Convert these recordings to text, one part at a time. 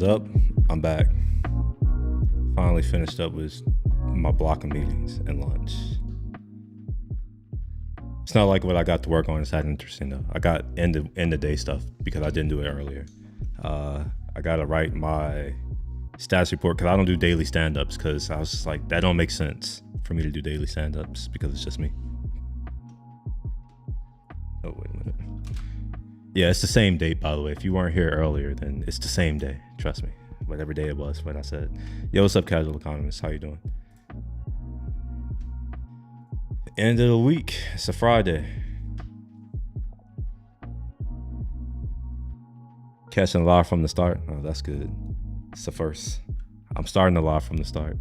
up? I'm back. Finally finished up with my block of meetings and lunch. It's not like what I got to work on is that interesting though. I got end of day stuff because I didn't do it earlier. I gotta write my status report because I don't do daily stand-ups because I was just like, that don't make sense for me to do daily stand-ups because it's just me. Oh, wait a minute. Yeah, it's the same date, by the way. If you weren't here earlier, then it's the same day. Trust me. Whatever day it was when I said, yo, what's up, casual economist? How you doing? End of the week. It's a Friday. Catching live from the start. Oh, that's good. It's the first. I'm starting a live from the start.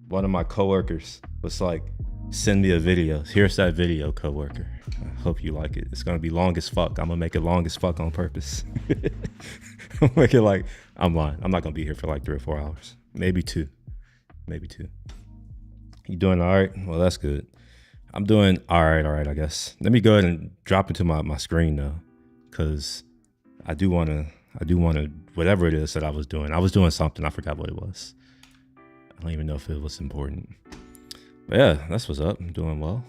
One of my coworkers was like, send me a video. Here's that video, coworker. I hope you like it. It's gonna be long as fuck. I'm gonna make it long as fuck on purpose. I'm make it like, I'm lying. I'm not gonna be here for like 3 or 4 hours. Maybe two. You doing all right? Well, that's good. I'm doing all right, I guess. Let me go ahead and drop into my screen though, because I do wanna, whatever it is that I was doing something. I forgot what it was. I don't even know if it was important. But yeah, that's what's up. I'm doing well.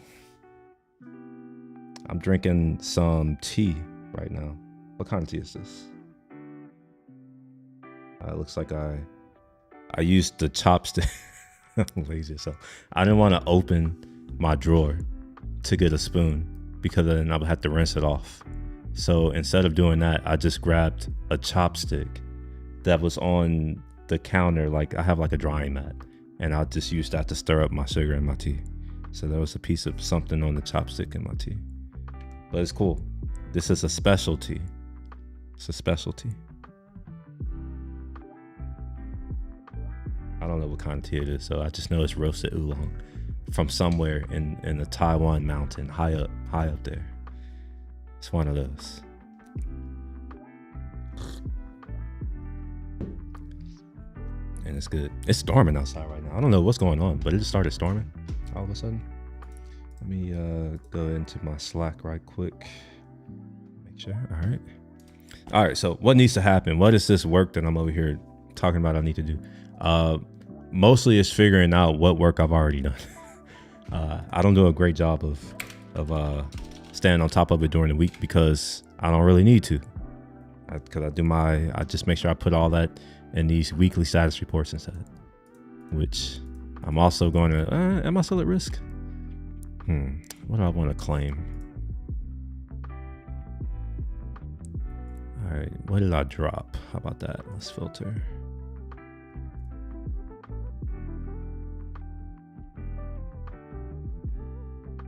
I'm drinking some tea right now. What kind of tea is this? It looks like I used the chopstick. I'm lazy, so I didn't want to open my drawer to get a spoon because then I would have to rinse it off. So instead of doing that, I just grabbed a chopstick that was on the counter. Like I have like a drying mat, and I'll just use that to stir up my sugar in my tea. So there was a piece of something on the chopstick in my tea. But it's cool. This is a specialty. It's a specialty. I don't know what kind of tea it is, so I just know it's roasted oolong from somewhere in the Taiwan mountain, high up there. It's one of those. And it's good. It's storming outside right now. I don't know what's going on, but it just started storming all of a sudden. Let me go into my Slack right quick. Make sure. All right. So what needs to happen? What is this work that I'm over here talking about I need to do? Mostly it's figuring out what work I've already done. I don't do a great job of staying on top of it during the week because I don't really need to. Because I just make sure I put all that in these weekly status reports instead. Which I'm also going to, am I still at risk? What do I want to claim? All right, what did I drop? How about that? Let's filter.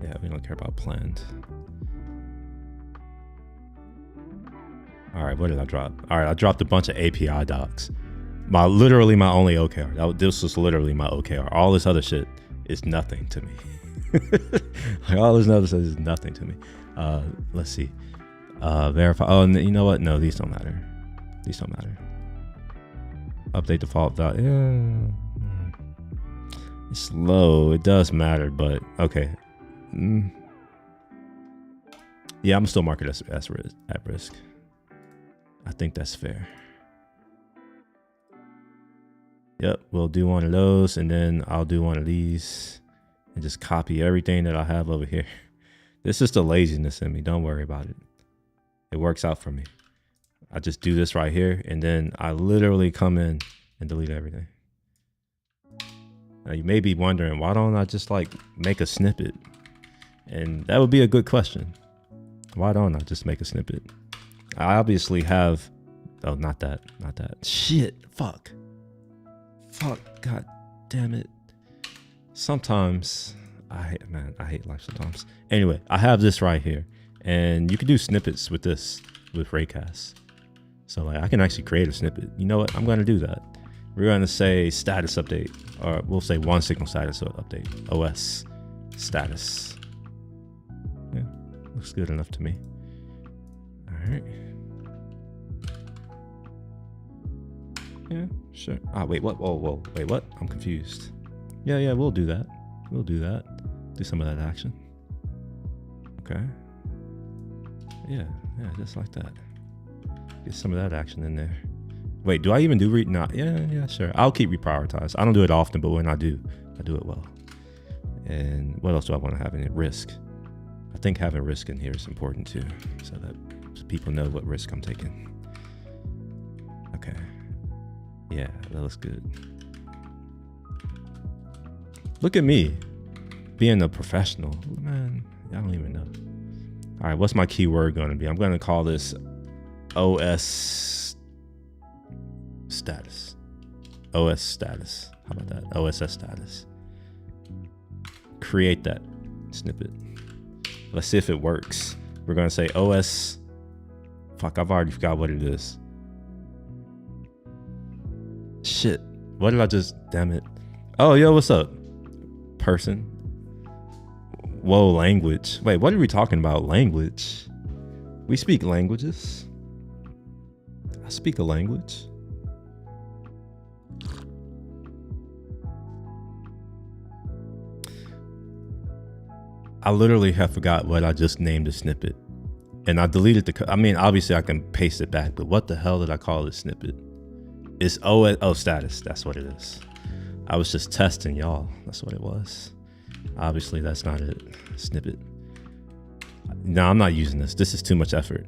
Yeah, we don't care about planned. All right, what did I drop? All right, I dropped a bunch of API docs. Literally my only OKR. This was literally my OKR. All this other shit is nothing to me. Like all this other stuff is nothing to me. Let's see. Verify. Oh, you know what? No, these don't matter. Update default value. Yeah. It's low. It does matter, but okay. Yeah, I'm still marked as at risk. I think that's fair. Yep, we'll do one of those, and then I'll do one of these and just copy everything that I have over here. This is the laziness in me. Don't worry about it. It works out for me. I just do this right here, and then I literally come in and delete everything. Now, you may be wondering, why don't I just like make a snippet? And that would be a good question. Why don't I just make a snippet? I obviously have, oh, not that. Shit, fuck, god damn it. Sometimes, I hate life sometimes. Anyway, I have this right here, and you can do snippets with this, with Raycast. So like, I can actually create a snippet. You know what, I'm gonna do that. We're gonna say status update, or we'll say one signal status update, OS status. Yeah, looks good enough to me. All right. Yeah, sure. Wait, what? Whoa. Wait, what? I'm confused. Yeah, we'll do that. Do some of that action. Okay. Yeah, just like that. Get some of that action in there. Wait, do I even do not? Yeah, sure. I'll keep reprioritize. I don't do it often, but when I do it well. And what else do I want to have in it? Risk. I think having risk in here is important too, so that people know what risk I'm taking. Okay. Yeah, that looks good. Look at me being a professional. Man, I don't even know. All right, what's my keyword going to be? I'm going to call this OS status. OS status. How about that? OSS status. Create that snippet. Let's see if it works. We're going to say OS. Fuck, I've already forgot what it is. Shit. What did I just... Damn it. Oh, yo, what's up? Person. Whoa, language. Wait, what are we talking about? Language? We speak languages. I speak a language. I literally have forgot what I just named the snippet. And I deleted the... I mean, obviously I can paste it back, but what the hell did I call this snippet? It's status. That's what it is. I was just testing y'all. That's what it was. Obviously, that's not it. Snippet. No, I'm not using this. This is too much effort.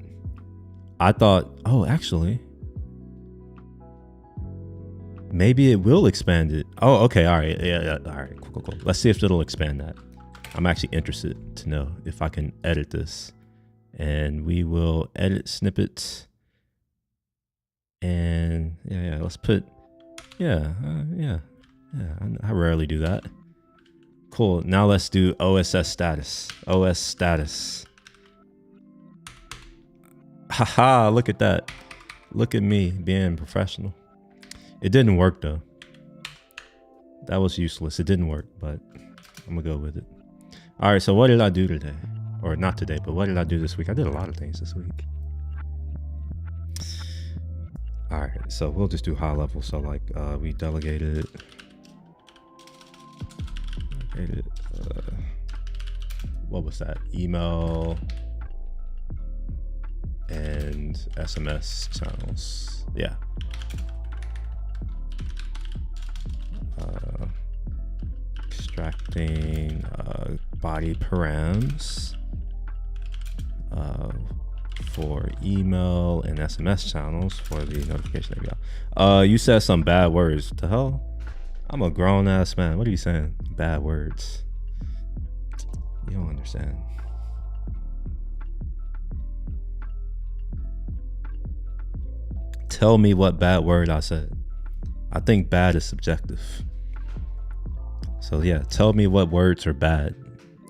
I thought, oh, actually, maybe it will expand it. Oh, okay. All right. Yeah. All right. Cool. Let's see if it'll expand that. I'm actually interested to know if I can edit this. And we will edit snippets. And yeah. Let's put, yeah. I rarely do that. Cool. Now let's do OSS status. OS status. Haha, look at that. Look at me being professional. It didn't work though. That was useless. It didn't work, but I'm gonna go with it. All right, so what did I do today? Or not today, but what did I do this week? I did a lot of things this week. All right, so we'll just do high level. So like we delegated what was that? Email and SMS channels. Yeah. Extracting body params for email and SMS channels for the notification that we got. You said some bad words. What the hell? I'm a grown ass man. What are you saying? Bad words. You don't understand. Tell me what bad word I said. I think bad is subjective. So yeah, tell me what words are bad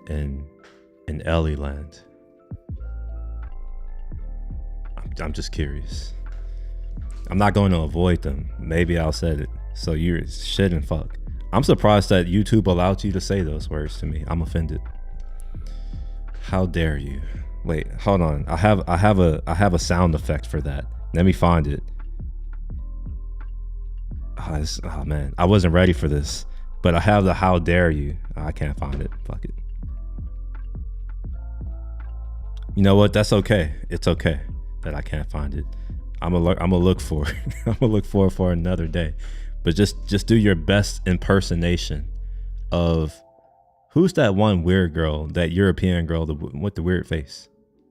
in Ellie land. I'm just curious. I'm not going to avoid them. Maybe I'll say it. So you're shit and fuck. I'm surprised that YouTube allowed you to say those words to me. I'm offended. How dare you? Wait, hold on. I have a sound effect for that. Let me find it. Oh man, I wasn't ready for this. But I have the how dare you. I can't find it. Fuck it. You know what? That's okay. It's okay that I can't find it. I'm gonna look for it. I'm gonna look for it for another day. But just do your best impersonation of who's that one weird girl, that European girl with the weird face,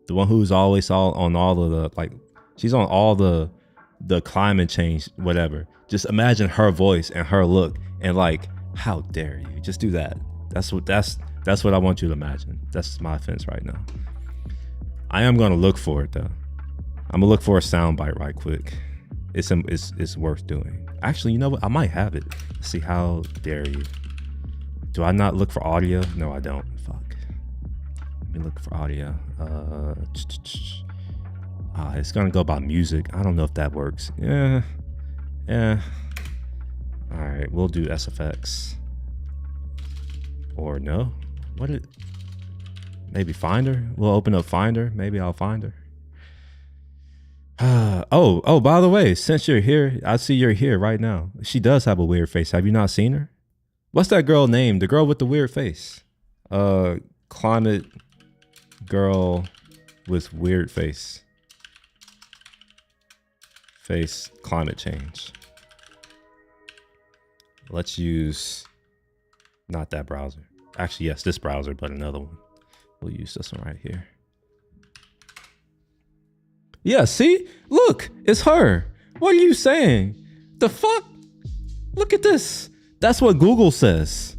the one who's always on all of the, like, she's on all the climate change whatever. Just imagine her voice and her look and like, how dare you? Just do that. That's what I want you to imagine. That's my offense right now. I am gonna look for it though. I'm gonna look for a soundbite right quick. It's worth doing. Actually, you know what? I might have it. Let's see. How dare you? Do I not look for audio? No, I don't. Fuck. Let me look for audio. It's gonna go by music. I don't know if that works. Yeah. All right, we'll do SFX. Or no? Maybe Finder? We'll open up Finder. Maybe I'll find her. Oh, by the way, since you're here, I see you're here right now. She does have a weird face. Have you not seen her? What's that girl named? The girl with the weird face. Climate girl with weird face. face climate change. Let's use not that browser. Actually, yes, this browser, but another one. We'll use this one right here. Yeah, see? Look, it's her. What are you saying? The fuck? Look at this. That's what Google says.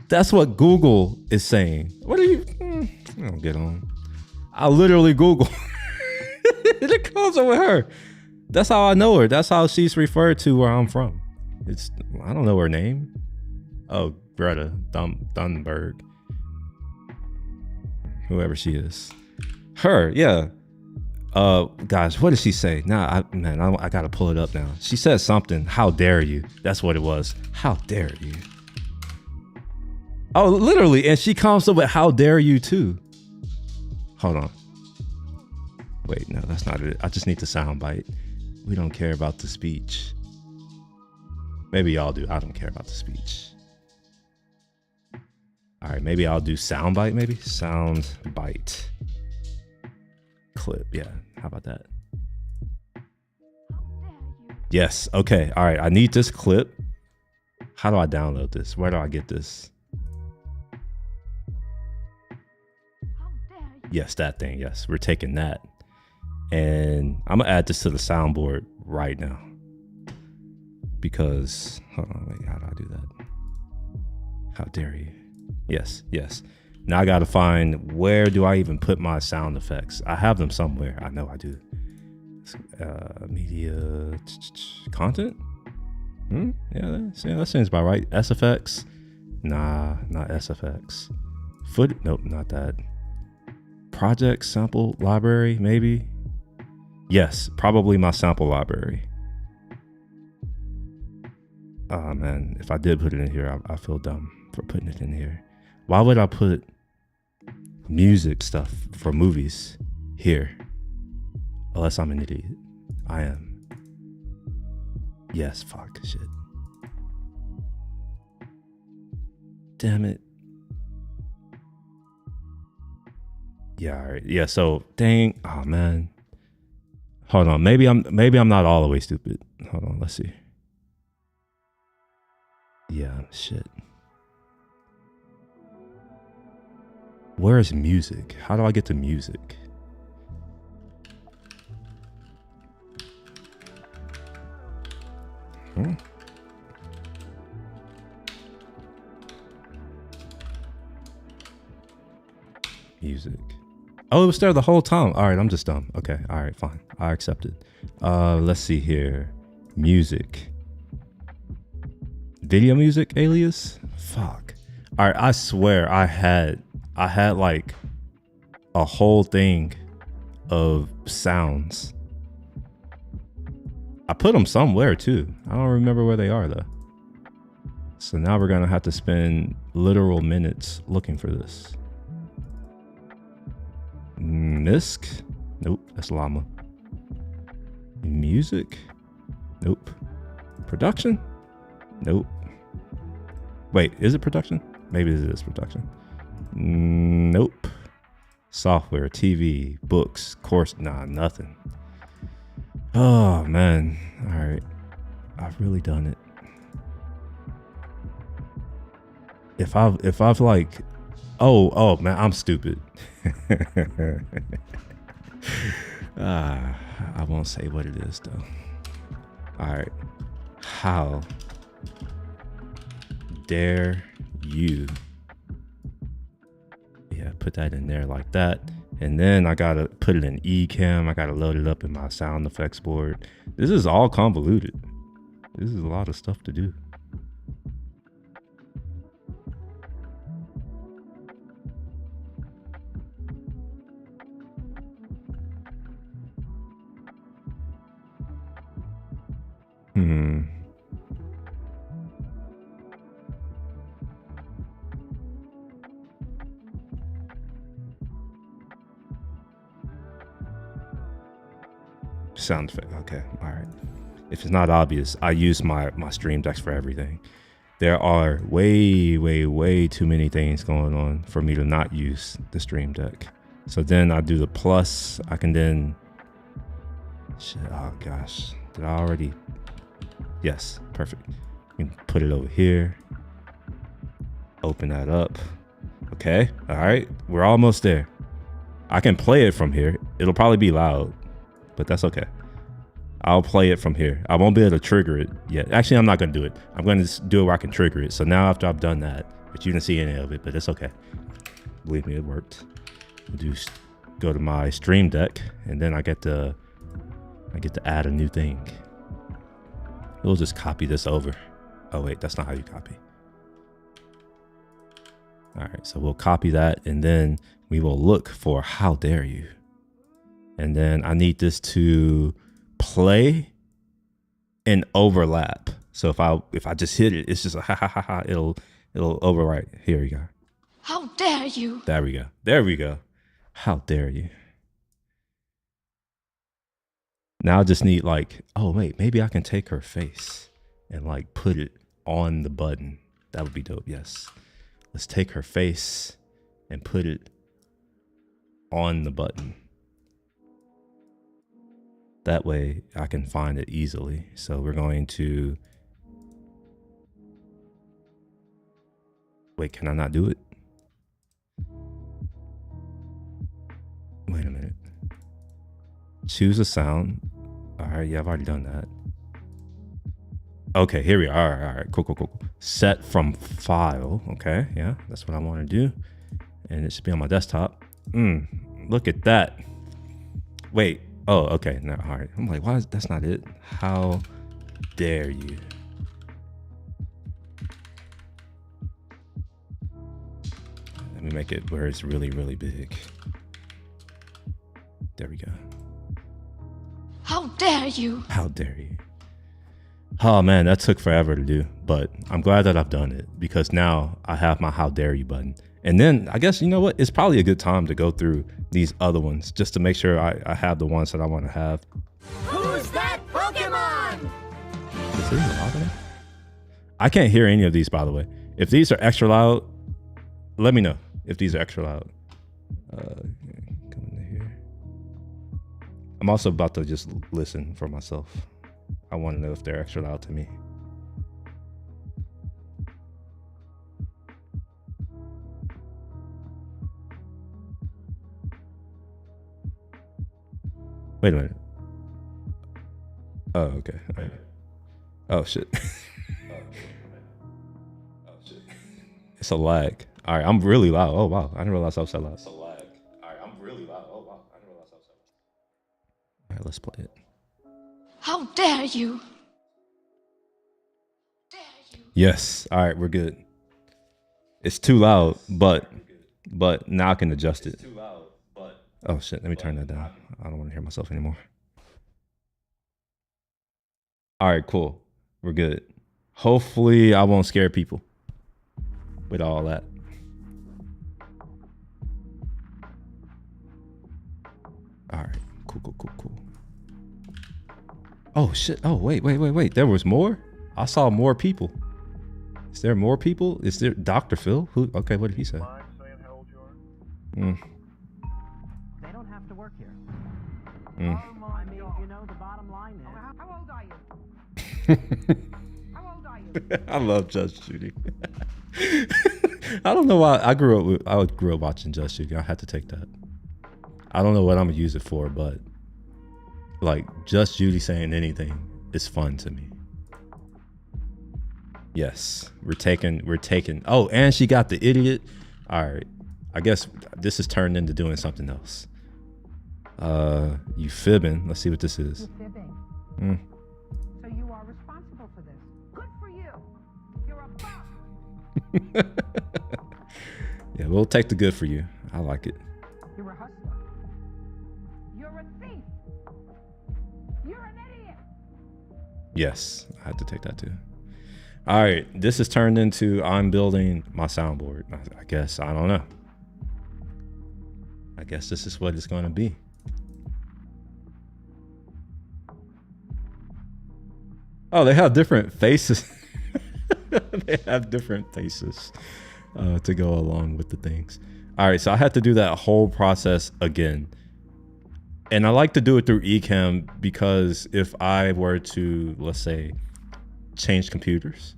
That's what Google is saying. What are you? I don't get on. I literally Google. It comes up with her. That's how I know her. That's how she's referred to where I'm from. I don't know her name. Oh, Greta Thunberg. Whoever she is. Her, yeah. Guys, what did she say? Nah, I gotta pull it up now. She said something. How dare you? That's what it was. How dare you? Oh, literally, and she comes up with how dare you too. Hold on. Wait, no, that's not it. I just need the sound bite. We don't care about the speech. Maybe y'all do. I don't care about the speech. All right, maybe I'll do sound bite. Maybe sound bite. Clip, yeah. How about that? Yes. Okay. All right. I need this clip. How do I download this? Where do I get this? Yes, that thing. Yes, we're taking that, and I'm gonna add this to the soundboard right now. Because hold on, wait. How do I do that? How dare you? Yes. Yes. Now I gotta find, where do I even put my sound effects? I have them somewhere. I know I do. Media content. Yeah, that seems about right. SFX. Nah, not SFX. Nope, not that. Project sample library, maybe. Yes, probably my sample library. Oh man, if I did put it in here, I feel dumb for putting it in here. Why would I put music stuff for movies here? Unless I'm an idiot. I am. Yes, fuck, shit. Damn it. Yeah, all right. Yeah, so dang. Oh man. Hold on. Maybe I'm not all the way stupid. Hold on, let's see. Yeah, shit. Where is music? How do I get to music? Music. Oh, it was there the whole time. All right, I'm just dumb. Okay, all right, fine. I accept it. Let's see here. Music. Video music alias? Fuck. All right, I swear I had like a whole thing of sounds. I put them somewhere too. I don't remember where they are though. So now we're gonna have to spend literal minutes looking for this. Misc? Nope, that's llama. Music? Nope. Production? Nope. Wait, is it production? Maybe it is production. Nope. Software, TV, books, course, nah, nothing. Oh man. All right. I've really done it. If I've like, oh man, I'm stupid. I won't say what it is though. All right. How dare you? Yeah, put that in there like that. And then I gotta put it in Ecamm. I gotta load it up in my sound effects board. This is all convoluted. This is a lot of stuff to do. Sound effect. Okay, all right. If it's not obvious, I use my stream decks for everything. There are way too many things going on for me to not use the stream deck. So then I do the plus. I can then Shit, oh gosh. Did I already? Yes, perfect. You can put it over here. Open that up. Okay, all right. We're almost there. I can play it from here. It'll probably be loud, but that's okay. I'll play it from here. I won't be able to trigger it yet. Actually, I'm not gonna do it. I'm gonna do it where I can trigger it. So now after I've done that, but you didn't see any of it, but it's okay. Believe me, it worked. Go to my stream deck, and then I get to add a new thing. We'll just copy this over. Oh wait, that's not how you copy. All right, so we'll copy that, and then we will look for how dare you. And then I need this to play and overlap. So if I just hit it, it's just a ha ha ha ha. It'll overwrite. Here we go. How dare you? There we go. There we go. How dare you? Now I just need like, oh wait, maybe I can take her face and like put it on the button. That would be dope. Yes. Let's take her face and put it on the button. That way I can find it easily. So we're going to, wait, can I not do it? Wait a minute. Choose a sound. All right, yeah, I've already done that. Okay, here we are. All right, cool. Set from file. Okay, yeah, that's what I want to do. And it should be on my desktop. Look at that. Wait. Oh, okay. No, all right. I'm like, why is that's not it? How dare you? Let me make it where it's really, really big. There we go. How dare you? How dare you? Oh man, that took forever to do, but I'm glad that I've done it because now I have my how dare you button. And then I guess, you know what? It's probably a good time to go through these other ones just to make sure I have the ones that I want to have. Who's that Pokemon? Is there even loud enough? I can't hear any of these, by the way. If these are extra loud, let me know if these are extra loud. Come into here. I'm also about to just listen for myself. I want to know if they're extra loud to me. Wait a minute. Oh, okay. Oh, shit. It's a lag. All right, I'm really loud. Oh, wow. I didn't realize I was so loud. It's a lag. All right, I'm really loud. Oh, wow. I didn't realize I was so loud. All right, let's play it. How dare you? Dare you? Yes. All right, we're good. It's too loud, but now I can adjust it. Oh shit, let me turn that down. I don't want to hear myself anymore. All right, cool. We're good. Hopefully I won't scare people with all that. All right, cool. Oh shit, oh wait. There was more? I saw more people. Is there more people? Is there Dr. Phil? Who? Okay, what did he say? They don't have to work here. I mean, you know, the bottom line is... How old are you? How old are you? I love Just Judy. I don't know why I grew up watching Just Judy. I had to take that. I don't know what I'm gonna use it for, but like Just Judy saying anything is fun to me. Yes, we're taking. Oh, and she got the idiot. All right, I guess this is turned into doing something else. You fibbing. Let's see what this is. You're fibbing. So you are responsible for this. Good for you. You're a boss. Yeah, we'll take the good for you. I like it. You're a hustler. You're a thief. You're an idiot. Yes, I had to take that too. All right, this is turned into I'm building my soundboard. I guess, I don't know. I guess this is what it's going to be. Oh, they have different faces. They have different faces to go along with the things. All right, so I had to do that whole process again. And I like to do it through Ecamm because if I were to, let's say, change computers,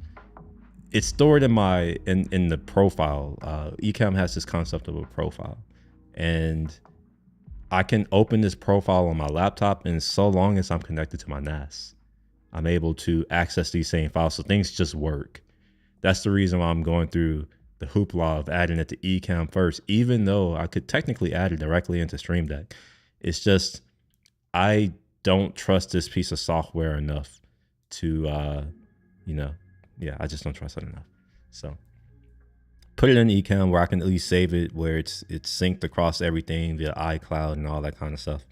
it's stored in my in the profile. Ecamm has this concept of a profile, and I can open this profile on my laptop, and so long as I'm connected to my NAS, I'm able to access these same files. So things just work. That's the reason why I'm going through the hoopla of adding it to Ecamm first, even though I could technically add it directly into Stream Deck. It's just, I don't trust this piece of software enough to, you know, yeah, I just don't trust it enough. So put it in Ecamm where I can at least save it, where it's synced across everything via iCloud and all that kind of stuff.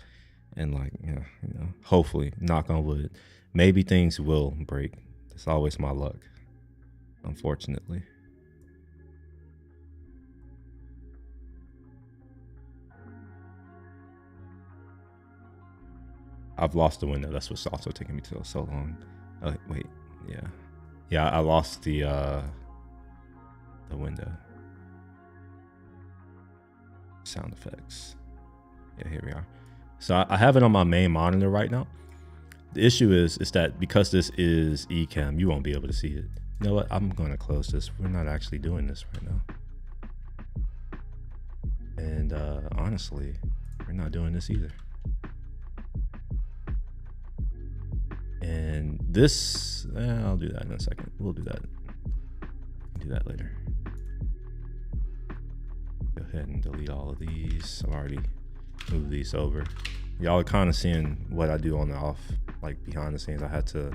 And like, yeah, you know, hopefully, knock on wood, maybe things will break. It's always my luck, unfortunately. I've lost the window. That's what's also taking me so long. Oh, wait, yeah, I lost the window. Sound effects. Yeah, here we are. So I have it on my main monitor right now. The issue is that because this is Ecamm, you won't be able to see it. You know what? I'm going to close this. We're not actually doing this right now. And honestly, we're not doing this either. And this, I'll do that in a second. We'll do that. Do that later. Go ahead and delete all of these. I've already moved these over. Y'all are kind of seeing what I do on the off, like behind the scenes. I had to,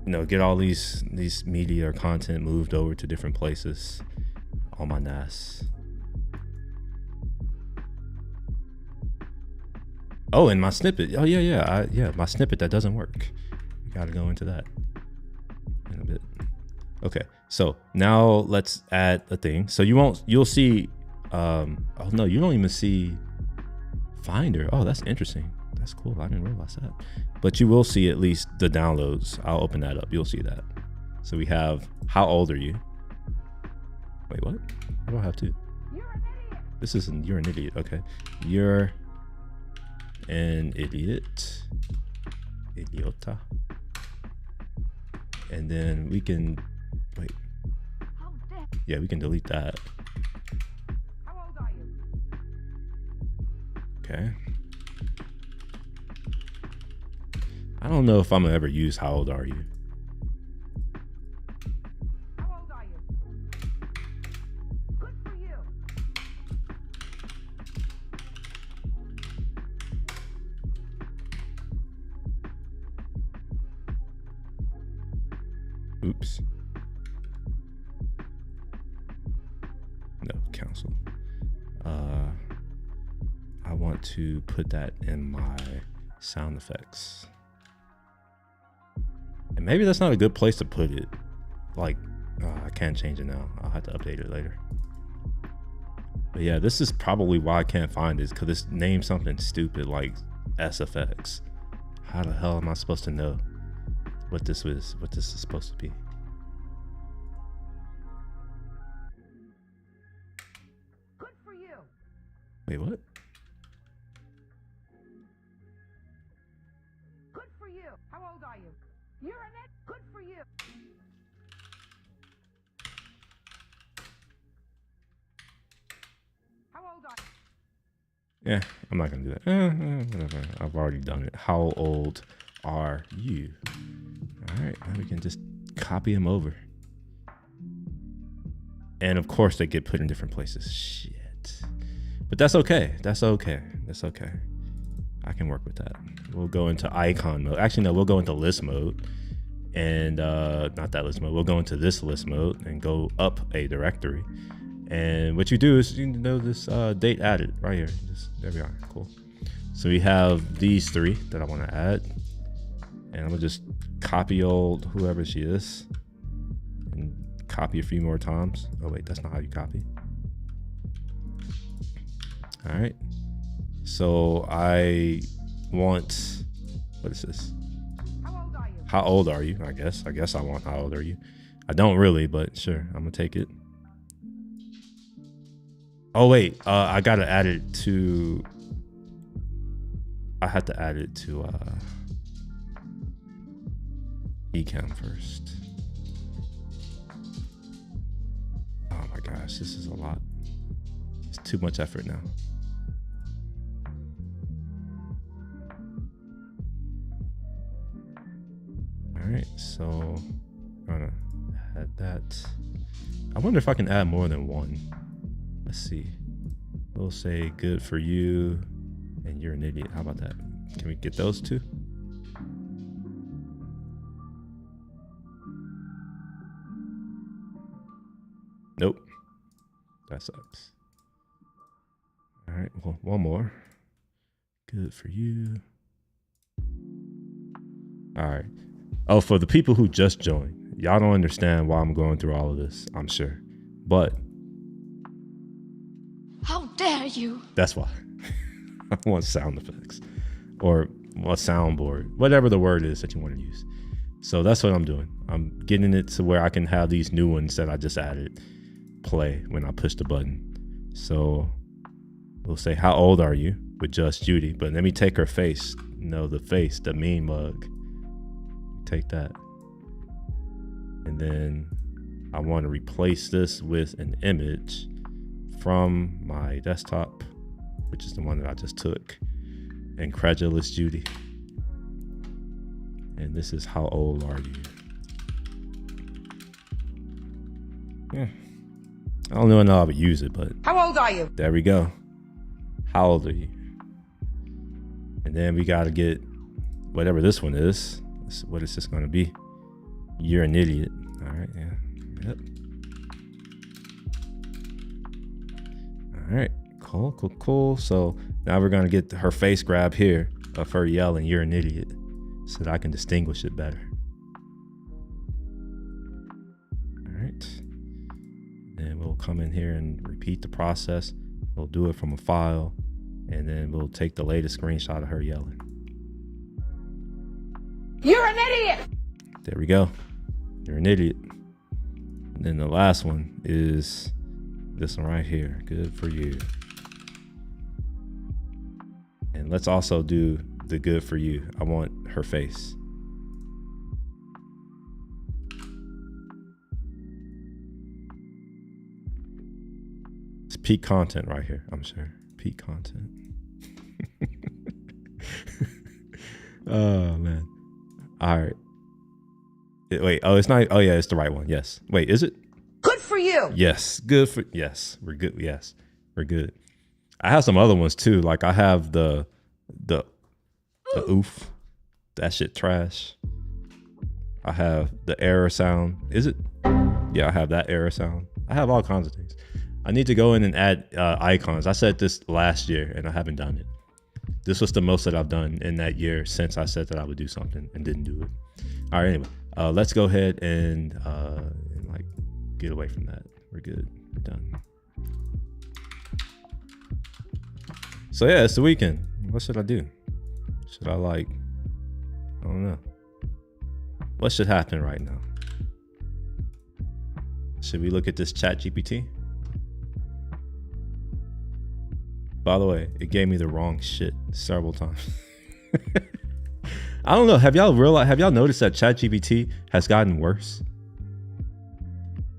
you know, get all these media or content moved over to different places on my NAS. Oh, and my snippet. Oh yeah, my snippet that doesn't work. Got to go into that in a bit. Okay, so now let's add a thing. So you'll see, oh no, you don't even see Finder. Oh, that's interesting. That's cool. I didn't realize that. But you will see at least the downloads. I'll open that up. You'll see that. So we have, how old are you? Wait, what? I don't have to. You're an idiot. This isn't, you're an idiot. Okay. You're an idiot. Idiota. And then we can, wait. Yeah, we can delete that. How old are you? Okay. I don't know if I'm gonna ever use how old are you. How old are you? Good for you. Oops. No, cancel. I want to put that in my sound effects. And maybe that's not a good place to put it. Like, I can't change it now. I'll have to update it later. But yeah, this is probably why I can't find it, because it's named something stupid like SFX. How the hell am I supposed to know what this is supposed to be? Good for you. Wait, what? Good for you. How old are you? You're an idiot. Good for you. How old are you? Yeah, I'm not gonna do that. Whatever. I've already done it. How old are you? All right, now we can just copy them over. And of course they get put in different places. Shit. But that's okay. That's okay. That's okay. I can work with that. We'll go into icon mode. Actually, no, we'll go into list mode. And not that list mode. We'll go into this list mode and go up a directory. And what you do is, you know, this date added right here. Just, there we are. Cool. So we have these three that I want to add. And I'm going to just copy old whoever she is. And copy a few more times. Oh, wait, that's not how you copy. All right. So I want, what is this? How old are you? How old are you? I guess I want how old are you? I don't really, but sure, I'm gonna take it. Oh wait, I gotta add it to, I had to add it to Ecamm first. Oh my gosh, this is a lot. It's too much effort now. All right, so I'm gonna add that. I wonder if I can add more than one. Let's see. We'll say good for you and you're an idiot. How about that? Can we get those two? Nope. That sucks. All right, well, one more. Good for you. All right. Oh, for the people who just joined, y'all don't understand why I'm going through all of this, I'm sure. But how dare you? That's why. I want sound effects or a soundboard, whatever the word is that you want to use. So that's what I'm doing. I'm getting it to where I can have these new ones that I just added play when I push the button. So we'll say, how old are you with Just Judy? But let me take her face. No, the face, the mean mug. Take that. And then I want to replace this with an image from my desktop, which is the one that I just took. Incredulous Judy. And this is how old are you? Yeah. I don't know how I would use it, but How old are you? there we go. How old are you? And then we got to get whatever this one is. What is this going to be? You're an idiot. All right. Yeah. Yep. All right. Cool, cool, cool. So now we're going to get her face grab here of her yelling, you're an idiot, so that I can distinguish it better. All right. And we'll come in here and repeat the process. We'll do it from a file, and then we'll take the latest screenshot of her yelling. You're an idiot! There we go. You're an idiot. And then the last one is this one right here. Good for you. And let's also do the good for you. I want her face. It's peak content right here, I'm sure. Peak content. Oh, man. All right. Wait, oh, it's not. Oh, yeah, it's the right one. Yes. Wait, is it? Good for you! Yes. Good for. Yes. We're good. Yes. We're good. I have some other ones too. Like I have the oof. That shit trash. I have the error sound. Is it? Yeah, I have that error sound. I have all kinds of things. I need to go in and add icons. I said this last year and I haven't done it. This was the most that I've done in that year since I said that I would do something and didn't do it. All right, anyway, let's go ahead and like get away from that. We're good. We're done. So yeah, it's the weekend. What should I do? Should I I don't know. What should happen right now? Should we look at this ChatGPT? By the way, it gave me the wrong shit several times. I don't know. Have y'all noticed that ChatGPT has gotten worse?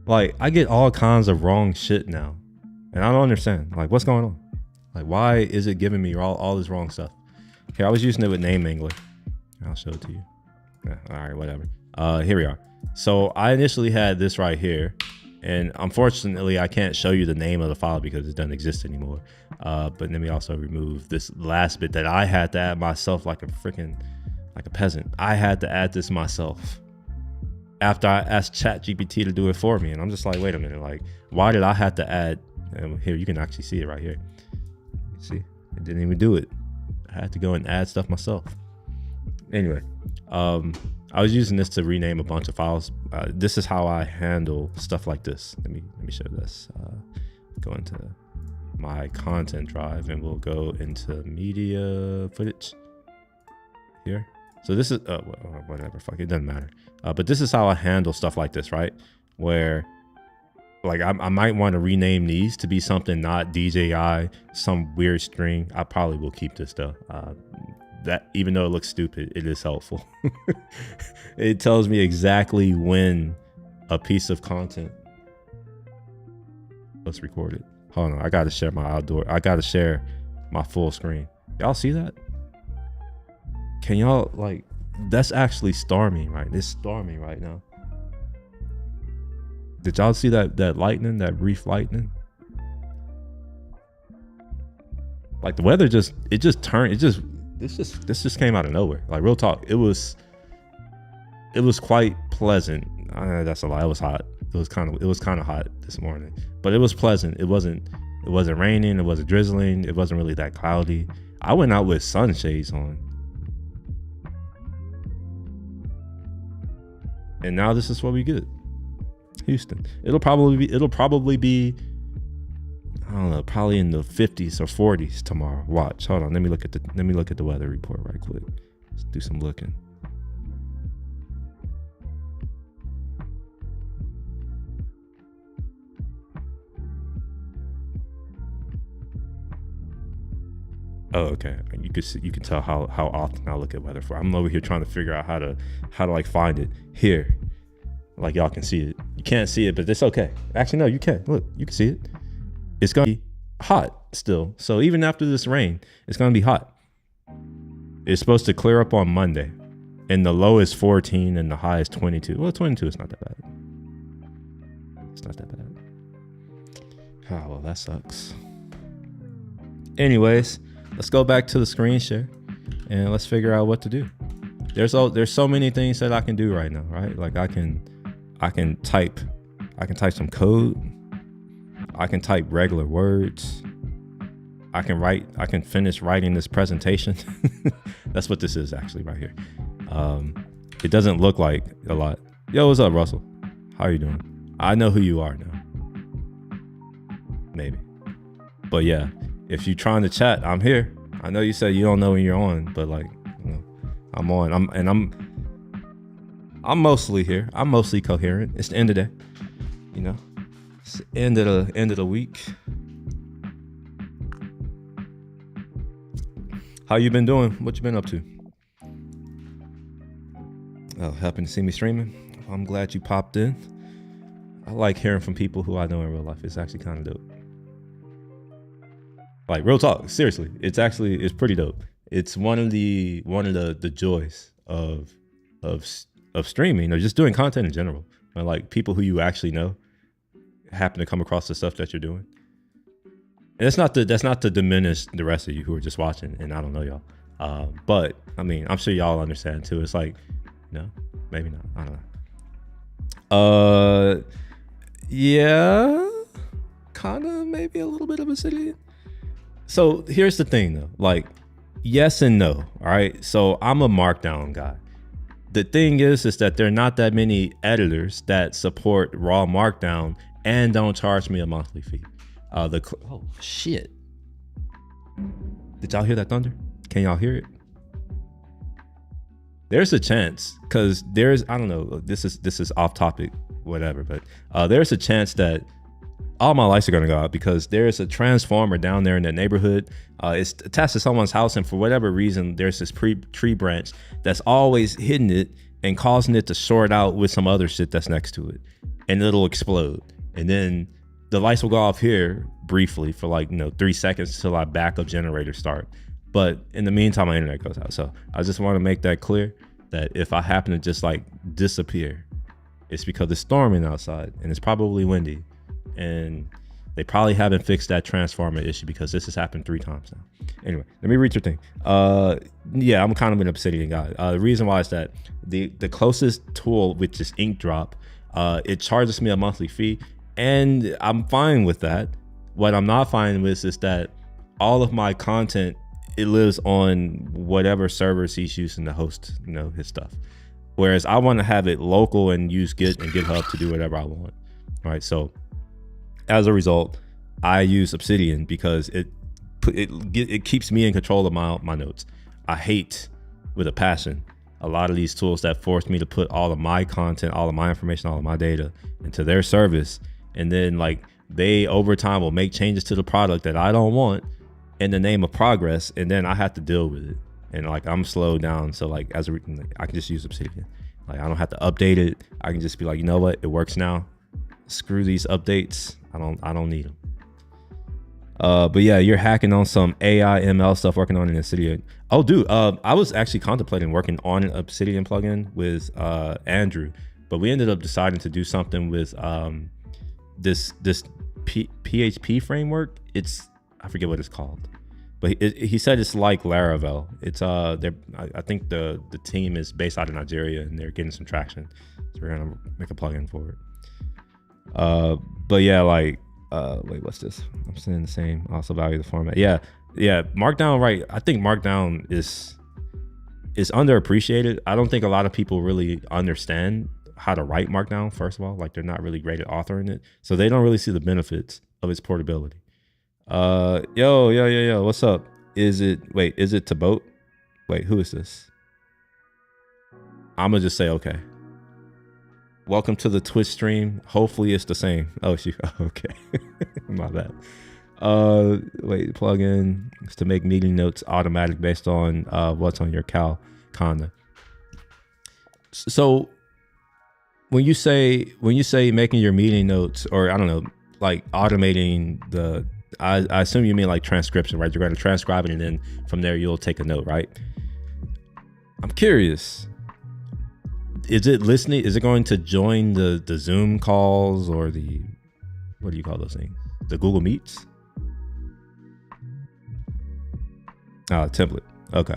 Like, I get all kinds of wrong shit now. And I don't understand. Like, what's going on? Like, why is it giving me all this wrong stuff? Here, I was using it with Name Angler. I'll show it to you. Yeah, all right, whatever. Here we are. So I initially had this right here. And unfortunately, I can't show you the name of the file because it doesn't exist anymore. But then we also remove this last bit that I had to add myself like a peasant. I had to add this myself after I asked ChatGPT to do it for me. And I'm just like, wait a minute, like, why did I have to add? And here, you can actually see it right here. See, it didn't even do it. I had to go and add stuff myself. Anyway, I was using this to rename a bunch of files. This is how I handle stuff like this. Let me show this. Go into my content drive and we'll go into media footage here. So this is whatever, fuck, it doesn't matter. But this is how I handle stuff like this, right? Where like I might want to rename these to be something not DJI, some weird string. I probably will keep this though. that even though it looks stupid, it is helpful. It tells me exactly when a piece of content. Let's record it. Hold on, I gotta share my outdoor. I gotta share my full screen. Y'all see that? Can y'all like? That's actually storming, right? It's storming right now. Did y'all see that lightning? That brief lightning? Like the weather just turned. This just came out of nowhere. Like real talk, it was quite pleasant. That's a lie. It was hot. It was kind of hot this morning, but it was pleasant. It wasn't raining. It wasn't drizzling. It wasn't really that cloudy. I went out with sunshades on, and now this is what we get. Houston. It'll probably be. I don't know, probably in the 50s or 40s tomorrow. Watch. Hold on. Let me look at the weather report right quick. Let's do some looking. Oh, okay. You can tell how often I look at weather for. I'm over here trying to figure out how to like find it here. Like y'all can see it. You can't see it, but it's okay. Actually, no, you can. Look, you can see it. It's gonna be hot still. So even after this rain, it's gonna be hot. It's supposed to clear up on Monday, and the low is 14 and the high is 22. Well, 22 is not that bad. It's not that bad. Oh, well, that sucks. Anyways, let's go back to the screen share and let's figure out what to do. There's so many things that I can do right now, right? Like I can type some code. I can type regular words. I can finish writing this presentation. That's what this is actually right here. It doesn't look like a lot. Yo, what's up, Russell? How are you doing? I know who you are now. Maybe. But yeah, if you're trying to chat, I'm here. I know you said you don't know when you're on, but like, you know, I'm on. I'm mostly here. I'm mostly coherent. It's the end of the day, you know. It's the end of the week. How you been doing? What you been up to? Oh, happen to see me streaming? I'm glad you popped in. I like hearing from people who I know in real life. It's actually kind of dope. Like real talk, seriously. It's pretty dope. It's one of the joys of streaming or just doing content in general. Or like people who you actually know happen to come across the stuff that you're doing. And that's not to diminish the rest of you who are just watching, and I don't know y'all. But I mean, I'm sure y'all understand too. It's like, no, maybe not. I don't know. Yeah, kind of maybe a little bit of Obsidian. So here's the thing though, like yes and no. All right. So I'm a markdown guy. The thing is that there are not that many editors that support raw markdown and don't charge me a monthly fee. Oh shit! Did y'all hear that thunder? Can y'all hear it? There's a chance, cause I don't know. This is off topic, whatever. But there's a chance that all my lights are gonna go out because there's a transformer down there in the neighborhood. It's attached to someone's house, and for whatever reason, there's this tree branch that's always hitting it and causing it to short out with some other shit that's next to it, and it'll explode. And then the lights will go off here briefly for like 3 seconds until our backup generator start. But in the meantime, my internet goes out. So I just want to make that clear that if I happen to just like disappear, it's because it's storming outside and it's probably windy. And they probably haven't fixed that transformer issue because this has happened 3 times now. Anyway, let me read your thing. Yeah, I'm kind of an Obsidian guy. The reason why is that the closest tool, which is Ink Drop, it charges me a monthly fee, and I'm fine with that. What I'm not fine with is that all of my content, it lives on whatever servers he's using to host, his stuff. Whereas I want to have it local and use Git and GitHub to do whatever I want. All right, so as a result, I use Obsidian because it keeps me in control of my notes. I hate with a passion a lot of these tools that force me to put all of my content, all of my information, all of my data into their service, and then like they over time will make changes to the product that I don't want in the name of progress, and then I have to deal with it. and like I'm slowed down. So like I can just use Obsidian. Like I don't have to update it. I can just be like, you know what, it works now. Screw these updates. I don't need them. But yeah, you're hacking on some AI ML stuff, working on an Obsidian. Oh, dude, I was actually contemplating working on an Obsidian plugin with Andrew, but we ended up deciding to do something with this PHP framework. I forget what it's called, but he said it's like Laravel. It's I think the team is based out of Nigeria and they're getting some traction, so we're gonna make a plugin for it. But yeah, like wait, what's this? I'm saying the same. Also value the format. Yeah, Markdown, right? I think Markdown is underappreciated. I don't think a lot of people really understand how to write Markdown. First of all, like they're not really great at authoring it, so they don't really see the benefits of its portability. Yo, what's up? Is it to boat? Wait, who is this? I'm gonna just say okay. Welcome to the Twitch stream. Hopefully it's the same. Oh shoot. Okay. My bad. Wait, plugin is to make meeting notes automatic based on what's on your calendar. So when you say making your meeting notes, or I don't know, like automating I assume you mean like transcription, right? You're going to transcribe it and then from there you'll take a note, right? I'm curious. Is it listening? Is it going to join the Zoom calls or the, what do you call those things? The Google Meets? Template. Okay.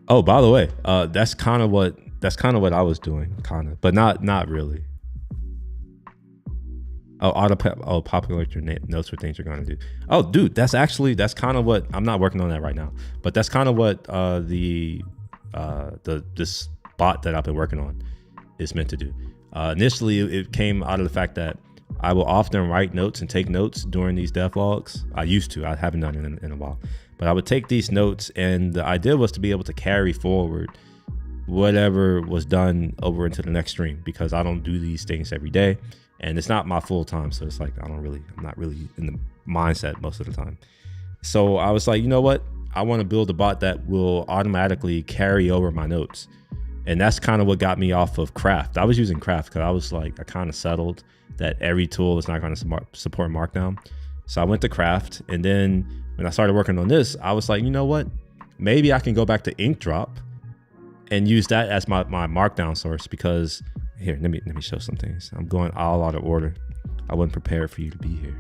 Oh, by the way, that's kind of what I was doing, but not really. Oh, populate your notes for things you're going to do. Oh, dude, that's kind of what, I'm not working on that right now, but that's kind of what this bot that I've been working on is meant to do. Initially, it came out of the fact that I will often write notes and take notes during these devlogs. I used to, I haven't done it in a while, but I would take these notes, and the idea was to be able to carry forward whatever was done over into the next stream, because I don't do these things every day. And it's not my full time. So it's like, I'm not really in the mindset most of the time. So I was like, you know what? I want to build a bot that will automatically carry over my notes. And that's kind of what got me off of Craft. I was using Craft because I was like, I kind of settled that every tool is not going to support Markdown. So I went to Craft. And then when I started working on this, I was like, you know what? Maybe I can go back to InkDrop and use that as my Markdown source, because here, let me show some things. I'm going all out of order. I wasn't prepared for you to be here.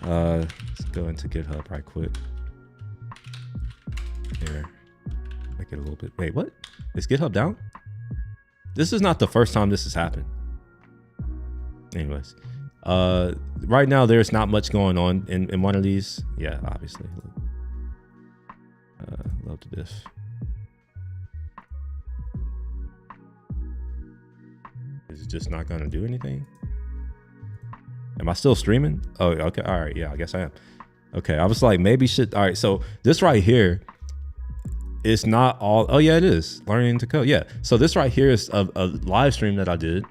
Let's go into GitHub right quick. Here, make it a little bit. Wait, what? Is GitHub down? This is not the first time this has happened. Anyways, right now there's not much going on in one of these. Yeah, obviously. Load the diff. Is it just not going to do anything? Am I still streaming? Oh, okay. All right. Yeah, I guess I am. Okay. I was like, maybe shit. All right. So this right here is not all. Oh yeah, it is. Learning to code. Yeah. So this right here is a live stream that I did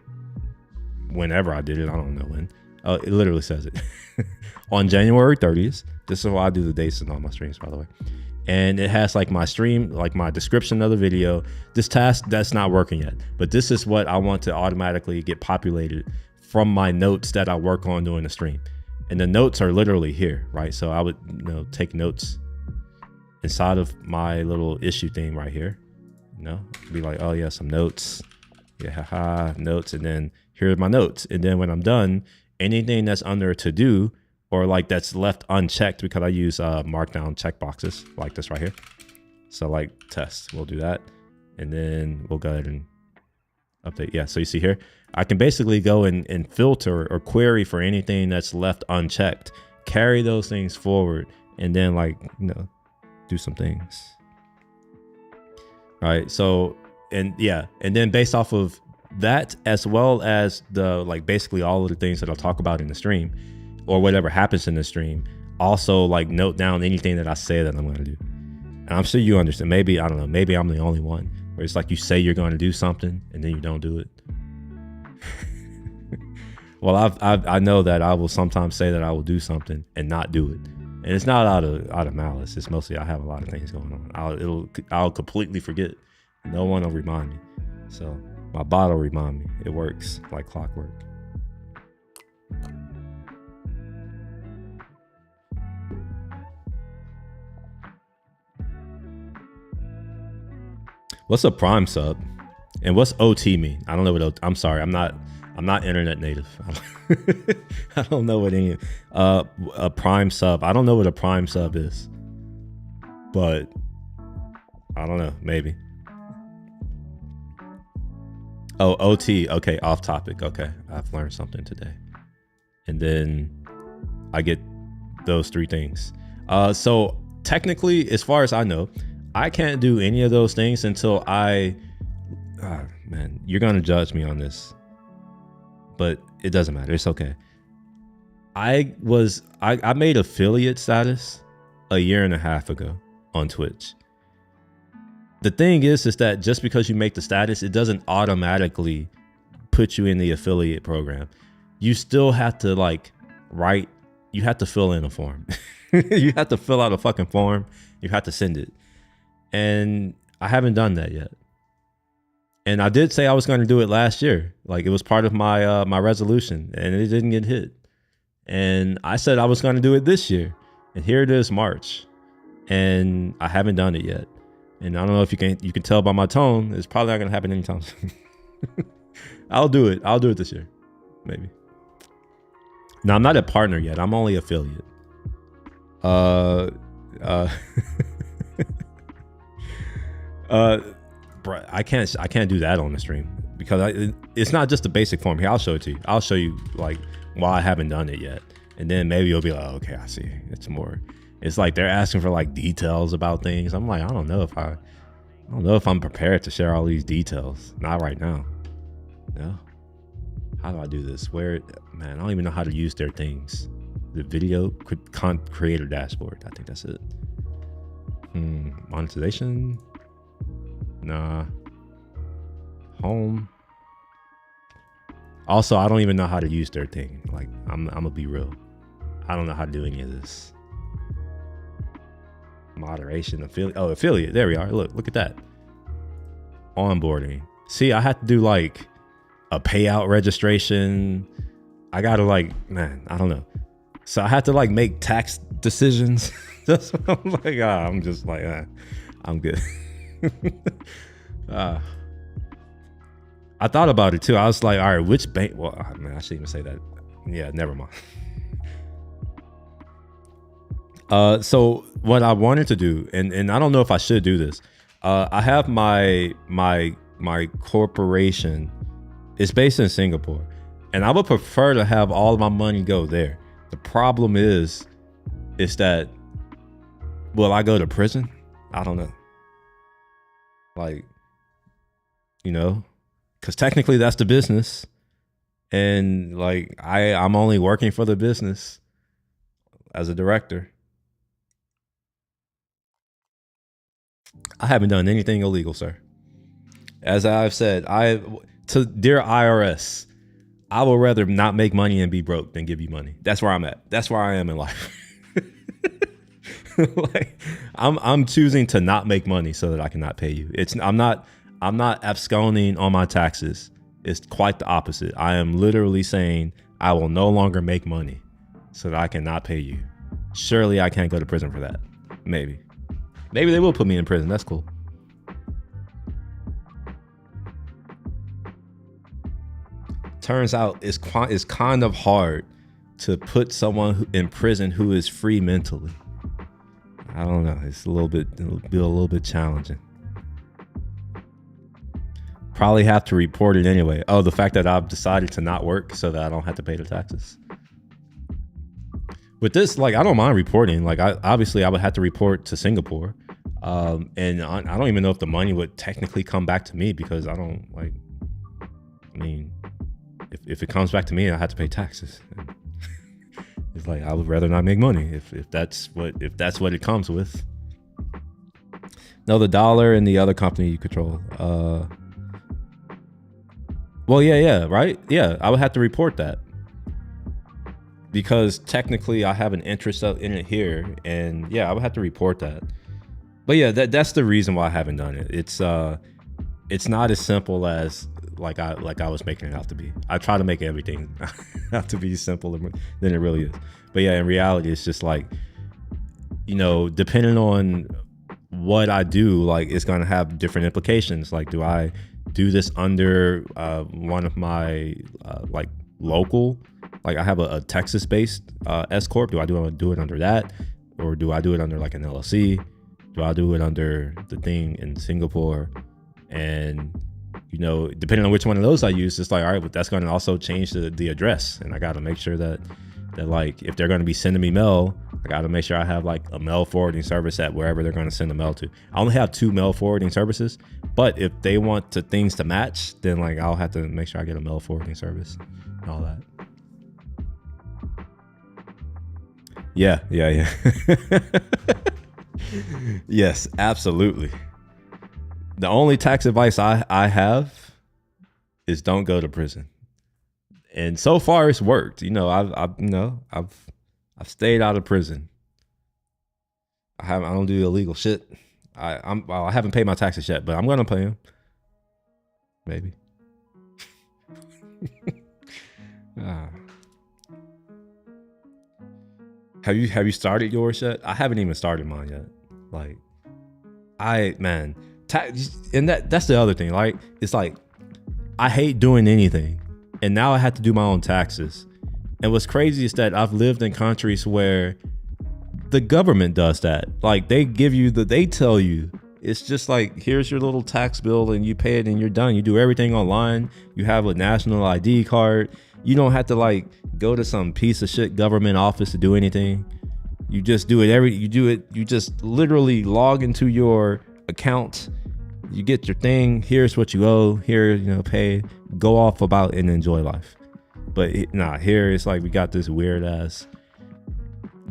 whenever I did it. I don't know when. It literally says it on January 30th. This is why I do the dates in all my streams, by the way. And it has like my stream, like my description of the video. This task, that's not working yet, but this is what I want to automatically get populated from my notes that I work on during the stream. And the notes are literally here, right? So I would, take notes inside of my little issue thing right here. Be like, oh yeah, some notes. Yeah, haha, notes. And then here's my notes. And then when I'm done, anything that's under to do, or like that's left unchecked, because I use Markdown checkboxes like this right here. So like test, we'll do that. And then we'll go ahead and update. Yeah, so you see here, I can basically go and filter or query for anything that's left unchecked, carry those things forward, and then do some things. All right, so, and then based off of that, as well as the basically all of the things that I'll talk about in the stream, or whatever happens in the stream, also note down anything that I say that I'm going to do. And I'm sure you understand. Maybe, I don't know, maybe I'm the only one where it's like you say you're going to do something and then you don't do it. Well, I know that I will sometimes say that I will do something and not do it. and it's not out of malice. It's mostly I have a lot of things going on. I'll completely forget. No one will remind me. So my bot will remind me. It works like clockwork. What's a Prime sub? And what's OT mean? I don't know what OT. I'm sorry. I'm not internet native. I don't know what any a Prime sub. I don't know what a Prime sub is. But I don't know, maybe. Oh, OT. Okay, off topic. Okay. I've learned something today. And then I get those 3 things. So technically, as far as I know, I can't do any of those things until man, you're gonna judge me on this, but it doesn't matter. It's okay. I made affiliate status a 1.5 years ago on Twitch. The thing is that just because you make the status, it doesn't automatically put you in the affiliate program. You still have to you have to fill in a form. You have to fill out a fucking form. You have to send it. And I haven't done that yet. And I did say I was going to do it last year. Like it was part of my my resolution, and it didn't get hit. And I said I was going to do it this year. And here it is, March. And I haven't done it yet. And I don't know if you can tell by my tone, it's probably not going to happen anytime soon. I'll do it. I'll do it this year. Maybe. Now, I'm not a partner yet. I'm only affiliate. Bro, I can't do that on the stream because it's not just the basic form. Here, I'll show it to you. I'll show you like why I haven't done it yet, and then maybe you'll be like, oh, okay, I see. It's more. It's like they're asking for like details about things. I'm like, I don't know if I'm prepared to share all these details. Not right now. No. How do I do this? Man, I don't even know how to use their things. The video creator dashboard. I think that's it. Monetization. Nah. Home. Also, I don't even know how to use their thing. Like, I'm gonna be real. I don't know how to do any of this. Moderation, affiliate. Oh, affiliate. There we are. Look at that. Onboarding. See, I had to do like a payout registration. I gotta man, I don't know. So I had to make tax decisions. That's what I'm like. I'm just like, I'm good. I thought about it too. I was like, all right, which bank? Well, man, I shouldn't even say that. Yeah, never mind. So what I wanted to do, and I don't know if I should do this. I have my corporation. It's based in Singapore, and I would prefer to have all of my money go there. The problem is that, will I go to prison? I don't know. Because technically that's the business, and I'm only working for the business as a director. I haven't done anything illegal, sir. As I've said, to dear IRS, I would rather not make money and be broke than give you money. That's where I'm at. That's where I am in life. I'm choosing to not make money so that I cannot pay you. I'm not absconding on my taxes. It's quite the opposite. I am literally saying I will no longer make money so that I cannot pay you. Surely I can't go to prison for that. Maybe they will put me in prison. That's cool. Turns out it's kind of hard to put someone in prison who is free mentally. I don't know. It'll be a little bit challenging. Probably have to report it anyway. Oh, the fact that I've decided to not work so that I don't have to pay the taxes. With this, I don't mind reporting. Obviously I would have to report to Singapore. And I don't even know if the money would technically come back to me because I don't if it comes back to me, I have to pay taxes. It's I would rather not make money if that's what it comes with. No, the dollar and the other company you control. Well, yeah, right? Yeah, I would have to report that. because technically I have an interest in it here, and yeah, I would have to report that. But yeah, that's the reason why I haven't done it. It's not as simple as like I was making it out to be. I try to make everything out to be simpler than it really is. But yeah, in reality, it's just like, you know, depending on what I do, like it's gonna have different implications. Like, do I do this under one of my like local, like I have a Texas-based S corp? Do I do it under that, or do I do it under like an LLC? Do I do it under the thing in Singapore? And you know, depending on which one of those I use, it's like, all right, but that's going to also change the address, and I got to make sure that like if they're going to be sending me mail, I got to make sure I have like a mail forwarding service at wherever they're going to send the mail to. I only have 2 mail forwarding services, but if they want things to match, then like I'll have to make sure I get a mail forwarding service and all that. Yeah. Yes, absolutely. The only tax advice I have is don't go to prison. And so far it's worked. You know, I've stayed out of prison. I don't do illegal shit. I haven't paid my taxes yet, but I'm gonna pay them. Maybe. Have you started yours yet? I haven't even started mine yet. Like, and that's the other thing. Like, it's like I hate doing anything, and now I have to do my own taxes. And what's crazy is that I've lived in countries where the government does that. Like, they tell you, it's just like, here's your little tax bill and you pay it and you're done. You do everything online. You have a national ID card. You don't have to like go to some piece of shit government office to do anything. You just do it. You just literally log into your account. You get your thing. Here's what you owe. Here, you know, pay, go off about and enjoy life. But here it's like we got this weird ass,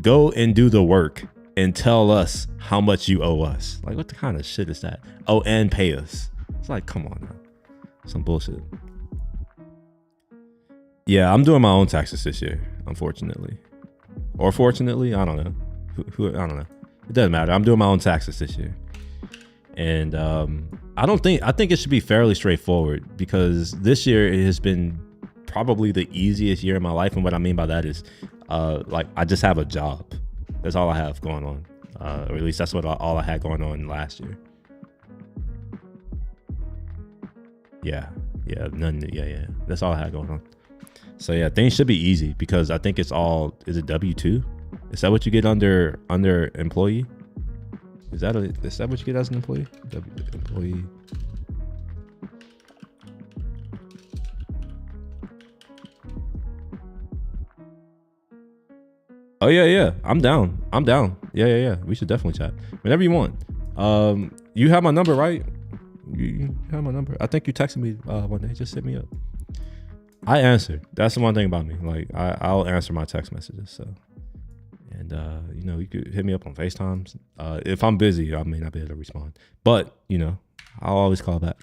go and do the work and tell us how much you owe us. Like, what the kind of shit is that? Oh, and pay us. It's like, come on now. Some bullshit. Yeah, I'm doing my own taxes this year, unfortunately. Or fortunately, I don't know. I don't know. It doesn't matter. I'm doing my own taxes this year. And I think it should be fairly straightforward, because this year it has been probably the easiest year of my life. And what I mean by that is like I just have a job. That's all I have going on. Or at least that's what all I had going on last year. Yeah. That's all I had going on. So yeah, things should be easy, because I think it's all, is it W-2? Is that what you get under employee? Is that what you get as an employee? Employee. Oh yeah. I'm down. Yeah. We should definitely chat whenever you want. You have my number, right? You have my number. I think you texted me one day. Just hit me up. I answer. That's the one thing about me. Like I'll answer my text messages. So, and you know, you could hit me up on FaceTime. If I'm busy, I may not be able to respond. But you know, I'll always call back.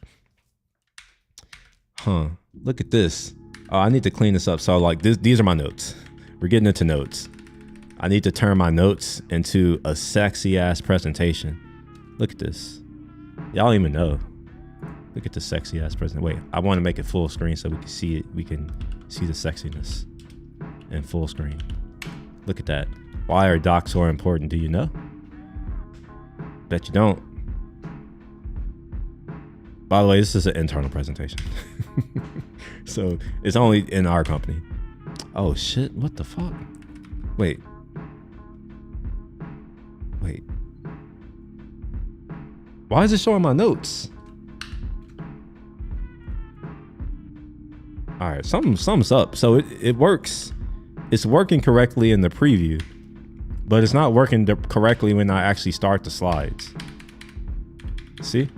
Look at this. Oh, I need to clean this up. So like these are my notes. We're getting into notes. I need to turn my notes into a sexy ass presentation. Look at this. Y'all don't even know. Look at the sexy ass presentation. Wait, I want to make it full screen so we can see it. We can see the sexiness in full screen. Look at that. Why are docs so important? Do you know? Bet you don't. By the way, this is an internal presentation. So it's only in our company. Oh shit, what the fuck? Wait. Why is it showing my notes? All right, something's up. So it works. It's working correctly in the preview, but it's not working correctly when I actually start the slides. See?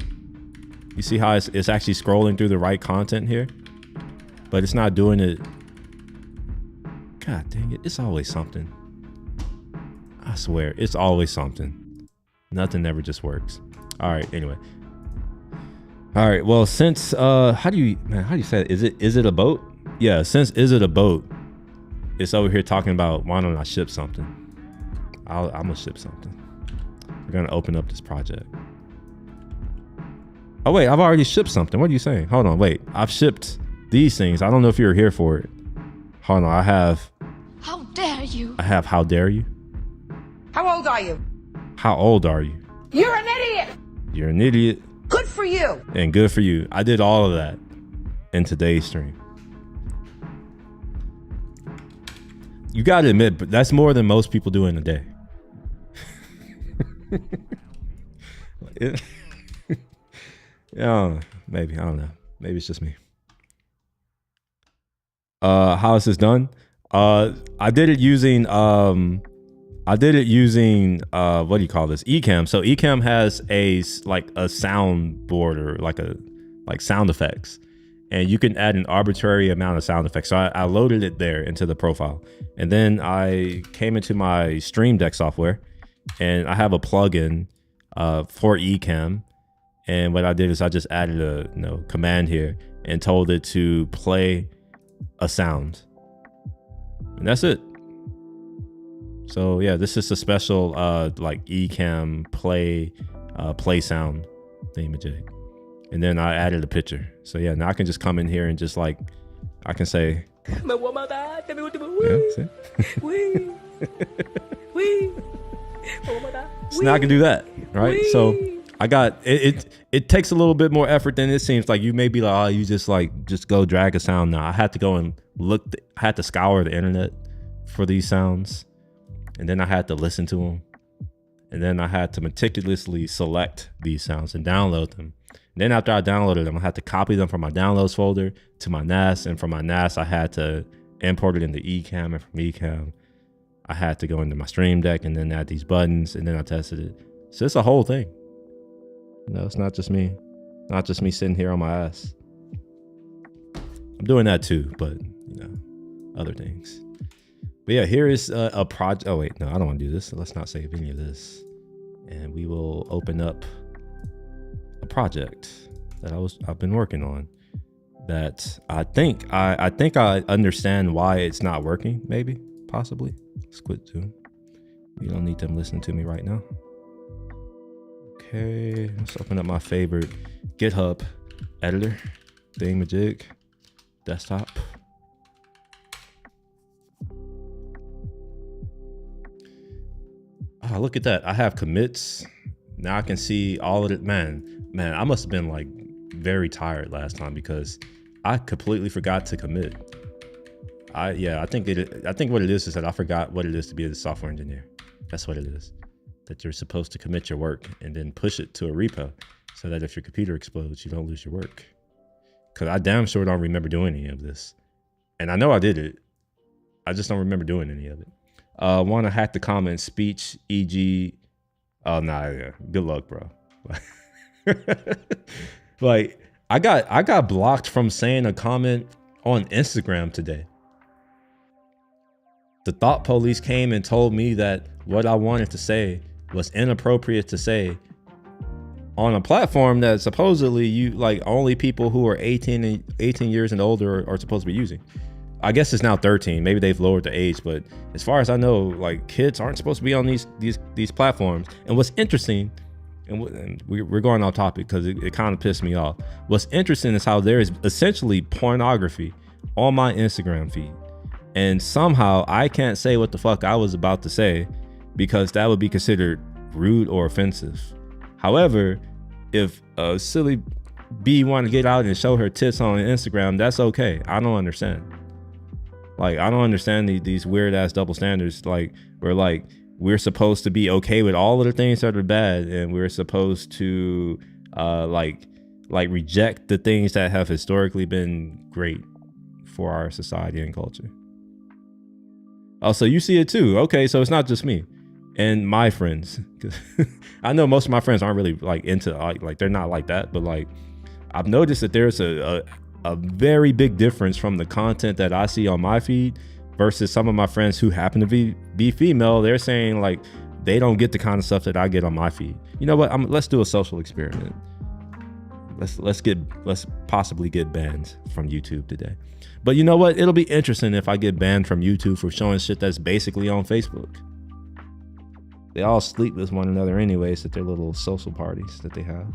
You see how it's actually scrolling through the right content here, but it's not doing it. God dang it, it's always something. I swear, it's always something. Nothing ever just works. All right, anyway. All right, well, since how do you say it? Is it a boat? Yeah, since is it a boat? it's over here talking about why don't I ship something. I'm gonna ship something. We're gonna open up this project. Oh wait, I've already shipped something. What are you saying? Hold on, wait. I've shipped these things. I don't know if you were here for it. Hold on, I have. How dare you? I have how dare you? How old are you? How old are you? You're an idiot. You're an idiot. Good for you. And good for you. I did all of that in today's stream. You gotta admit, but that's more than most people do in a day. Yeah, maybe, I don't know. Maybe it's just me. How is this done? I did it using what do you call this? Ecamm. So Ecamm has a soundboard or like sound effects, and you can add an arbitrary amount of sound effects. So I loaded it there into the profile, and then I came into my Stream Deck software, and I have a plugin for Ecamm. And what I did is I just added a command here and told it to play a sound, and that's it. So yeah, this is a special like Ecamm play sound thingamajig. And then I added a picture. So yeah, now I can just come in here and just like I can say, yeah, see? So now I can do that, right? So I got it. It takes a little bit more effort than it seems. Like you may be like, oh, you just go drag a sound. Now I had to go and look. I had to scour the internet for these sounds, and then I had to listen to them, and then I had to meticulously select these sounds and download them. And then after I downloaded them, I had to copy them from my downloads folder to my NAS, and from my NAS, I had to import it into Ecamm, and from Ecamm, I had to go into my Stream Deck and then add these buttons, and then I tested it. So it's a whole thing. No, it's not just me sitting here on my ass. I'm doing that too, but other things. But yeah, here is a project. Oh wait, no, I don't want to do this. So let's not save any of this. And we will open up a project that I've been working on that I think I understand why it's not working. Maybe, possibly. Let's quit Zoom. You don't need them listening to me right now. Okay, let's open up my favorite GitHub editor, thingamajig, desktop. Oh, look at that. I have commits. Now I can see all of it. Man, I must have been like very tired last time because I completely forgot to commit. I think what it is that I forgot what it is to be a software engineer. That's what it is. That you're supposed to commit your work and then push it to a repo so that if your computer explodes, you don't lose your work. Because I damn sure don't remember doing any of this. And I know I did it. I just don't remember doing any of it. Want to hack the comment speech, e.g. Oh, nah, yeah. Good luck, bro. Like, I got blocked from saying a comment on Instagram today. The thought police came and told me that what I wanted to say was inappropriate to say on a platform that supposedly only people who are 18 years and older are supposed to be using. I guess it's now 13. Maybe they've lowered the age, but as far as I know, like kids aren't supposed to be on these platforms. And what's interesting, and we're going off topic because it kind of pissed me off. What's interesting is how there is essentially pornography on my Instagram feed. And somehow I can't say what the fuck I was about to say because that would be considered rude or offensive. However, if a silly bee want to get out and show her tits on Instagram, that's okay. I don't understand. Like, I don't understand these weird ass double standards. Like, we're supposed to be okay with all of the things that are bad, and we're supposed to reject the things that have historically been great for our society and culture. Oh, so you see it too. Okay, so it's not just me and my friends. I know most of my friends aren't really into they're not like that, but I've noticed that there's a very big difference from the content that I see on my feed versus some of my friends who happen to be female. They're saying they don't get the kind of stuff that I get on my feed. You know what? Let's do a social experiment. Let's possibly get banned from YouTube today. But you know what? It'll be interesting if I get banned from YouTube for showing shit that's basically on Facebook. They all sleep with one another anyways at their little social parties that they have.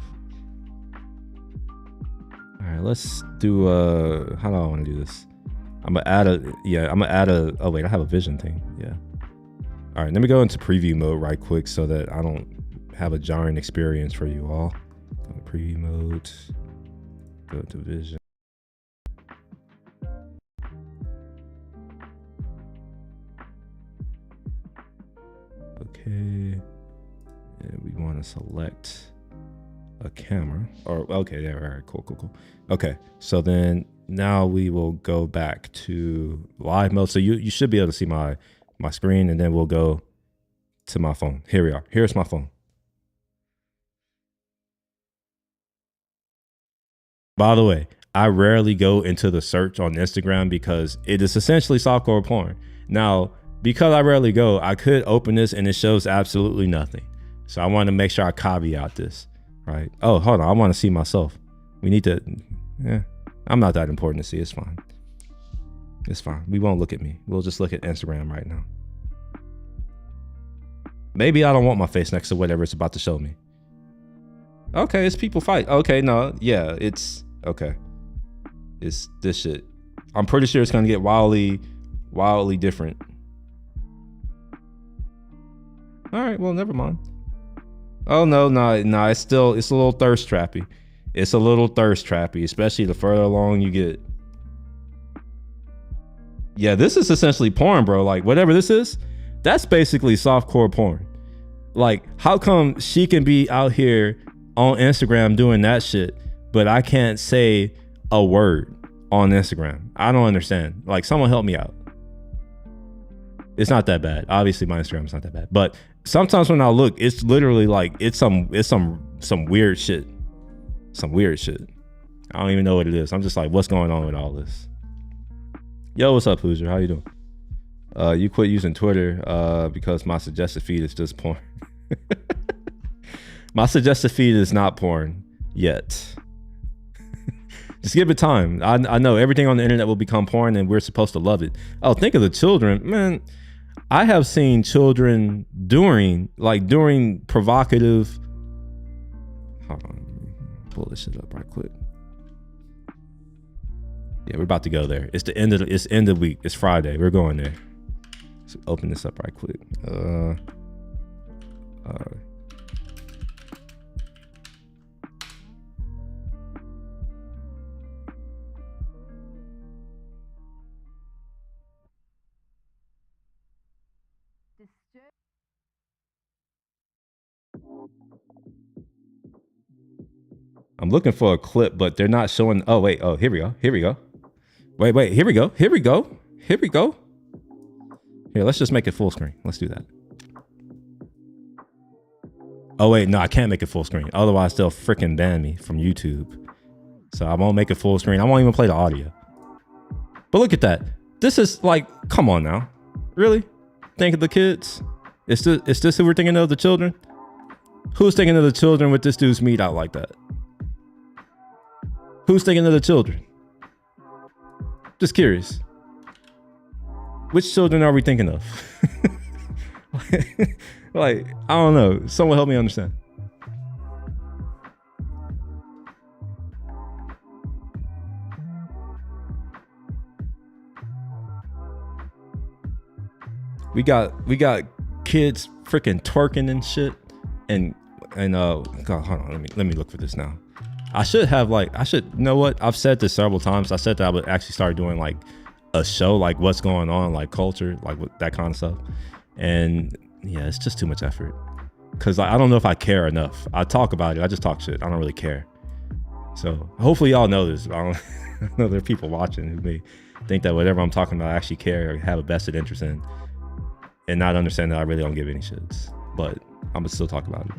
All right, let's do how do I want to do this? I'm gonna add a oh wait, I have a vision thing. Yeah. All right, let me go into preview mode right quick so that I don't have a jarring experience for you all. Go to preview mode, go to vision. Okay, and we want to select a camera. Or okay, there. All right, cool. Okay, so then now we will go back to live mode. So you should be able to see my screen, and then we'll go to my phone. Here we are. Here's my phone. By the way, I rarely go into the search on Instagram because it is essentially softcore porn. Now, because I rarely go, I could open this and it shows absolutely nothing. So I want to make sure I caveat this, right? Oh, hold on. I want to see myself. We need to, I'm not that important to see. It's fine. It's fine. We won't look at me. We'll just look at Instagram right now. Maybe I don't want my face next to whatever it's about to show me. Okay, it's people fight. Okay, no, yeah, it's okay. It's this shit. I'm pretty sure it's gonna get wildly different. All right, well, never mind. Oh no, it's a little thirst trappy. It's a little thirst trappy, especially the further along you get. Yeah, this is essentially porn, bro. Like whatever this is, that's basically softcore porn. Like, how come she can be out here on Instagram doing that shit, but I can't say a word on Instagram? I don't understand. Like, someone help me out. It's not that bad. Obviously, my Instagram's not that bad. But sometimes when I look, it's literally like it's some weird shit. Some weird shit. I don't even know what it is. I'm just like, what's going on with all this? Yo, what's up, Hoosier? How you doing? You quit using Twitter because my suggested feed is just porn. My suggested feed is not porn yet. Just give it time. I know everything on the internet will become porn and we're supposed to love it. Oh, think of the children. Man, I have seen children during provocative. Hold on. Pull this shit up right quick. Yeah, we're about to go there. It's the end of the week. It's Friday. We're going there. So open this up right quick. I'm looking for a clip, but they're not showing. Oh, wait. Oh, here we go. Wait. Here we go. Here, let's just make it full screen. Let's do that. Oh, wait. No, I can't make it full screen. Otherwise, they'll freaking ban me from YouTube. So I won't make it full screen. I won't even play the audio. But look at that. This is like, come on now. Really? Think of the kids? Is this who we're thinking of, the children? Who's thinking of the children with this dude's meat out like that? Who's thinking of the children? Just curious. Which children are we thinking of? Like, I don't know. Someone help me understand. We got kids freaking twerking and shit. And God, hold on, let me look for this now. I should you know what? I've said this several times. I said that I would actually start doing like a show, like what's going on, like culture, like that kind of stuff. And yeah, it's just too much effort. Cause I don't know if I care enough. I talk about it. I just talk shit. I don't really care. So hopefully y'all know this. I know there are people watching who may think that whatever I'm talking about I actually care or have a vested interest in, and not understand that I really don't give any shits. But I'm gonna still talk about it.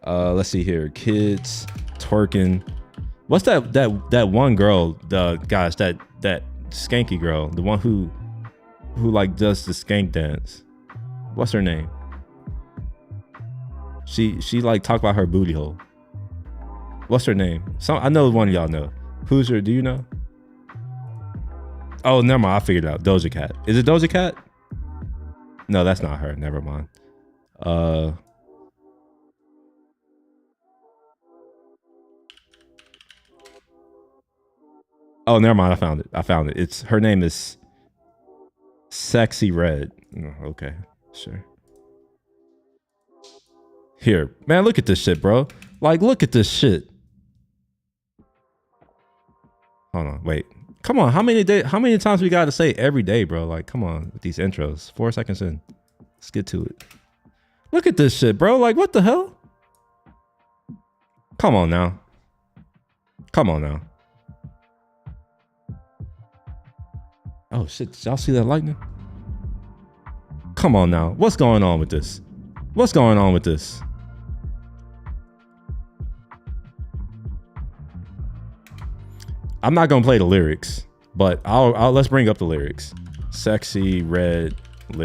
Let's see here. Kids twerking. What's that one girl, that skanky girl, the one who like does the skank dance? What's her name? She like talk about her booty hole. What's her name? I know one of y'all know. Do you know? Oh, never mind. I figured it out. Doja Cat. Is it Doja Cat? No, that's not her. Never mind. Oh, never mind. I found it. It's her name is Sexy Red. Oh, okay, sure. Here, man, look at this shit, bro. Like, look at this shit. Hold on, wait. Come on, how many times we gotta say every day, bro? Like, come on with these intros. 4 seconds in. Let's get to it. Look at this shit, bro. Like, what the hell? Come on now. Come on now. Oh shit, did y'all see that lightning? Come on now. What's going on with this? What's going on with this? I'm not gonna play the lyrics, but I'll let's bring up the lyrics. Sexy red.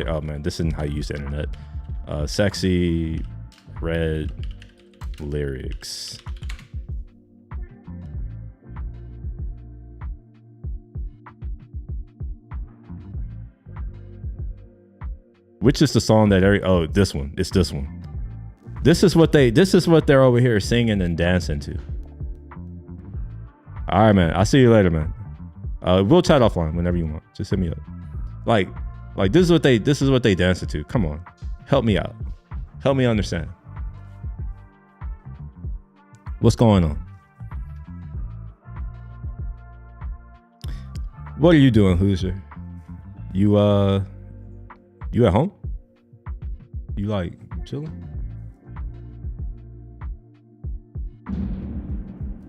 Oh man, this isn't how you use the internet. Sexy red lyrics. Which is the song that oh, this one. It's this one. This is what they're over here singing and dancing to. All right, man. I'll see you later, man. We'll chat offline whenever you want. Just hit me up. Like this is what they dancing to. Come on. Help me out. Help me understand. What's going on? What are you doing, Hoosier? You at home? You like chilling?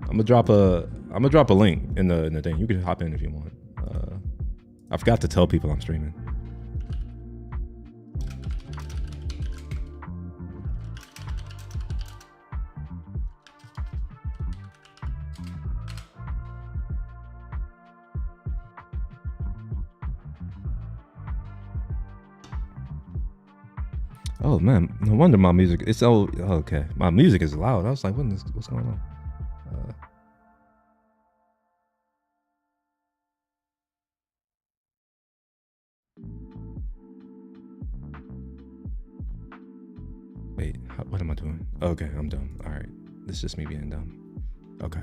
I'm gonna drop a link in the thing. You can hop in if you want. I forgot to tell people I'm streaming. Oh man, no wonder my music. It's okay. My music is loud. I was like, what's going on? Wait, what am I doing? Okay, I'm dumb. All right, this is just me being dumb. Okay.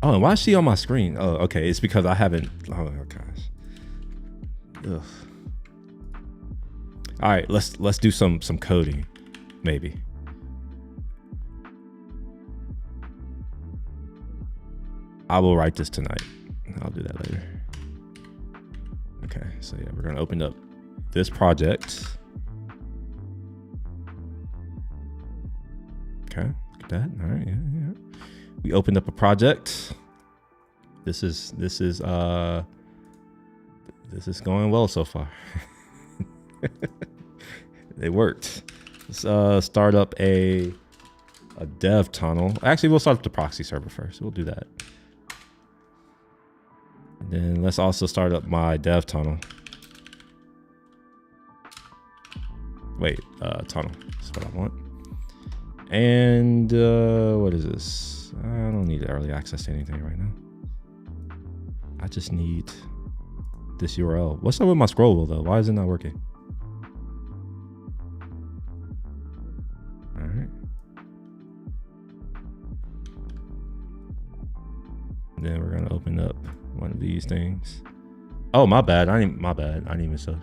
Oh, and why is she on my screen? Oh, okay. It's because I haven't. Oh gosh. Ugh. All right, let's do some coding, maybe. I will write this tonight. I'll do that later. Okay, so yeah, we're gonna open up this project. Okay, look at that. All right, yeah. We opened up a project. This is going well so far. It worked. Let's start up a dev tunnel. Actually, we'll start up the proxy server first. We'll do that. And then let's also start up my dev tunnel. Wait, tunnel. That's what I want. And what is this? I don't need early access to anything right now. I just need this URL. What's up with my scroll wheel though? Why is it not working? All right. And then we're gonna open up one of these things. Oh, my bad. I didn't even say.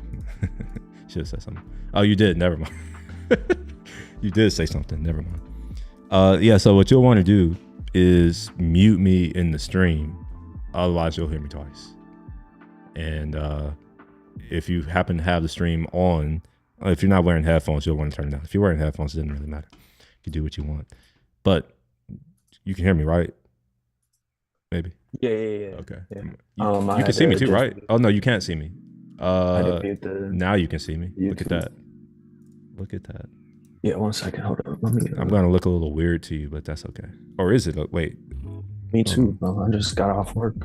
Should have said something. Oh, you did. Never mind. You did say something. Never mind. Yeah. So what you'll want to do is mute me in the stream. Otherwise, you'll hear me twice. And if you happen to have the stream on, if you're not wearing headphones, you'll want to turn it down. If you're wearing headphones, it doesn't really matter. You can do what you want. But you can hear me, right? Maybe. Yeah. Okay. Yeah. You can see me too, right? Oh no, you can't see me. Now you can see me. Look at that. Look at that. Yeah, 1 second. Hold on. I'm gonna look a little weird to you, but that's okay. Or is it? Wait. Me too, bro. I just got off work.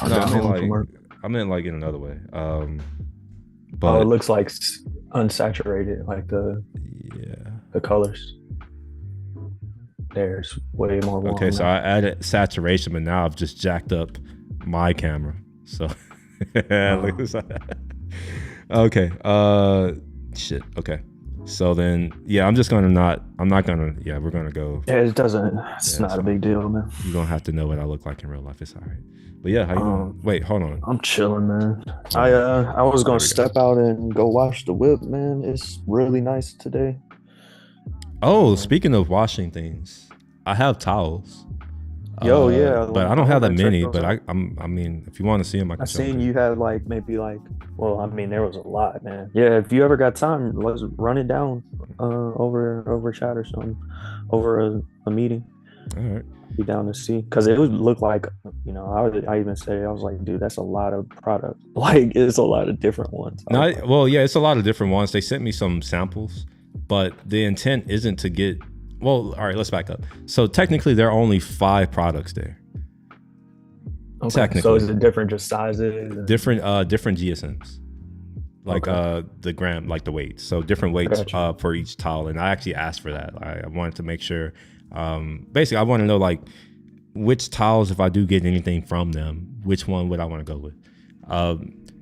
I meant like in another way. But it looks like unsaturated, like the colors. There's way more warm. Okay, so I added saturation, but now I've just jacked up my camera. So look at this. Okay. Shit. Okay. So then, yeah, I'm not gonna. Yeah, we're gonna go. Yeah, it doesn't. It's not a big deal, man. You're gonna have to know what I look like in real life. It's all right. But yeah, how you doing? Wait, hold on. I'm chilling, man. I was gonna step out and go wash the whip, man. It's really nice today. Oh, speaking of washing things, I have towels. Yeah, but I don't have that many. But I mean, if you want to see them, I seen you had well, I mean, there was a lot, man. Yeah, if you ever got time, let's run it down over chat or something, over a meeting. All right. Be down to see, because it would look like, I even said, I was like, dude, that's a lot of product. Like, it's a lot of different ones. Yeah, it's a lot of different ones. They sent me some samples, but the intent isn't to get. Well, all right, let's back up. So technically, there are only 5 products there. Okay. Technically, so is it different, just sizes? Different GSMs, like the gram, like the weights. So different weights for each towel, and I actually asked for that. I wanted to make sure. Basically, I want to know like which towels, if I do get anything from them, which one would I want to go with.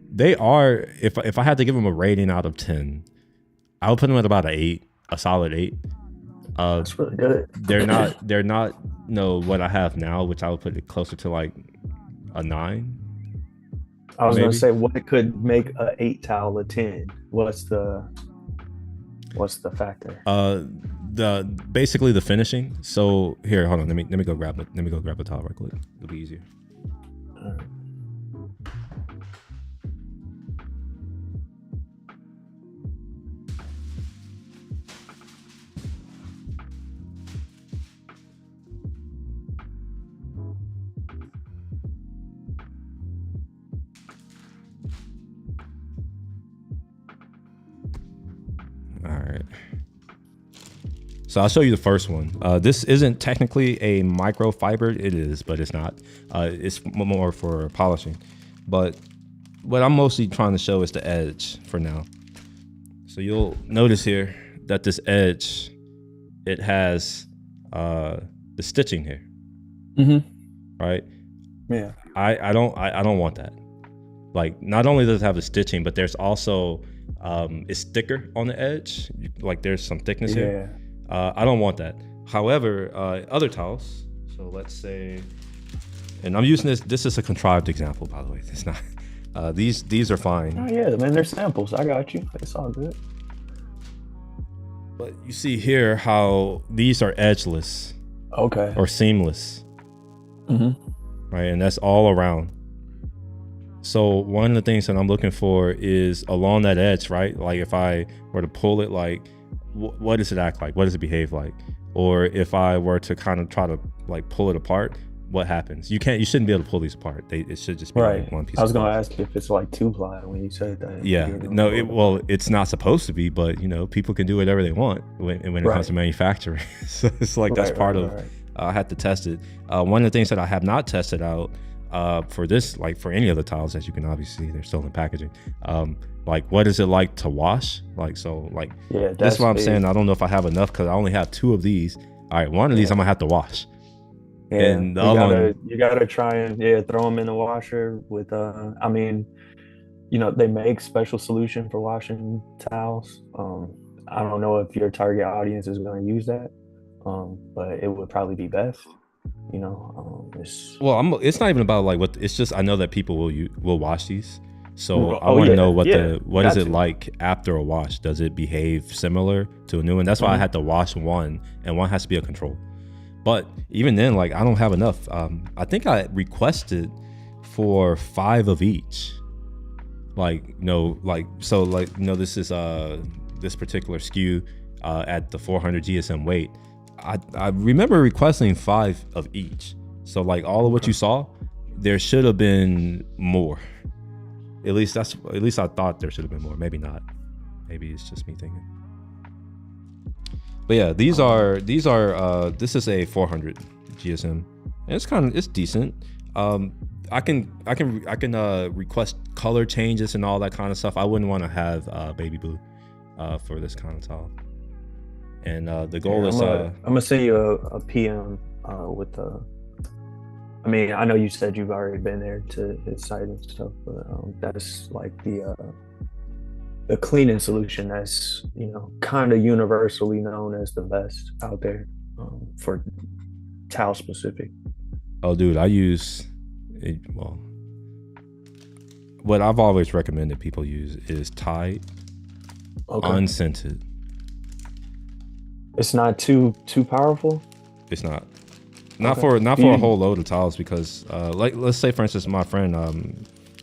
They are, if I had to give them a rating out of 10, I would put them at about a solid 8. That's really good. They're not what I have now, which I would put it closer to like a 9. I was gonna say, what could make a 8 towel a 10? What's the factor? Basically the finishing. So here, hold on. Let me go grab a towel right quick. It'll be easier. All right. So I'll show you the first one. This isn't technically a microfiber. It is, but it's not. It's more for polishing. But what I'm mostly trying to show is the edge for now. So you'll notice here that this edge, it has the stitching here. Mm-hmm. Right? Yeah. I don't want that. Like, not only does it have the stitching, but there's also it's thicker on the edge. Like, there's some thickness here. I don't want that. However, other towels, so let's say, and I'm using this is a contrived example, by the way. It's not, these are fine. Oh yeah, man, they're samples. I got you. It's all good. But you see here how these are edgeless. Okay. Or seamless. Mm-hmm. Right, and that's all around. So one of the things that I'm looking for is along that edge, right? Like if I were to pull it, like, what does it act like? What does it behave like? Or if I were to kind of try to like pull it apart, what happens? You shouldn't be able to pull these apart. It should just be like one piece. I was going to ask you if it's like 2-ply when you said that. Yeah, no, it's not supposed to be, but people can do whatever they want when it comes to manufacturing. So it's like that's part of. I had to test it. One of the things that I have not tested out for this, like for any of the tiles, as you can obviously see, they're still in packaging. Like, what is it like to wash? Like, so like, yeah, that's what I'm saying. I don't know if I have enough because I only have 2 of these. All right, one of these I'm gonna have to wash. Yeah, and the other one, you gotta try and throw them in the washer with. I mean, they make special solution for washing towels. I don't know if your target audience is going to use that, but it would probably be best. It's not even about like what. It's just I know that people will wash these. So I want to know what is it like after a wash? Does it behave similar to a new one? That's why I had to wash one, and one has to be a control. But even then, like, I don't have enough. I think I requested for 5 of each. This is this particular SKU at the 400 GSM weight. I remember requesting 5 of each. So like all of what you saw, there should have been more. At least I thought there should have been more. Maybe not. Maybe it's just me thinking. But yeah, this is a 400 GSM, and it's decent. I can request color changes and all that kind of stuff. I wouldn't want to have baby blue for this kind of towel. And the goal is I'm gonna send you a PM with the. I mean, I know you said you've already been there to his site and stuff, but that's like the cleaning solution that's kind of universally known as the best out there for towel specific. Oh, dude, I use it. Well, what I've always recommended people use is Tide unscented. It's not too powerful. It's not for a whole load of towels because like let's say for instance my friend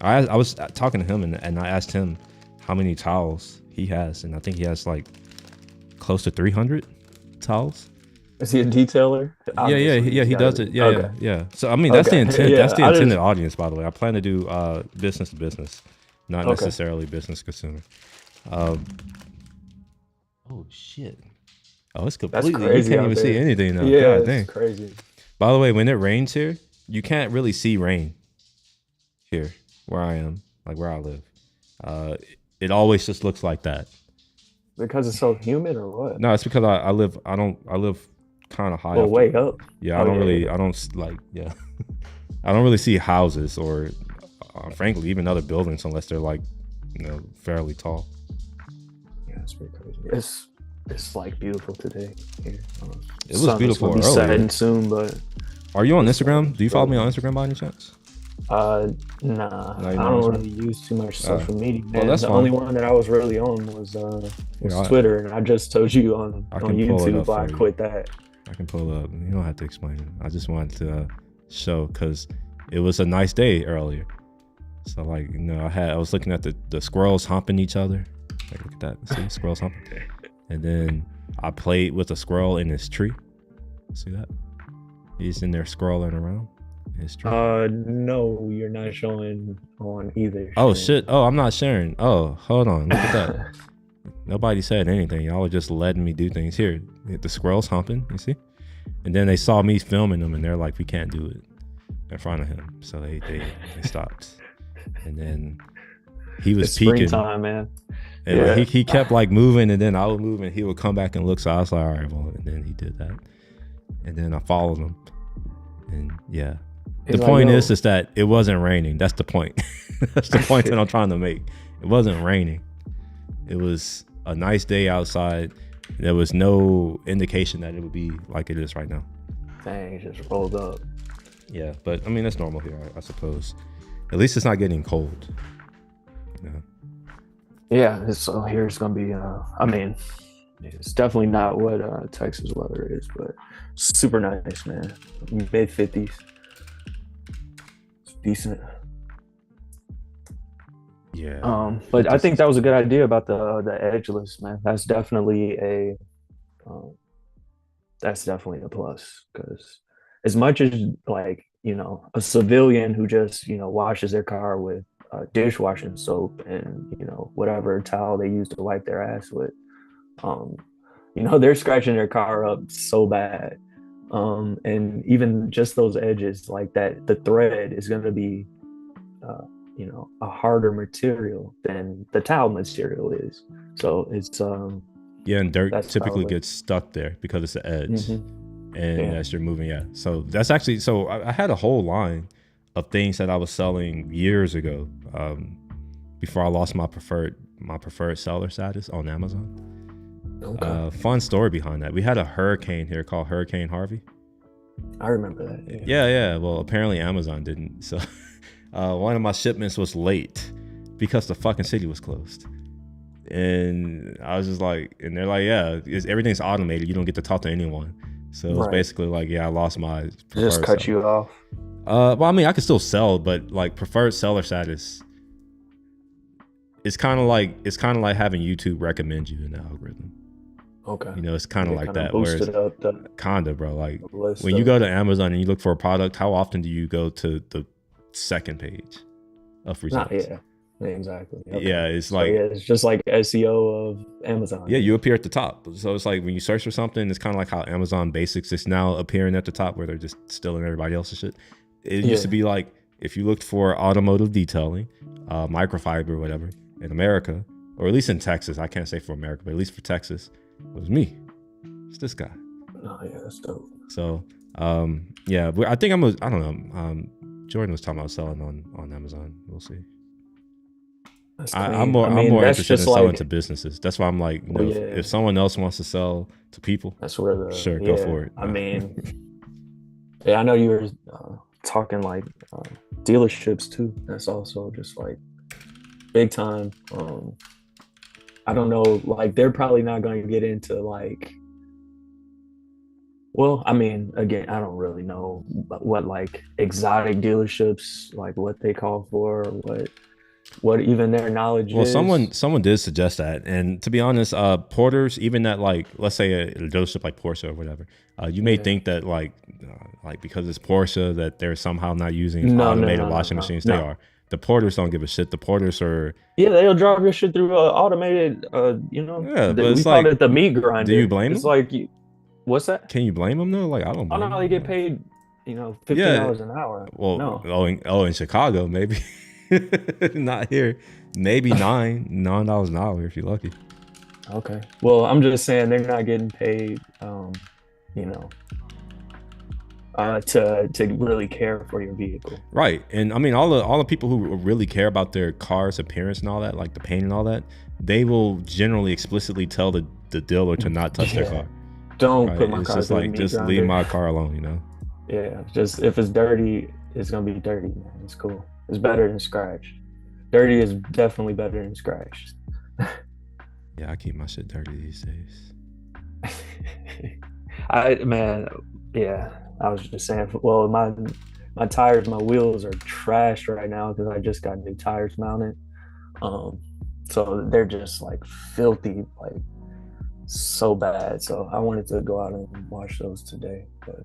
I was talking to him and I asked him how many towels he has, and I think he has like close to 300 towels. Is he a detailer? Yeah, he does it. Yeah. So I mean that's the intent. Yeah, that's the intended audience, by the way. I plan to do business to business, not necessarily business consumer. Oh shit. Oh, it's completely. You can't even see anything now. Yeah, God dang. It's crazy. By the way, when it rains here, you can't really see rain here where I am, like where I live. It always just looks like that. Because it's so humid, or what? No, it's because I live kind of high. Well, way up. Yeah, I don't really see houses or, frankly, even other buildings unless they're like, fairly tall. Yeah, it's pretty crazy. It's like beautiful today here. It was beautiful earlier. Setting soon, but are you on Instagram? Do you follow me on Instagram by any chance? Nah. I don't really use too much social media. Well, that's the fine. only one that I was really on was Twitter, and I just told you on YouTube, but I quit that. I can pull it up. You don't have to explain it. I just wanted to show because it was a nice day earlier. So like I was looking at the squirrels humping each other. Like look at that. See squirrels humping. And then I played with a squirrel in his tree. See that? He's in there scrolling around his tree. No, you're not showing on either. Oh shit! Oh, I'm not sharing. Oh, hold on. Look at that. Nobody said anything. Y'all were just letting me do things. Here, the squirrels humping. You see? And then they saw me filming them, and they're like, "We can't do it in front of him." So they stopped. And then he was peeking. Springtime, man. And like, he kept like moving, and then I would move, and he would come back and look. So I was like, all right, well, and then he did that, and then I followed him, and yeah. The point is that it wasn't raining. That's the point. That's the point that I'm trying to make. It wasn't raining. It was a nice day outside. There was no indication that it would be like it is right now. Dang, it just rolled up. Yeah, but I mean that's normal here, I suppose. At least it's not getting cold. Yeah, so here it's gonna be. I mean, it's definitely not what Texas weather is, but super nice, man. Mid 50s. It's decent. Yeah. But I think that was a good idea about the edgeless, man. That's definitely a plus, because as much as like a civilian who just washes their car with dishwashing soap and whatever towel they use to wipe their ass with, they're scratching their car up so bad, and even just those edges like that, the thread is going to be a harder material than the towel material is, so it's and dirt typically gets stuck there because it's the edge. And as you're moving, so that's actually, so I had a whole line of things that I was selling years ago, before I lost my preferred seller status on Amazon. Okay. Fun story behind that. We had a hurricane here called Hurricane Harvey. I remember that. Yeah. Well, apparently Amazon didn't. So one of my shipments was late because the fucking city was closed. And I was just like, and they're like, yeah, everything's automated. You don't get to talk to anyone. So it was basically like, yeah, I lost my just cut seller. You off. Well, I mean, I could still sell, but like preferred seller status, it's kind of like having YouTube recommend you in the algorithm. Okay. It's kind of like that. Whereas kinda, bro, like when you go to Amazon and you look for a product, how often do you go to the second page of results? Exactly. Okay. Yeah, it's like it's just like SEO of Amazon. Yeah, you appear at the top. So it's like when you search for something, it's kind of like how Amazon Basics is now appearing at the top, where they're just stealing everybody else's shit. It used to be like if you looked for automotive detailing, microfiber or whatever in America, or at least in Texas, I can't say for America, but at least for Texas, it was me. It's this guy. Oh yeah, that's dope. So yeah, but I think I don't know. Jordan was talking about selling on Amazon. We'll see. I'm more interested in selling to businesses. That's why I'm like, you know, if someone else wants to sell to people, that's where go for it. I mean, yeah, I know you were talking like dealerships too. That's also just like big time. I don't know, like they're probably not going to get into like. Well, I mean, again, I don't really know what like exotic dealerships, like what they call for, or what even their knowledge is. Well, someone did suggest that, and to be honest, porters, even at like, let's say a dealership like Porsche or whatever, you may think that like because it's Porsche that they're somehow not using automated washing machines. They are. The porters don't give a shit. The porters are they'll drive your shit through automated. You know, but we it's call like, it the meat grinder. Do you blame It's them? like what's that? Can you blame them though? Like I don't. Oh no, they get paid. You know, $50 an hour. Well, no. in Chicago maybe, not here. Maybe $9 an hour if you're lucky. Okay. Well, I'm just saying they're not getting paid. You know, to really care for your vehicle. Right, and I mean all the people who really care about their car's appearance and all that, like the paint and all that, they will generally explicitly tell the dealer to not touch their car. Don't put my it's car just like just grinder. leave my car alone, you know. Yeah, just if it's dirty, it's gonna be dirty, man. It's cool. It's better than scratched. Dirty is definitely better than scratched. Yeah, I keep my shit dirty these days. I was just saying. Well, my tires, my wheels are trashed right now because I just got new tires mounted. So they're just like filthy, like so bad. So I wanted to go out and wash those today, but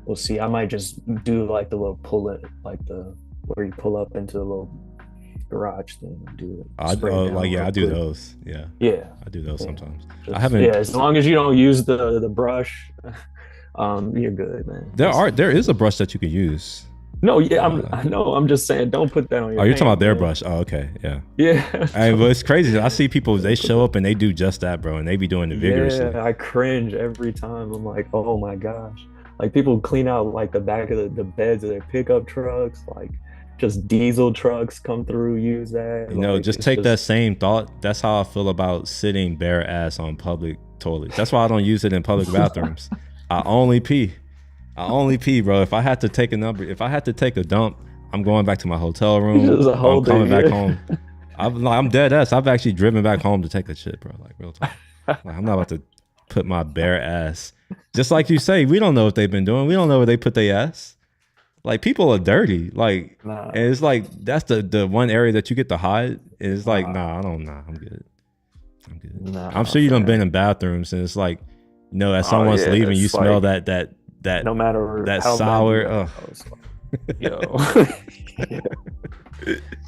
we'll see. I might just do like the little pull it, like where you pull up into the little garage thing and do it. I do those. Yeah, I do those sometimes. Just, I haven't. Yeah, as long as you don't use the brush, you're good, man. There is a brush that you could use. No, yeah, I know. I'm just saying, don't put that on your. Oh, you're talking about their brush. Oh, okay, yeah. Yeah. But it's crazy. I see people, they show up and they do just that, bro, and they be doing it vigorously. Yeah, I cringe every time. I'm like, oh my gosh. Like people clean out like the back of the beds of their pickup trucks, like just diesel trucks come through, use that. You know, just take that same thought. That's how I feel about sitting bare ass on public toilets. That's why I don't use it in public bathrooms. I only pee, bro. If I had to take a dump, I'm going back to my hotel room. I'm coming back home. I'm dead ass. I've actually driven back home to take a shit, bro. Like real talk. Like, I'm not about to put my bare ass. Just like you say, we don't know what they've been doing. We don't know where they put their ass. Like people are dirty. Like, and it's like that's the one area that you get to hide. It's like, I'm good. I'm sure you done been in bathrooms and it's like, you know, as someone's leaving, you smell like, that no matter that sour.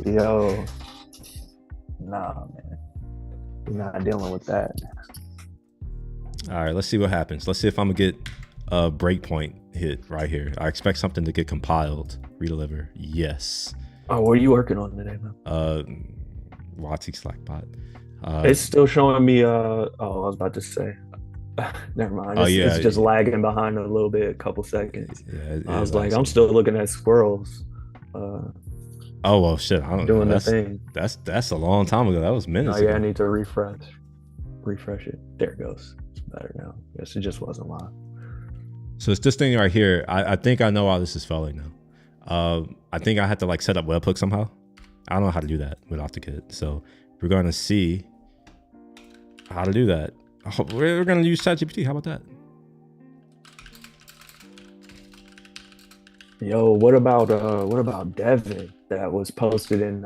Yo, nah, man, you're not dealing with that. All right, let's see what happens. Let's see if I'm gonna get a breakpoint hit right here. I expect something to get compiled. Redeliver. Yes. Oh, what are you working on today, man? WotC Slackbot. It's still showing me. I was about to say. Never mind. It's just lagging behind a little bit, a couple seconds. Yeah, I was like, I'm still looking at squirrels. Oh well, shit. I don't doing know. The thing. That's a long time ago. That was minutes. I need to refresh it. There it goes. It's better now. Yes, it just wasn't live. So it's this thing right here. I think I know how this is failing now. I think I had to like set up webhook somehow. I don't know how to do that without the kit. So we're going to see how to do that. We're going to use ChatGPT. How about that? Yo, what about Devin that was posted in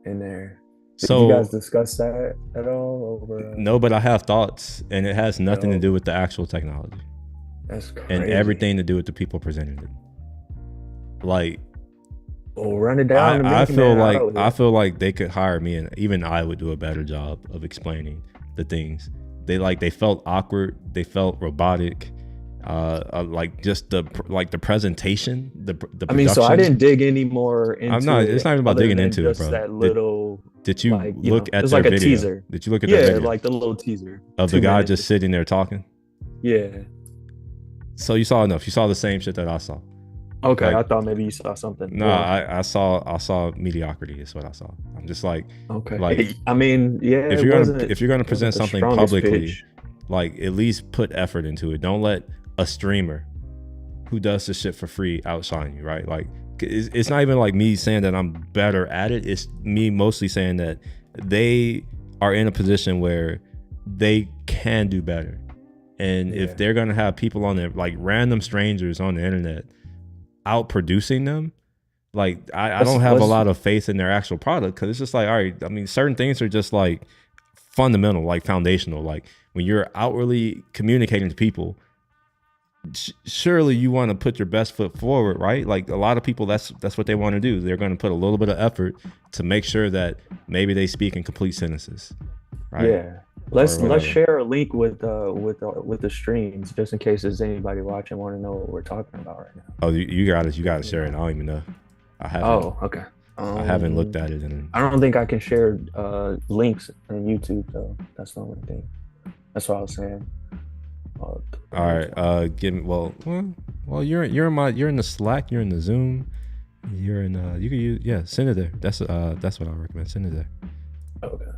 there? Did you guys discuss that at all? No, but I have thoughts, and it has nothing to do with the actual technology. That's crazy. And everything to do with the people presenting it. Like, well, run it down. I feel like they could hire me, and even I would do a better job of explaining the things. They felt awkward. They felt robotic. Like just the presentation. The I mean, so I didn't dig any more into. It's not even about digging into it, bro. That little Did you like, look at it's their like a video? teaser. Did you look at their video? Like the little teaser of the guy just sitting there talking? Yeah. So you saw enough. You saw the same shit that I saw. Okay, Like, I thought maybe you saw something. No, I saw mediocrity is what I saw. I'm just like, okay. Like, I mean, yeah. if you're gonna present something publicly, like at least put effort into it. Don't let a streamer who does this shit for free outshine you, right? Like, it's not even like me saying that I'm better at it. It's me mostly saying that they are in a position where they can do better. And if they're gonna have people on there, like random strangers on the internet, out producing them, like I don't have a lot of faith in their actual product, because it's just like, all right, I mean, certain things are just like fundamental, like foundational. Like when you're outwardly communicating to people, surely you want to put your best foot forward, right? Like a lot of people, that's what they want to do. They're going to put a little bit of effort to make sure that maybe they speak in complete sentences, right? Yeah. Let's share a link with the streams, just in case there's anybody watching want to know what we're talking about right now. Oh, you got to share it. I don't even know. I haven't. Oh, okay. I haven't looked at it. I don't think I can share links on YouTube though. That's the only thing. That's what I was saying. All right. Give me. Well, you're in the Slack. You're in the Zoom. You're in. You can use. Send it there. That's what I recommend. Send it there. Okay.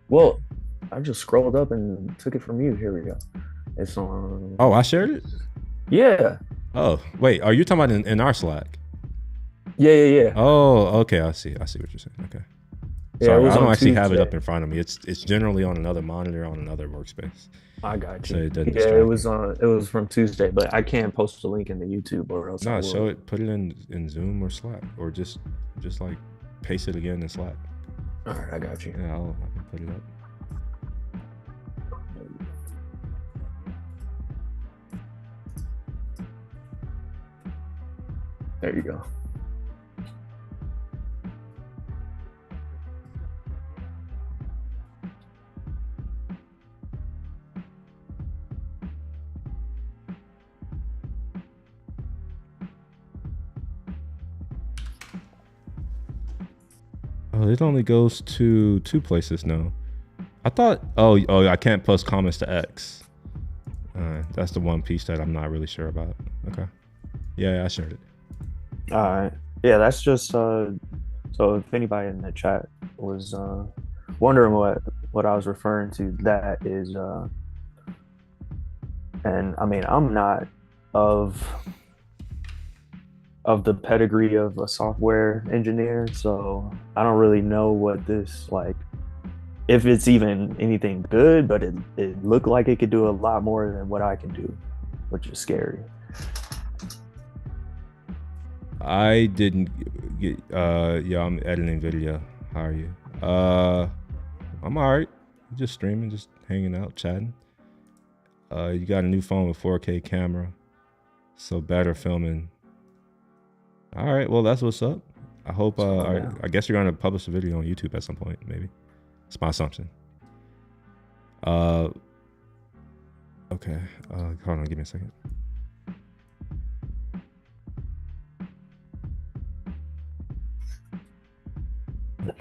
Well, I just scrolled up and took it from you. Here we go. It's on. Oh, I shared it? Yeah. Oh, wait. Are you talking about in our Slack? Yeah. Oh, okay. I see what you're saying. Okay. Sorry, I don't actually have it up in front of me. It's generally on another monitor on another workspace. I got you. So it doesn't it was from Tuesday, but I can't post the link in the YouTube or else. No, show it. Put it in Zoom or Slack, or just like paste it again in Slack. All right, I got you. Yeah, I can put it up. There you go. Oh, it only goes to 2 places now. I thought, I can't post comments to X. That's the one piece that I'm not really sure about. Okay. Yeah, I shared it. All right. Yeah, that's just so if anybody in the chat was wondering what I was referring to, that is and I mean, I'm not of the pedigree of a software engineer, so I don't really know what this, like, if it's even anything good, but it looked like it could do a lot more than what I can do, which is scary. I didn't get, I'm editing video. How are you? I'm all right. Just streaming, just hanging out, chatting. You got a new phone with 4K camera, so better filming. All right, well, that's what's up. I hope, I guess you're going to publish a video on YouTube at some point, maybe. It's my assumption. Okay. Hold on, give me a second.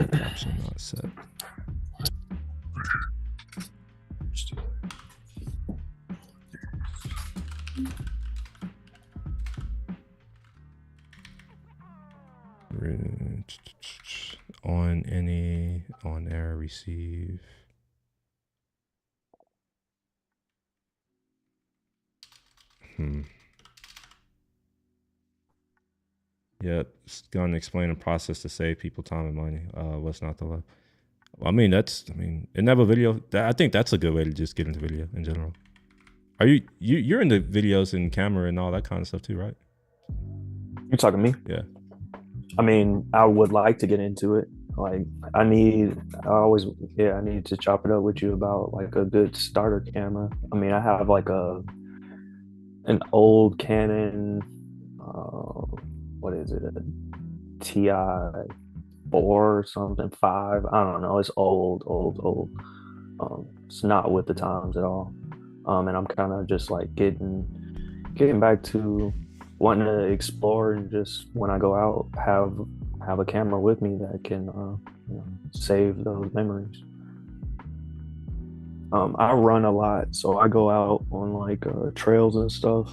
Option not set. On air receive. Yeah, it's going to explain the process to save people time and money. What's not the love? I mean, in that video, I think that's a good way to just get into video in general. Are you're into videos and camera and all that kind of stuff too, right? You're talking to me? Yeah. I mean, I would like to get into it. Like, I need to chop it up with you about like a good starter camera. I mean, I have like an old Canon, what is it, a TI 4 or something, 5. I don't know. It's old. It's not with the times at all. And I'm kind of just like getting back to wanting to explore, and just when I go out, have a camera with me that can save those memories. I run a lot, so I go out on like trails and stuff.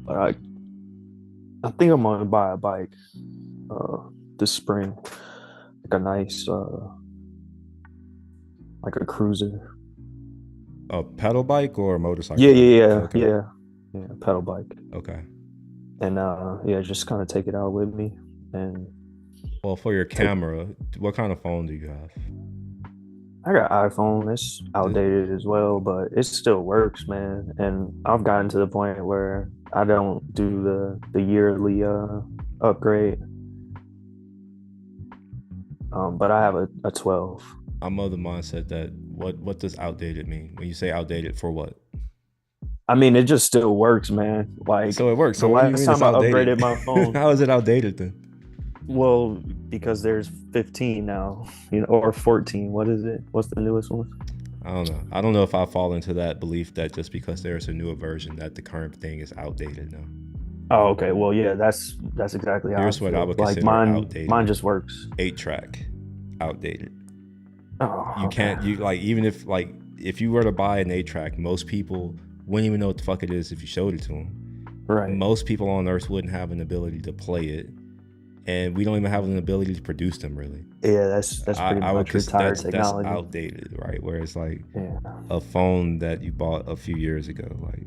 But I think I'm gonna buy a bike uh, this spring, like a nice like a cruiser. A pedal bike or a motorcycle Yeah, bike? yeah, yeah, Okay. yeah, pedal bike, Okay. and yeah, just kind of take it out with me and Well, for your take. camera, what kind of phone do you have? I got iPhone. It's outdated as well, but it still works, man. And I've gotten to the point where I don't do the yearly upgrade. But I have a 12. I'm of the mindset that what does outdated mean? When you say outdated, for what? I mean, it just still works, man. Like So it works. the So what do you last mean it's time I outdated? upgraded my phone, How is it outdated then? well, because there's 15 now, or 14. What is it? What's the newest one? I don't know. I don't know if I fall into that belief that just because there's a newer version that the current thing is outdated. No. Oh, okay. Well, yeah, that's exactly how Here's I what feel. I would Like consider mine outdated. just works. 8-track, outdated. Oh, You okay. can't. You like even if you were to buy an 8-track, most people wouldn't even know what the fuck it is if you showed it to them. Right. Most people on Earth wouldn't have an ability to play it, and we don't even have an ability to produce them really. Yeah, that's pretty much retired technology. That's outdated, right? Where it's like Yeah. a phone that you bought a few years ago. Like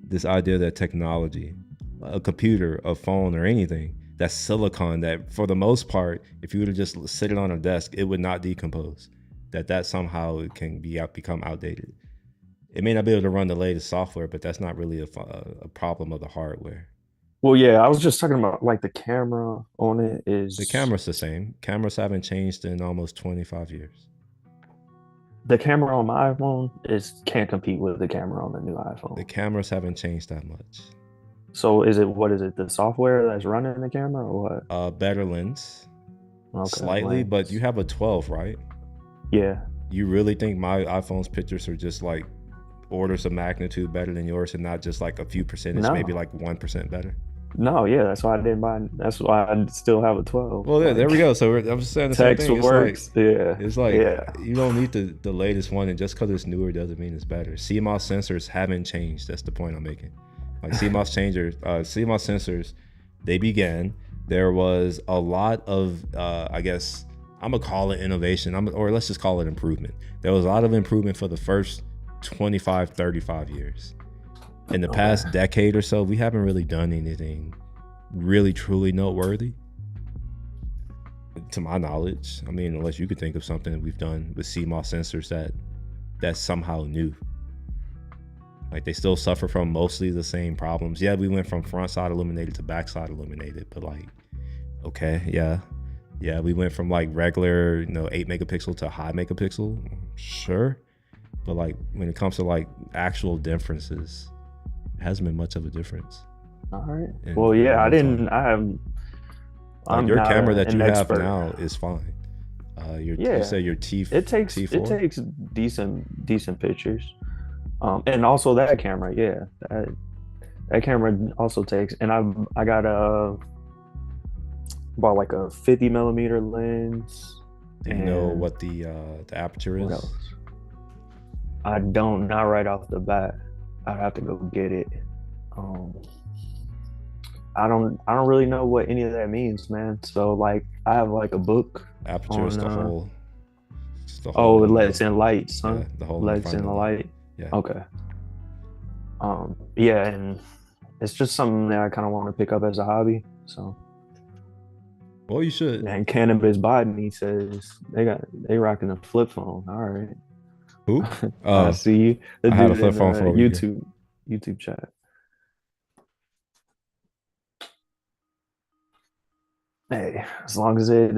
this idea that technology, a computer, a phone, or anything that's silicon that for the most part, if you were to just sit it on a desk, it would not decompose. That somehow it can become outdated. It may not be able to run the latest software, but that's not really a problem of the hardware. Well, yeah, I was just talking about like the camera on it The is camera's the same. Cameras haven't changed in almost 25 years. the camera on my iPhone is can't compete with the camera on the new The iPhone. cameras haven't changed that much. So what is it? The software that's running the camera or what? Better lens, Okay, slightly, but lens. you have a 12, right? Yeah. You really think my iPhone's pictures are just like orders of magnitude better than yours and not just like a few percentage, No. maybe like 1% better? No, yeah, that's why I didn't buy. That's why I still have a 12. Well, yeah, there we go. So I'm just saying the same Text thing. works. Yeah. It's like Yeah. you don't need the latest one, and just because it's newer doesn't mean it's better. CMOS sensors haven't changed. That's the point I'm making. Like CMOS sensors, they began. There was a lot of, I guess I'm gonna call it innovation, or let's just call it improvement. There was a lot of improvement for the first 25, 35 years. In the past decade or so, we haven't really done anything really truly noteworthy, to my knowledge. I mean, unless you could think of something that we've done with CMOS sensors that's somehow new. Like they still suffer from mostly the same problems. Yeah, we went from front side illuminated to back side illuminated, but like, okay, yeah, we went from like regular, 8 megapixel to high megapixel, sure, but like when it comes to like actual differences, it hasn't been much of a difference. All right. Well, yeah, I didn't. I have. Like your camera that you have expert. now is fine. You say your T4. It takes decent pictures. And also that camera, yeah, that camera also takes. And I got bought like a 50 millimeter lens. Do you know what the aperture is? I don't, not right off the bat. I'd have to go get it. I don't really know what any of that means, man. So like I have like a book. Aperture is the whole. Oh, it lets in light, huh? Yeah, the whole lets in the light. Yeah. Okay. Yeah, and it's just something that I kind of want to pick up as a hobby. So. Well, you should. And Cannabis Botany says they rocking a flip phone. All right. Who? I see you. The I had a flip phone for YouTube chat. Hey, as long as it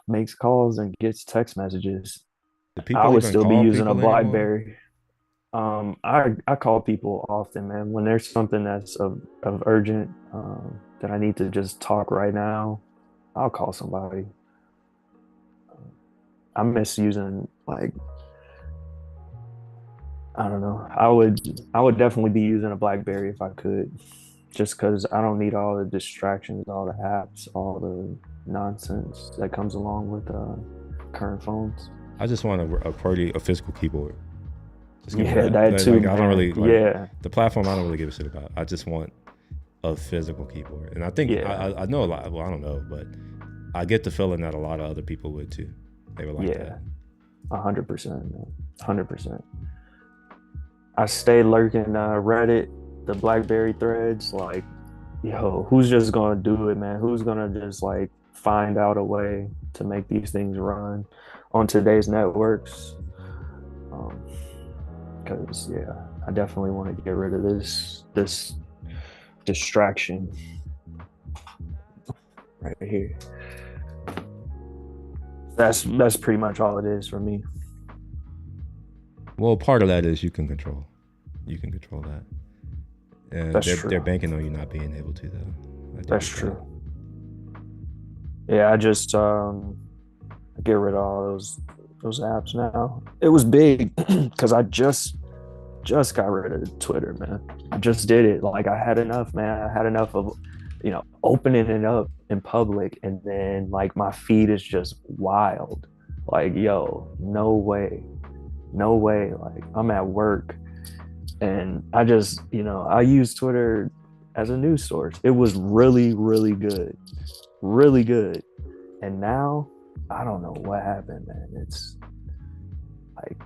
makes calls and gets text messages, I would still be using a BlackBerry. I call people often, man. When there's something that's of urgent that I need to just talk right now, I'll call somebody. I miss using like, I don't know. I would definitely be using a BlackBerry if I could, just because I don't need all the distractions, all the apps, all the nonsense that comes along with current phones. I just want a physical keyboard. Just give me that too. Like, I don't really the platform. I don't really give a shit about. I just want a physical keyboard, and I think I know a lot. Well, I don't know, but I get the feeling that a lot of other people would too. They were like that. 100%, 100%. I stay lurking Reddit, the BlackBerry threads. Like, yo, who's just gonna do it, man? Who's gonna just like find out a way to make these things run on today's networks? Because I definitely want to get rid of this distraction right here. That's pretty much all it is for me. Well, part of that is you can control that, and they're banking on you not being able to, though. That's true. Yeah, I just get rid of all those apps now. It was big because I just got rid of Twitter, man. I just did it. Like, I had enough, man. I had enough of, opening it up in public, and then like my feed is just wild. Like, yo, no way. Like, I'm at work, and I just, I use Twitter as a news source. It was really, really good. Really good. And now, I don't know what happened, man. It's like,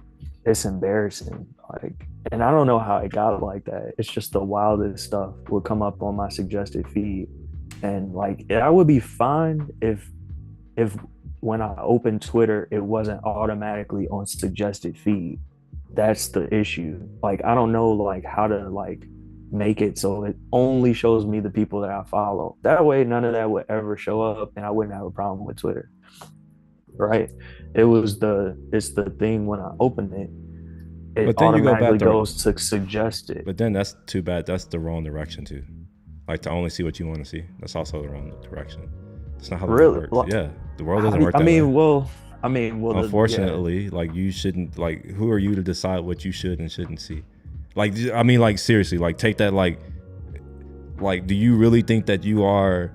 it's embarrassing. Like, and I don't know how it got like that. It's just the wildest stuff would come up on my suggested feed. And like, I would be fine if when I opened Twitter, it wasn't automatically on suggested feed. That's the issue. Like, I don't know like how to like make it so it only shows me the people that I follow. That way, none of that would ever show up, and I wouldn't have a problem with Twitter. Right? It's the thing when I open it, it automatically goes to suggested. But then that's too bad. That's the wrong direction too. Like, to only see what you want to see. That's also the wrong direction. That's not how the world works. Yeah, the world doesn't work that way. Well, unfortunately, like, you shouldn't, like, who are you to decide what you should and shouldn't see? Like, I mean, like, seriously, like, take that, like, do you really think that you are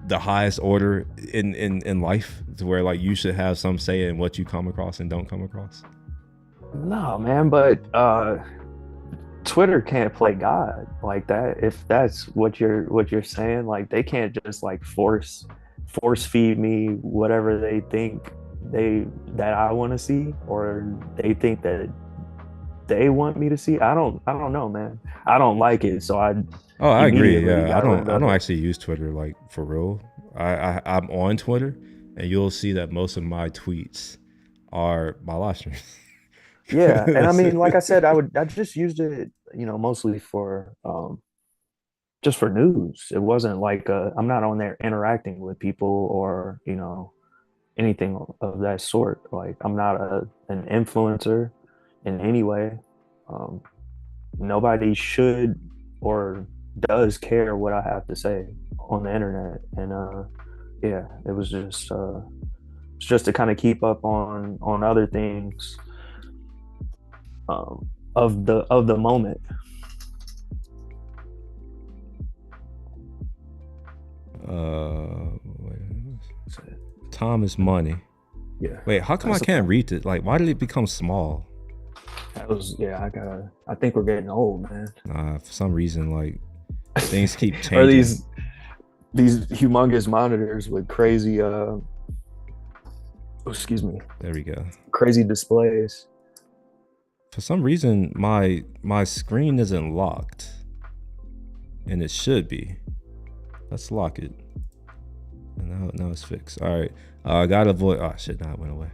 the highest order in life, to where like you should have some say in what you come across and don't come across? No, man, but Twitter can't play God like that. If that's what you're saying, like, they can't just like force feed me whatever they think that I want to see, or they think that they want me to see. I don't know, man. I don't like it, so I agree. Yeah, I don't actually use Twitter like for real. I'm on Twitter, and you'll see that most of my tweets are my live streams. Yeah, and I mean, like I said, I just used it, mostly for just for news. It wasn't like I'm not on there interacting with people or anything of that sort. Like, I'm not an influencer in any way. Nobody should or does care what I have to say on the internet, and it was just to kind of keep up on other things of the moment. Time is money. Yeah. Wait, how come I can't read it? Like, why did it become small? I think we're getting old, man. For some reason, like, things keep changing. Or these humongous monitors with crazy excuse me. There we go. Crazy displays. For some reason, my screen isn't locked, and it should be. Let's lock it. And now it's fixed. All right. Gotta avoid. Oh shit! Now it went away.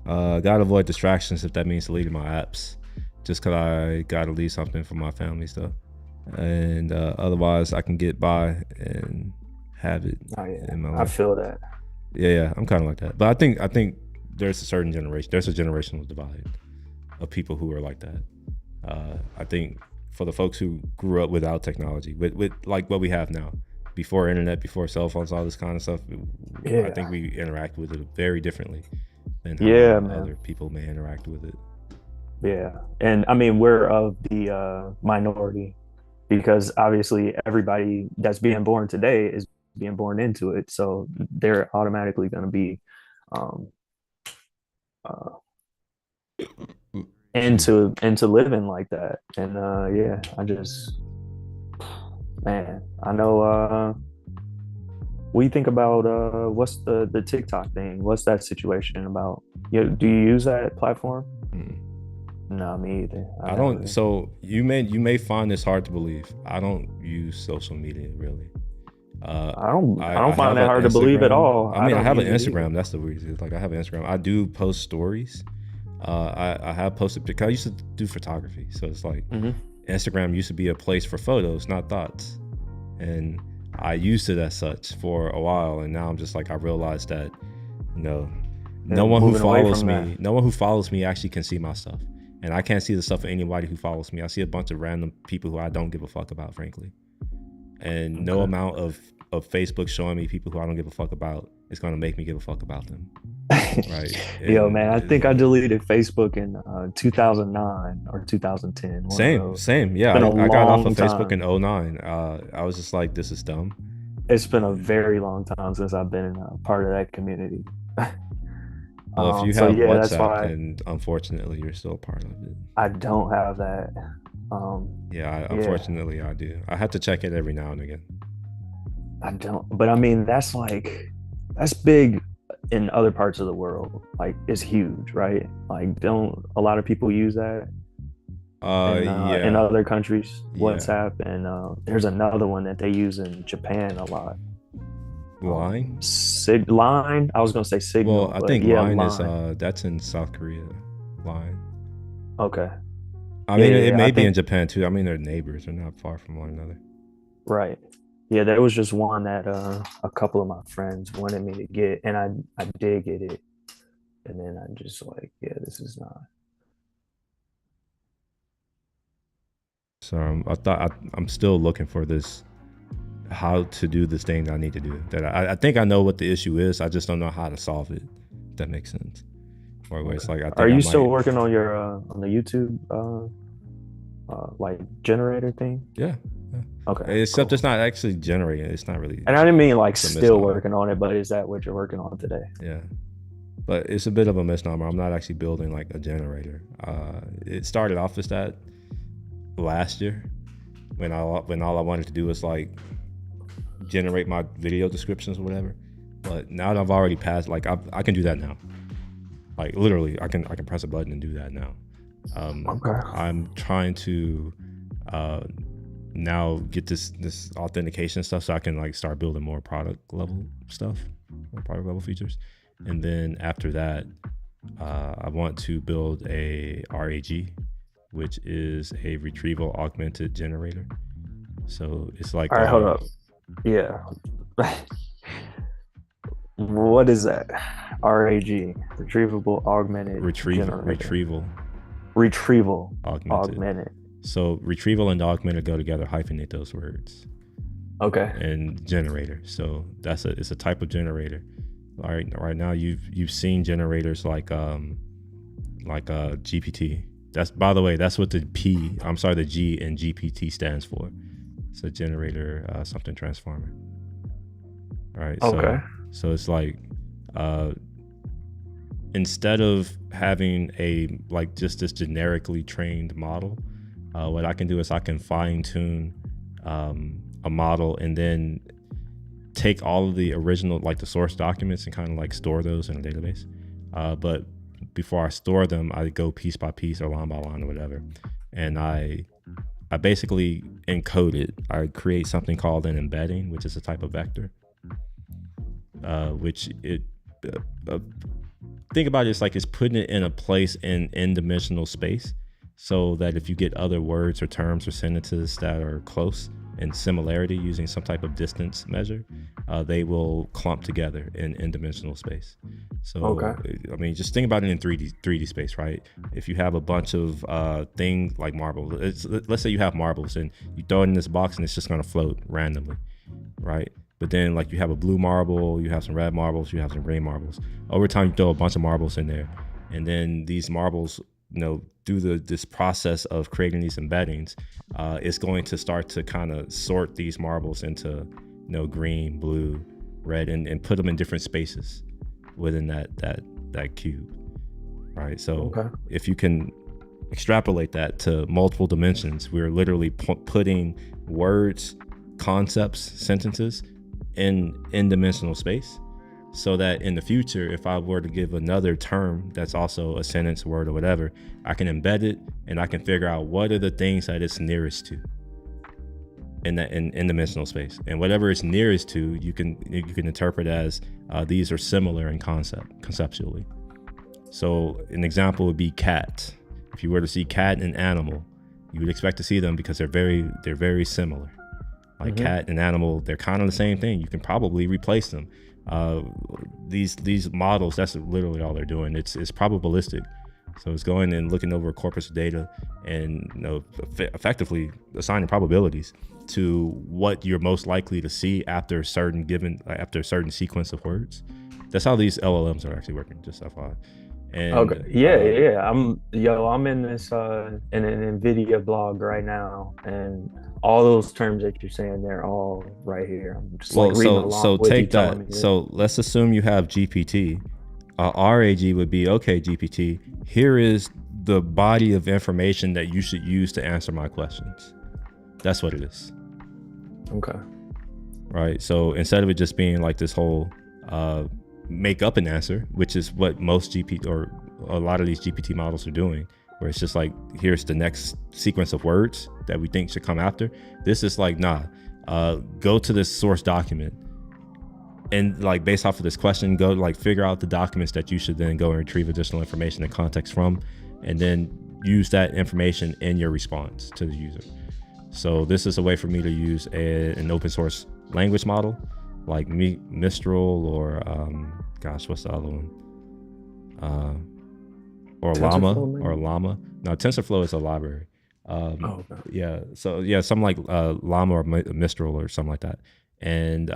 Gotta avoid distractions if that means deleting my apps, just cause I gotta leave something for my family stuff, and otherwise I can get by and have it in my life. I feel that. Yeah, I'm kind of like that. But I think there's a certain generation. There's a generational divide of people who are like that. I think for the folks who grew up without technology, with like what we have now, before internet, before cell phones, all this kind of stuff, I think we interact with it very differently than how other people may interact with it. Yeah, and I mean, we're of the minority, because obviously everybody that's being born today is being born into it, so they're automatically going to be um, uh, into living like that. And yeah, I just, man, I know. What do you think about what's the TikTok thing? What's that situation about? Do you use that platform? Mm. No, me either. I don't. So you may find this hard to believe. I don't use social media really. I don't I find have that an hard to believe at Instagram. all. I mean, I have an use it either. Instagram. That's the reason. Like, I have an Instagram. I do post stories. I have posted because I used to do photography, so it's like Instagram used to be a place for photos, not thoughts, and I used it as such for a while, and now I'm just like, I realized that, no one who follows me, no one who follows me actually can see my stuff, and I can't see the stuff of anybody who follows me. I see a bunch of random people who I don't give a fuck about, frankly, and no amount of Facebook showing me people who I don't give a fuck about is going to make me give a fuck about them. Right. Yo, man, I think I deleted Facebook in 2009 or 2010. Same. Yeah, I got off of Facebook in 2009. I was just like, this is dumb. It's been a very long time since I've been a part of that community. Well, if you have WhatsApp, then unfortunately you're still a part of it. I don't have that. Unfortunately I do. I have to check it every now and again. I don't, but I mean, that's big in other parts of the world. Like, it's huge, right? Like, don't a lot of people use that in other countries, WhatsApp, and there's another one that they use in Japan a lot. Line? Line? I was gonna say Signal. Well, I think Line is that's in South Korea. Line. Okay. I mean, it may be in Japan too. I mean, they're neighbors. They're not far from one another. Right. Yeah, there was just one that a couple of my friends wanted me to get, and I did get it. And then I just like, yeah, this is not. So I'm still looking for this, how to do this thing that I need to do. That I think I know what the issue is. I just don't know how to solve it. If that makes sense. Or where it's like, I think Are you still working on your on the YouTube like generator thing? Yeah. Okay. Except cool. It's not actually generating. It's not really. And I didn't mean like still working on it, but is that what you're working on today? Yeah. But it's a bit of a misnomer. I'm not actually building like a generator. It started off as that last year when all I wanted to do was like generate my video descriptions or whatever. But now that I've already passed, like I can do that now. Like literally, I can press a button and do that now. Okay. I'm trying to now get this authentication stuff so I can like start building more product level stuff, more product level features. And then after that, I want to build a RAG, which is a retrieval augmented generator. So it's like, all right, hold up. Yeah. What is that? RAG, retrievable augmented retrieval augmented. So retrieval and augmented go together. Hyphenate those words. Okay. And generator. So it's a type of generator. All right now you've seen generators like GPT. That's, by the way, that's what the G in GPT stands for. It's a generator something transformer. All right. Okay. So it's like instead of having just this generically trained model, what I can do is I can fine tune a model and then take all of the original, like the source documents, and kind of like store those in a database. But before I store them, I go piece by piece or line by line or whatever, and I basically encode it. I create something called an embedding, which is a type of vector. Which think about it, it's like it's putting it in a place in n-dimensional space, so that if you get other words or terms or sentences that are close in similarity using some type of distance measure, they will clump together in n-dimensional space. So okay. I mean, just think about it in 3D space, right? If you have a bunch of things like marbles, let's say you have marbles and you throw it in this box and it's just going to float randomly, right? But then like you have a blue marble, you have some red marbles, you have some green marbles. Over time, you throw a bunch of marbles in there, and then these marbles, through this process of creating these embeddings, it's going to start to kind of sort these marbles into, green, blue, red, and put them in different spaces. within that cube, right? So Okay. if you can extrapolate that to multiple dimensions, we're literally putting words, concepts, sentences in dimensional space, so that in the future, if I were to give another term that's also a sentence, word, or whatever, I can embed it and I can figure out what are the things that it's nearest to in dimensional space, and whatever it's nearest to, you can interpret as these are similar in conceptually. So an example would be cat. If you were to see cat and animal, you would expect to see them because they're very similar. Like cat and animal, they're kind of the same thing. You can probably replace them. These models, that's literally all they're doing. It's probabilistic. So it's going and looking over a corpus of data and effectively assigning probabilities to what you're most likely to see after a certain sequence of words. That's how these LLMs are actually working, just FYI. And, okay. Yeah. I'm in this in an NVIDIA blog right now, and all those terms that you're saying, they're all right here. I'm just reading along so with take you telling me that. this. So let's assume you have GPT. RAG would be, okay, GPT, here is the body of information that you should use to answer my questions. That's what it is. Okay. Right. So instead of it just being like this whole make up an answer, which is what most GPT or a lot of these GPT models are doing, where it's just like, here's the next sequence of words that we think should come after. This is like, go to this source document and like based off of this question, go like figure out the documents that you should then go and retrieve additional information and context from, and then use that information in your response to the user. So this is a way for me to use an open source language model like Mistral or what's the other one? Or Llama. No, TensorFlow is a library. Okay. Yeah. So yeah, something like Llama or Mistral or something like that. And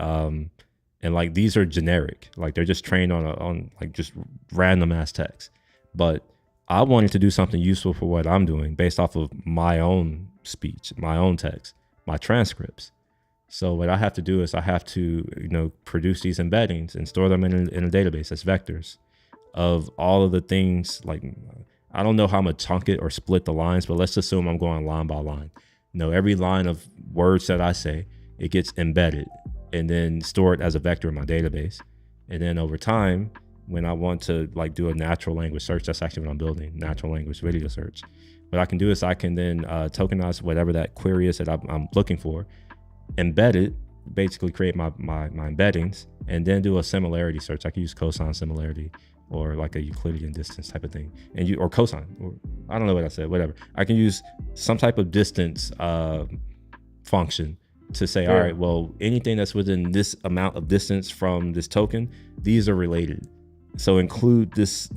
like these are generic, like they're just trained on like just random ass text. But I wanted to do something useful for what I'm doing based off of my own speech, my own text, my transcripts. So what I have to do is I have to, produce these embeddings and store them in a database as vectors of all of the things. Like, I don't know how I'm gonna chunk it or split the lines, but let's assume I'm going line by line. Every line of words that I say, it gets embedded and then stored as a vector in my database. And then over time, when I want to like do a natural language search, that's actually what I'm building, natural language video search. What I can do is I can then tokenize whatever that query is that I'm looking for, embed it, basically create my embeddings, and then do a similarity search. I can use cosine similarity or like a Euclidean distance type of thing, or cosine, or I don't know what I said, whatever. I can use some type of distance function to say, all right, well, anything that's within this amount of distance from this token, these are related. So include this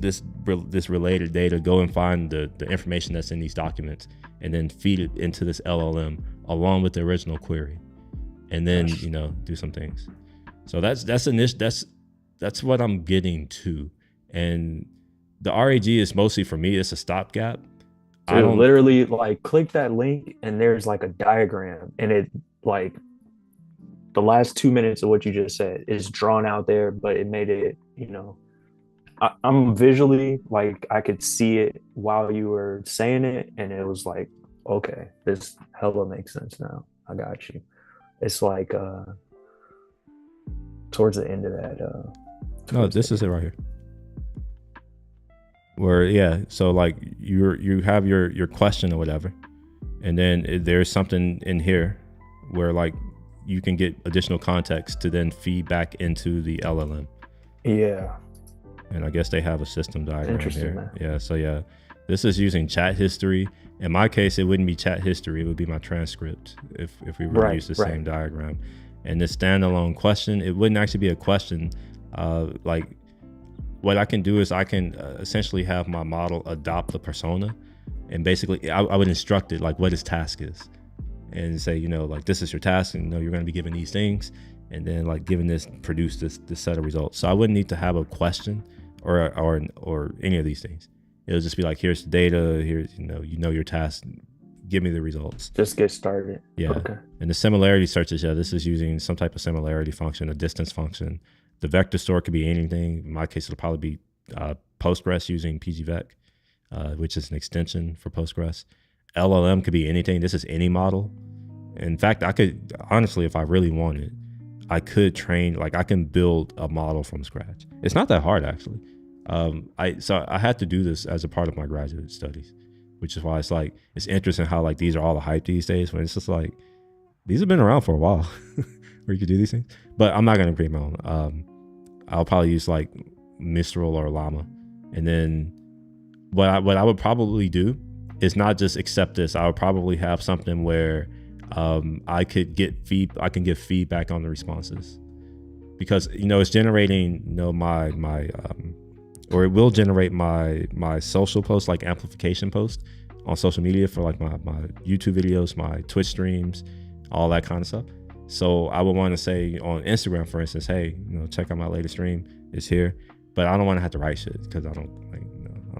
related data, go and find the information that's in these documents, and then feed it into this LLM along with the original query, and then do some things. So that's what I'm getting to. And the RAG is mostly, for me, it's a stopgap. So I don't literally like click that link and there's like a diagram, and it like the last 2 minutes of what you just said is drawn out there, but it made it, I'm visually, like, I could see it while you were saying it, and it was like, okay, this hella makes sense now. I got you. It's like towards the end of that. No, this is it right here. Where so like you have your question or whatever, and then there's something in here where like you can get additional context to then feed back into the LLM. Yeah. And I guess they have a system diagram here. Man. Yeah. So yeah, this is using chat history. In my case, it wouldn't be chat history. It would be my transcript if we were to use the same diagram. And this standalone question, it wouldn't actually be a question. Like what I can do is I can essentially have my model adopt the persona, and basically I would instruct it like what its task is, and say, like this is your task, and you're going to be given these things, and then like given this, produce this set of results. So I wouldn't need to have a question or any of these things. It'll just be like, here's the data, here's your task, give me the results. Just get started. Yeah. Okay. And the similarity searches, this is using some type of similarity function, a distance function, The vector store could be anything. In my case, it'll probably be Postgres using pgvec, which is an extension for Postgres. LLM could be anything. This is any model. In fact, I could, honestly, if I really wanted, I could train, like I can build a model from scratch. It's not that hard, actually. So I had to do this as a part of my graduate studies, which is why it's like, it's interesting how like these are all the hype these days, when it's just like, these have been around for a while where you could do these things. But I'm not going to create my own. I'll probably use like Mistral or Llama. And then what I would probably do is not just accept this. I would probably have something where I can give feedback on the responses, because it's generating or it will generate my social posts, like amplification posts on social media for like my YouTube videos, my Twitch streams, all that kind of stuff. So I would want to say on Instagram, for instance, hey, check out my latest stream, it's here. But I don't want to have to write shit, because I don't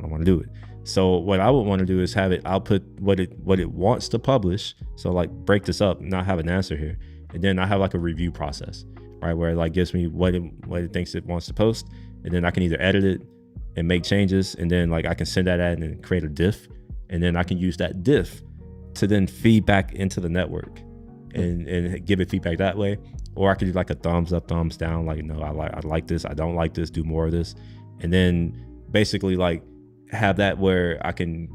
want to do it. So what I would want to do is have it output what it wants to publish. So like break this up, not have an answer here, and then I have like a review process, right, where it like gives me what it thinks it wants to post, and then I can either edit it and make changes, and then like I can send that ad and create a diff, and then I can use that diff to then feed back into the network and give it feedback that way. Or I could do like a thumbs up, thumbs down, like, no, I like this, I don't like this, do more of this. And then basically like have that where I can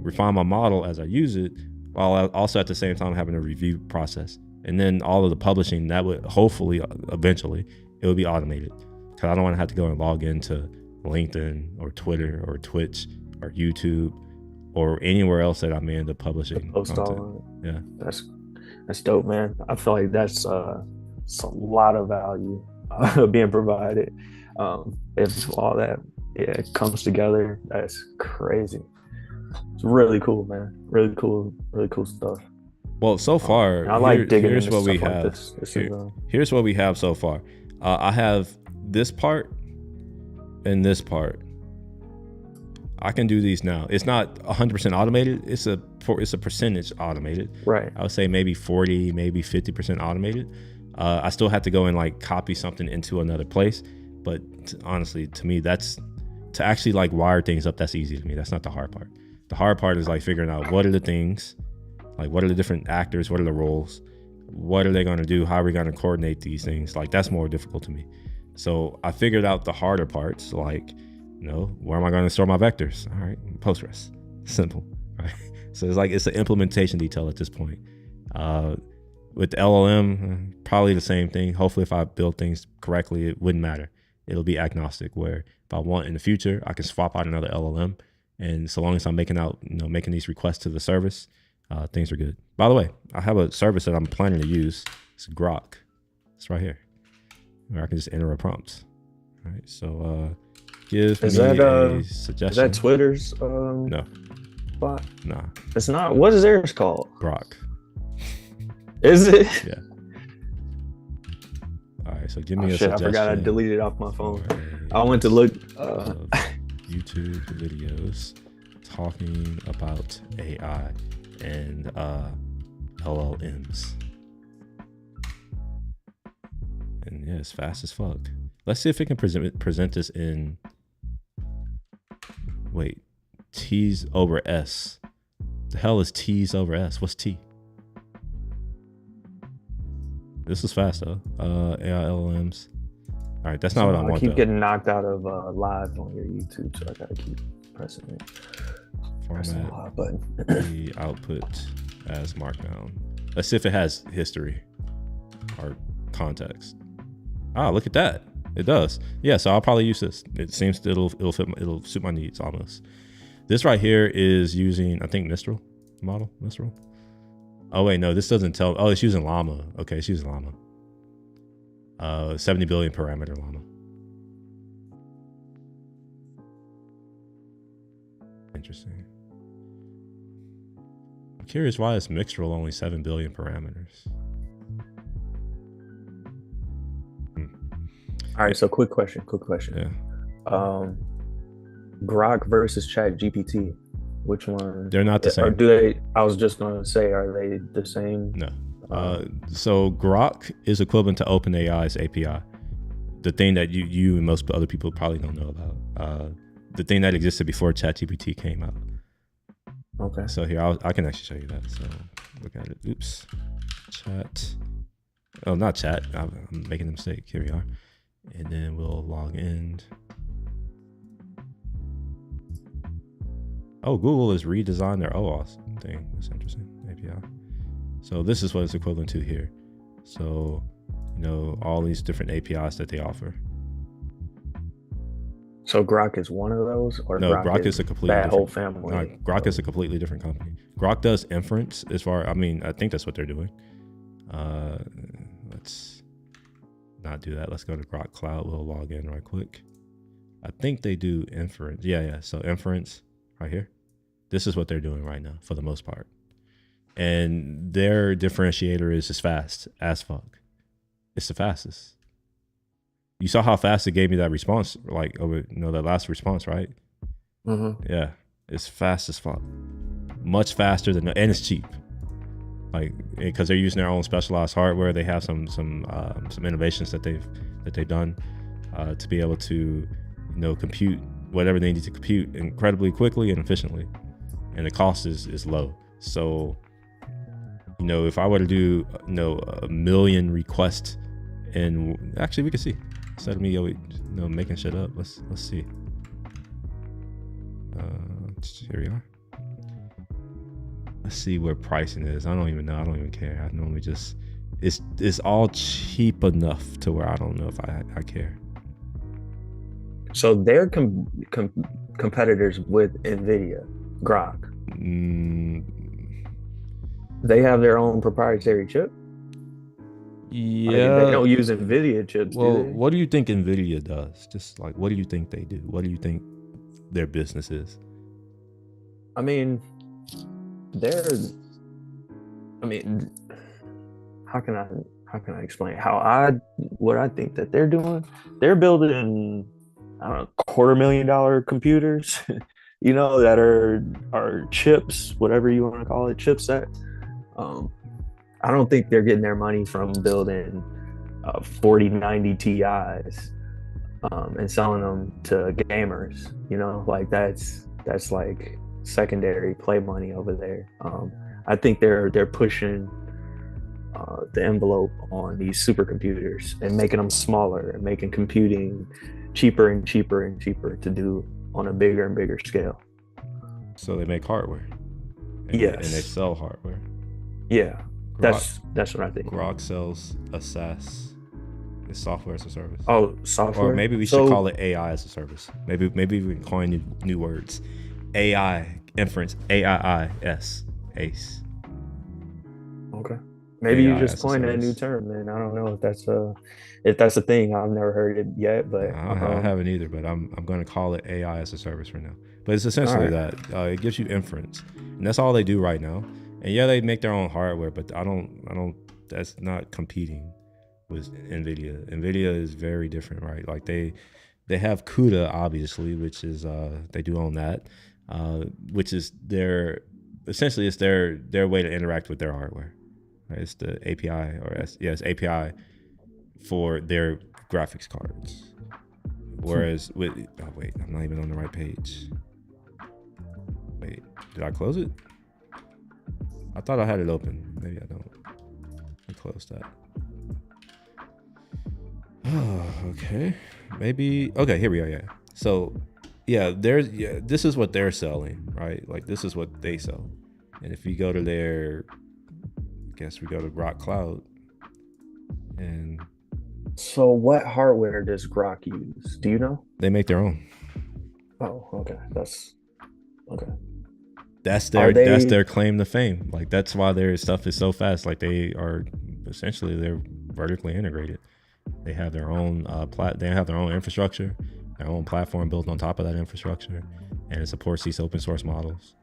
refine my model as I use it, while also at the same time having a review process. And then all of the publishing, that would hopefully eventually it would be automated, because I don't want to have to go and log into LinkedIn or Twitter or Twitch or YouTube or anywhere else that I may end up publishing content. Yeah, that's dope, man. I feel like that's it's a lot of value being provided. If all that comes together, that's crazy. It's really cool, man. Really cool stuff. Well, so far, I like digging here's into what we stuff have. like this. Here's what we have so far. I have this part and this part. I can do these now. It's not 100% automated. It's a percentage automated. Right. I would say maybe 40, maybe 50% automated. I still have to go and like copy something into another place. But honestly, to me, that's to actually like wire things up. That's easy to me. That's not the hard part. The hard part is like figuring out what are the things, like what are the different actors, what are the roles, what are they going to do, how are we going to coordinate these things. Like that's more difficult to me. So I figured out the harder parts, like, where am I going to store my vectors? All right, Postgres, simple, right? So it's an implementation detail at this point. With the LLM, probably the same thing. Hopefully, if I build things correctly, it wouldn't matter. It'll be agnostic, where if I want in the future, I can swap out another LLM, and so long as I'm making these requests to the service, things are good. By the way, I have a service that I'm planning to use. It's Grok. It's right here, where I can just enter a prompt. All right, so give me a suggestion. Is that Twitter's? No. Bot? Nah. It's not. What is theirs called? Grok. Is it? Yeah. All right, so give me a suggestion. I forgot I deleted it off my phone. I went to look. YouTube videos talking about AI and LLMs. And yeah, it's fast as fuck. Let's see if it can present this in. Wait, T's over S. The hell is T's over S? What's T? This is fast though. AI LLMs. All right, that's not what I want. I keep getting knocked out of live on your YouTube, so I gotta keep pressing it. Format the button. The output as Markdown. Let's see if it has history or context. Ah, look at that. It does. Yeah, so I'll probably use this. It seems it'll suit my needs almost. This right here is using, I think, Mistral. Oh wait, no, this doesn't tell. Oh, it's using Llama. Okay, it's using Llama. 70 billion parameter Llama. Interesting. I'm curious why is Mixtral only 7 billion parameters. All right, so quick question. Yeah. Grok versus Chat GPT. Which one? They're not the same. Or do they? I was just going to say, are they the same? No. So Grok is equivalent to OpenAI's API. the thing that you and most other people probably don't know about. The thing that existed before ChatGPT came out. Okay. So here, I can actually show you that. So look at it. Oops. Chat. Oh, not chat. I'm making a mistake. Here we are. And then we'll log in. Oh, Google has redesigned their OAuth thing. That's interesting. API. So this is what it's equivalent to here. So, all these different APIs that they offer. So Grok is one of those, or no? Grok is a completely that different, whole family. No, Grok is a completely different company. Grok does inference as far. I mean, I think that's what they're doing. Let's not do that. Let's go to Grok Cloud. We'll log in right quick. I think they do inference. Yeah. So inference right here. This is what they're doing right now for the most part. And their differentiator is just fast as fuck. It's the fastest. You saw how fast it gave me that response, like over, that last response, right? Mm-hmm. Yeah, it's fast as fuck. Much faster than, and it's cheap. Like, because they're using their own specialized hardware. They have some innovations that they've done to be able to, compute whatever they need to compute incredibly quickly and efficiently, and the cost is low. So, if I were to do, a million requests, and actually we can see. Instead of me, making shit up, let's see. Here we are. Let's see where pricing is. I don't even know. I don't even care. I normally just, it's all cheap enough to where I don't know if I care. So they're competitors with NVIDIA, Grok. They have their own proprietary chip. Yeah, they don't use NVIDIA chips. Well, do they? What do you think NVIDIA does? Just like, what do you think they do? What do you think their business is? I mean, how can I explain what I think that they're doing? They're building, I don't know, $250,000 computers, that are chips, whatever you want to call it, chipset. I don't think they're getting their money from building 4090 Ti's and selling them to gamers. Like that's like secondary play money over there. I think they're pushing the envelope on these supercomputers and making them smaller and making computing cheaper and cheaper and cheaper to do on a bigger and bigger scale. So they make hardware. And yes. And they sell hardware. Yeah. Grok, that's what I think. Grok sells a SaaS. It's software as a service. Oh, software. Or maybe we should call it AI as a service. Maybe we can coin new words. AI inference. AIIS. ACE. Okay. Maybe AI you just coined a new term, man. I don't know if that's a thing. I've never heard it yet, but I haven't either. But I'm going to call it AI as a service for now. But it's essentially that it gives you inference, and that's all they do right now. And yeah, they make their own hardware, but I don't. That's not competing with NVIDIA. NVIDIA is very different, right? Like they have CUDA, obviously, which is they do own that, which is essentially it's their way to interact with their hardware. Right? It's the API, it's API for their graphics cards. Whereas I'm not even on the right page. Wait, did I close it? I thought I had it open. Maybe I don't. I closed that. Oh, okay. Maybe. Okay, here we are. Yeah. So, this is what they're selling, right? Like this is what they sell. And if you go to we go to Grok Cloud. And so, what hardware does Grok use? Do you know? They make their own. Oh, okay. That's okay. That's their claim to fame. Like that's why their stuff is so fast. Like they're vertically integrated. They have their own they have their own infrastructure, their own platform built on top of that infrastructure, and it supports these open source models.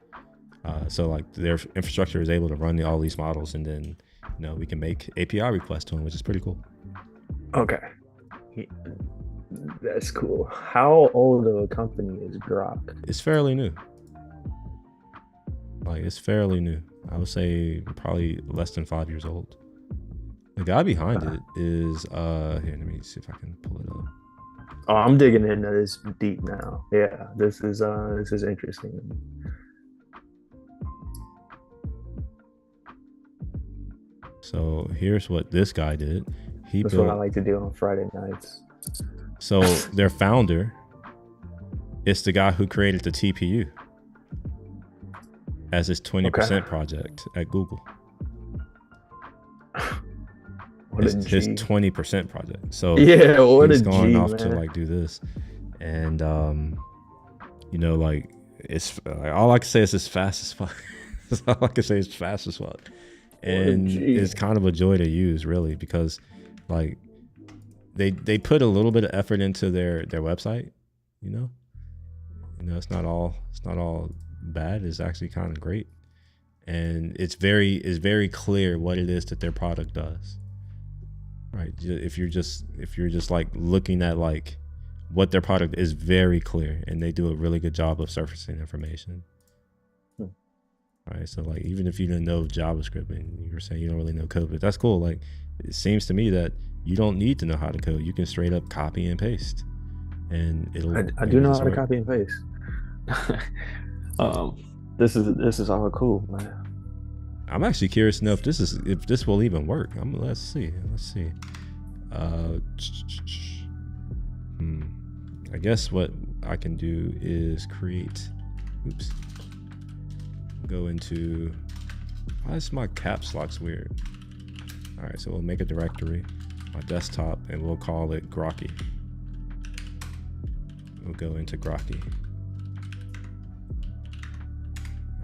So like their infrastructure is able to run all these models, and then we can make API requests to them, which is pretty cool. Okay, that's cool. How old of a company is Grok? It's fairly new. Like it's fairly new. I would say probably less than 5 years old. The guy behind it is here, let me see if I can pull it up. Oh, I'm digging into this deep now. Yeah, this is interesting. So here's what this guy did. That's what I like to do on Friday nights. So their founder is the guy who created the TPU as his 20% project at Google. His 20% project. So yeah, what he's a going G, off man. to like do this, and you know, like it's all I can say is as fast as fuck. That's all I can say is fast as fuck, and it's kind of a joy to use, really, because like they put a little bit of effort into their website. You know, it's not all bad. It's actually kind of great, and it's very clear what it is that their product does. Right. If you're just like looking at like what their product is, very clear, and they do a really good job of surfacing information. Right. So like, even if you didn't know JavaScript and you were saying you don't really know code, but that's cool. Like, it seems to me that you don't need to know how to code. You can straight up copy and paste, and it'll. I do know how to copy and paste. This is all cool, man. I'm actually curious to know if this will even work. Let's see. I guess what I can do is create. Oops. Go into. Why is my caps lock's weird? All right, so we'll make a directory, my desktop, and we'll call it Grokky. We'll go into Grokky.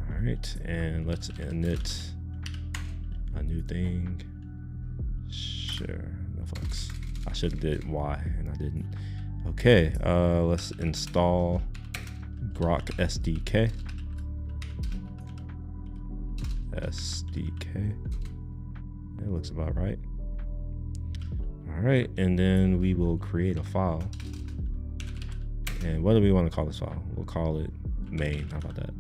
All right, and let's init a new thing. Sure, no fucks. I should have did Y and I didn't. Okay, let's install Grok SDK. That looks about right. All right, and then we will create a file. And what do we want to call this file? We'll call it main. How about that?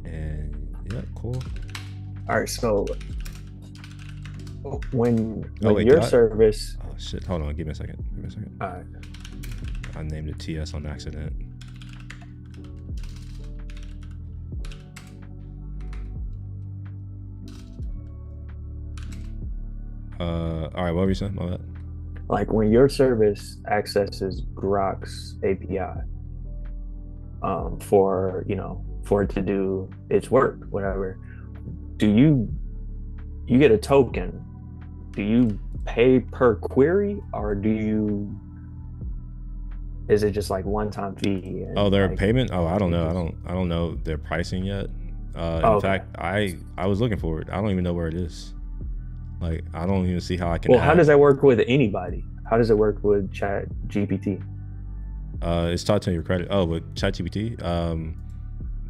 And yeah, cool. All right, so when your service. Oh shit! Hold on, give me a second. All right. I named it TS on accident. All right, what were you saying about that? Like when your service accesses Grok's API, for it to do its work, whatever, do you get a token? Do you pay per query, or is it just like one-time fee? Oh, their like, payment? Oh, I don't know. I don't know their pricing yet. In fact, I was looking for it. I don't even know where it is. Like, I don't even see how I can. Well, how does that work with anybody? How does it work with Chat GPT? It's taught to your credit. Oh, with Chat GPT,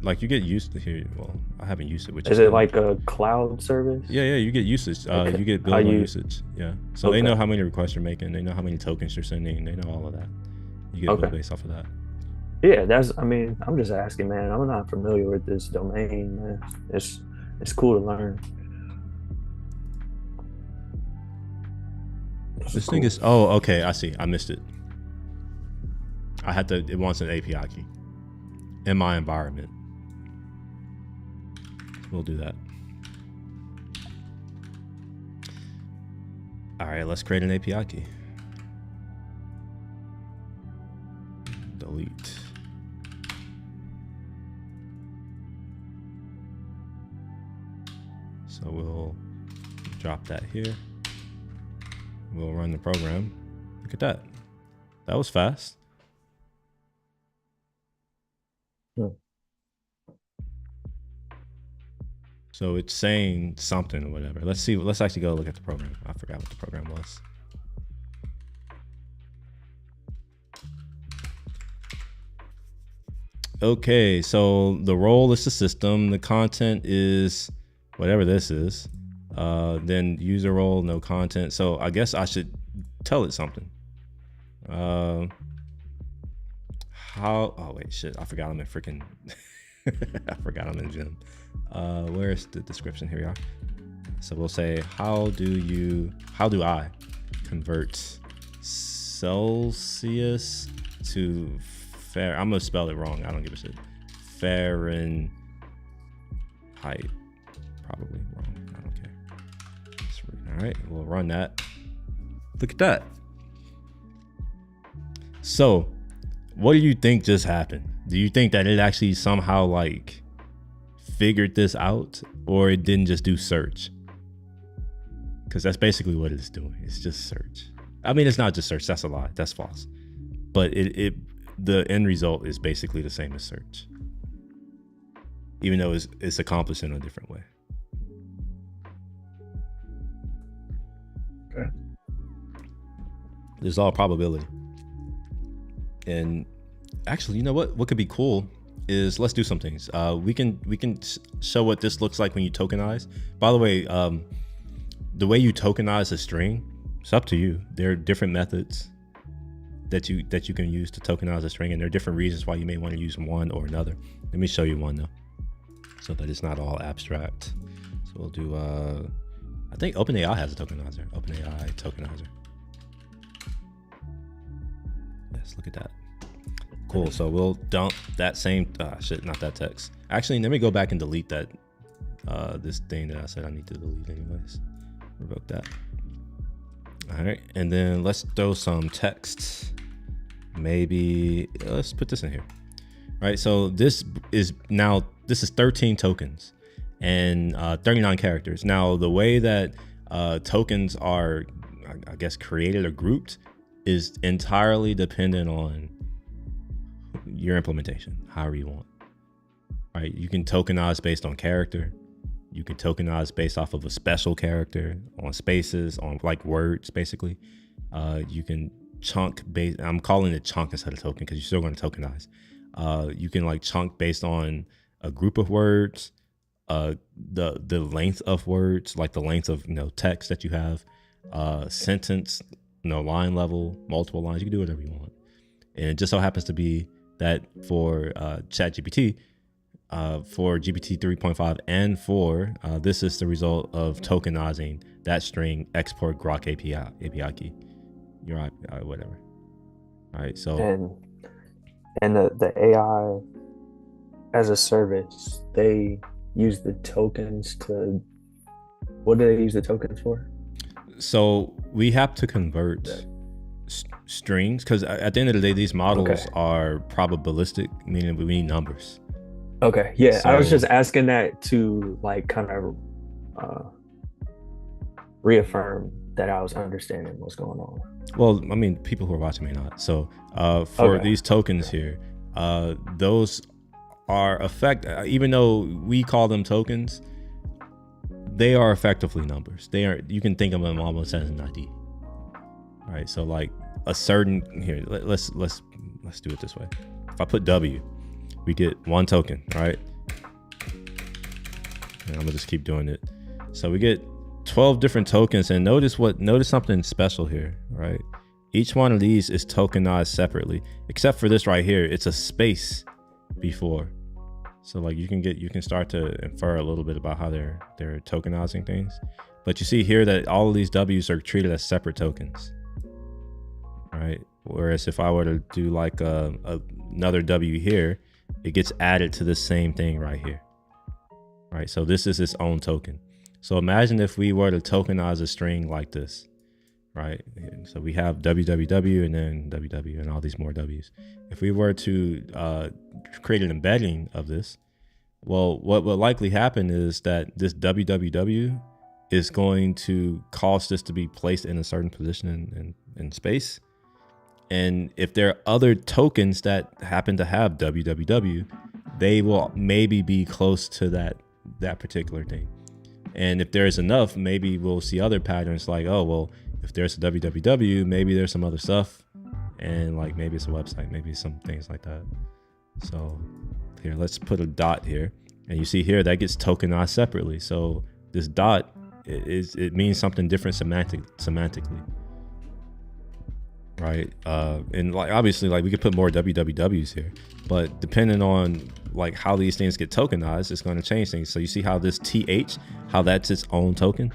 like you get used to here. Well, I haven't used it. Which is it like a cloud service? Yeah, you get usage. Okay. You get billed on usage. Yeah, so they know how many requests you're making. They know how many tokens you're sending. They know all of that. You get billed based off of that. Yeah, I'm just asking, man. I'm not familiar with this domain, man. It's cool to learn. This thing is, oh, okay, I see. I missed it. It wants an API key in my environment. We'll do that. All right, let's create an API key. Delete. So we'll drop that here. We'll run the program. Look at that. That was fast. Yeah. So it's saying something or whatever. Let's see. Let's actually go look at the program. I forgot what the program was. Okay, so the role is the system. The content is whatever this is. Then user role, no content. So I guess I should tell it something. Oh wait, shit. I forgot I'm in freaking I forgot I'm in the gym. Where's the description? Here we are. So we'll say, how do I convert Celsius to Fair? I'm gonna spell it wrong. I don't give a shit. Fahrenheit. Probably wrong. I don't care. All right, we'll run that. Look at that. So, what do you think just happened? Do you think that it actually somehow like figured this out, or it didn't just do search? Because that's basically what it's doing. It's just search. I mean, it's not just search. That's a lie. That's false. But the end result is basically the same as search, even though it's accomplished in a different way. Okay. There's all probability. And actually, you know what? What could be cool is, let's do some things. We can show what this looks like when you tokenize. By the way, the way you tokenize a string, it's up to you. There are different methods that you can use to tokenize a string, and there are different reasons why you may want to use one or another. Let me show you one though, so that it's not all abstract. So we'll do I think OpenAI has a tokenizer. OpenAI tokenizer. Yes, look at that. Cool. So we'll dump that same shit, not that text. Actually, let me go back and delete that this thing that I said I need to delete anyways. Revoke that. All right, and then let's throw some text. Maybe let's put this in here. All right, so this is 13 tokens and 39 characters. Now, the way that tokens are, I guess, created or grouped is entirely dependent on your implementation, however you want. All right, you can tokenize based on character. You can tokenize based off of a special character, on spaces, on like words, basically. You can chunk based, I'm calling it chunk instead of token because you're still going to tokenize. You can like chunk based on a group of words, the length of words, like the length of text that you have, sentence, line level, multiple lines. You can do whatever you want. And it just so happens to be that for ChatGPT, for GPT 3.5 and 4, this is the result of tokenizing that string export grok API key. Your API, whatever. All right, so and the AI as a service, they use the tokens to, what do they use the tokens for? So we have to convert strings because at the end of the day, these models are probabilistic, meaning we need numbers. Okay, yeah, so I was just asking that to like kind of reaffirm that I was understanding what's going on. Well, I mean, people who are watching may not. So for these tokens here, those are even though we call them tokens, they are effectively numbers. You can think of them almost as an ID. All right, so like a certain, here, let's do it this way. If I put W, we get one token, right? And I'm gonna just keep doing it. So we get 12 different tokens, and notice something special here, right? Each one of these is tokenized separately, except for this right here. It's a space before. So like you can start to infer a little bit about how they're tokenizing things. But you see here that all of these W's are treated as separate tokens, right? Whereas if I were to do like another W here, it gets added to the same thing right here, right? So this is its own token. So imagine if we were to tokenize a string like this, right? So we have www and then ww and all these more W's. If we were to create an embedding of this, well, what will likely happen is that this www is going to cause this to be placed in a certain position in space. And if there are other tokens that happen to have www, they will maybe be close to that particular thing. And if there's enough, maybe we'll see other patterns like, oh, well, if there's a www, maybe there's some other stuff. And like, maybe it's a website, maybe some things like that. So here, let's put a dot here. And you see here, that gets tokenized separately. So this dot, it means something different semantically. right? And like obviously, like we could put more wwws here, but depending on like how these things get tokenized, it's going to change things. So you see how this th, how that's its own token.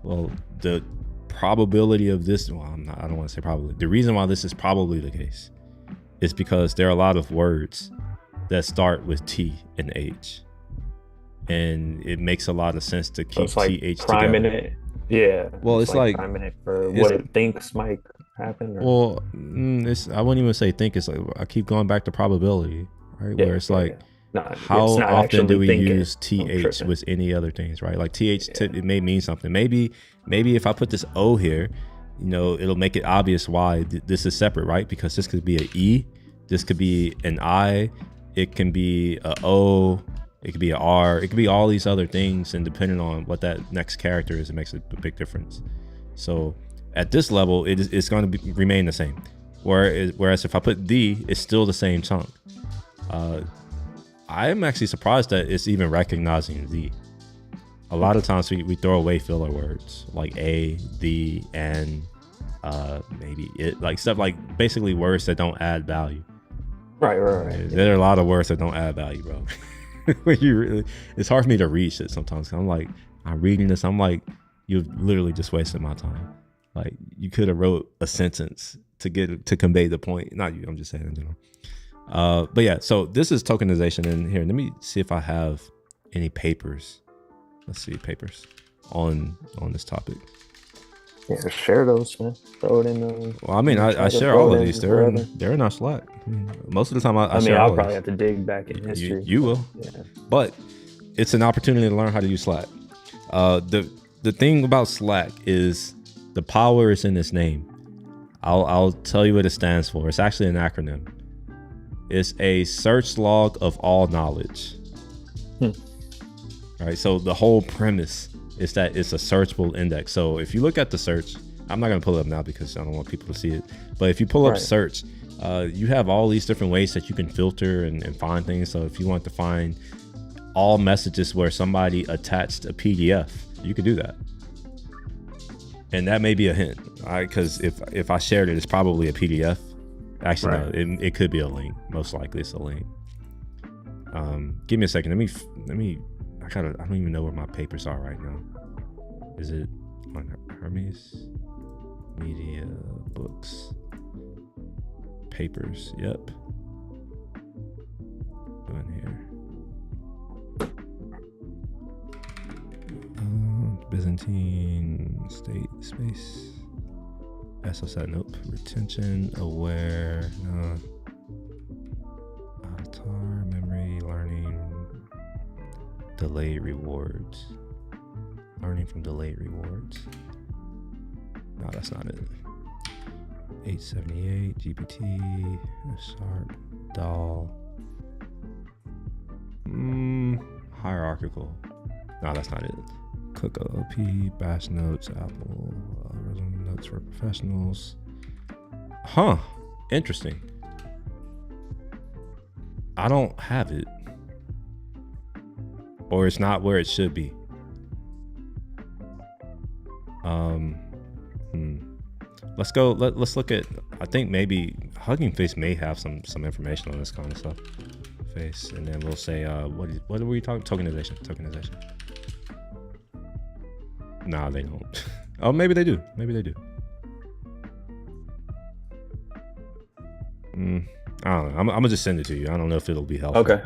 Well, the probability of this, well, I don't want to say probably. The reason why this is probably the case is because there are a lot of words that start with T and H, and it makes a lot of sense to keep it's like TH priming together. it. Yeah, Well, it's like priming it for what it thinks might happen. Well, I wouldn't even say think. It's like I keep going back to probability, right? Where it's like, how often do we use th with any other things, right? Like th, it may mean something. Maybe if I put this O here, you know, it'll make it obvious why this is separate, right? Because this could be an E, this could be an I, it can be a O, it could be an R, it could be all these other things, and depending on what that next character is, it makes a big difference. So at this level, it's going to remain the same. Whereas if I put D, it's still the same chunk. I am actually surprised that it's even recognizing the. A lot of times we throw away filler words like a, the, and maybe it, like stuff like basically words that don't add value. Right. There are a lot of words that don't add value, bro. It's hard for me to reach it sometimes. I'm like, I'm reading this, I'm like, you've literally just wasted my time. Like you could have wrote a sentence to convey the point. Not you, I'm just saying in general. But yeah, so this is tokenization in here. Let me see if I have any papers. Let's see, papers on this topic. Yeah, share those, man. Throw it in the. Well, I mean, I share all of these. They're in our Slack. I mean, most of the time, I share. I'll probably have to dig back in history. You will. Yeah. But it's an opportunity to learn how to use Slack. The thing about Slack is the power is in its name. I'll tell you what it stands for. It's actually an acronym. It's a search log of all knowledge. All right. So the whole premise is that it's a searchable index. So if you look at the search, I'm not going to pull it up now because I don't want people to see it. But if you pull up search, you have all these different ways that you can filter and find things. So if you want to find all messages where somebody attached a PDF, you could do that. And that may be a hint, all right? Because if I shared it, it's probably a PDF. Actually, no, it could be a link. Most likely it's a link. Give me a second. Let me. I don't even know where my papers are right now. Is it on Hermes? Media, books, papers. Yep. Go in here. Byzantine state space. SSI, nope. Retention, aware, avatar, memory, learning, delayed rewards. Learning from delayed rewards. No, that's not it. 878, GPT, Sharp, DAL. Hierarchical. No, that's not it. Click OP, Bash Notes, Apple, Notes for Professionals. Huh, interesting. I don't have it. Or it's not where it should be. Let's look at, I think maybe Hugging Face may have some information on this kind of stuff. Face, and then we'll say what were we talking? Tokenization. Nah, they don't. Oh, maybe they do. I don't know. I'm gonna just send it to you. I don't know if it'll be helpful. Okay.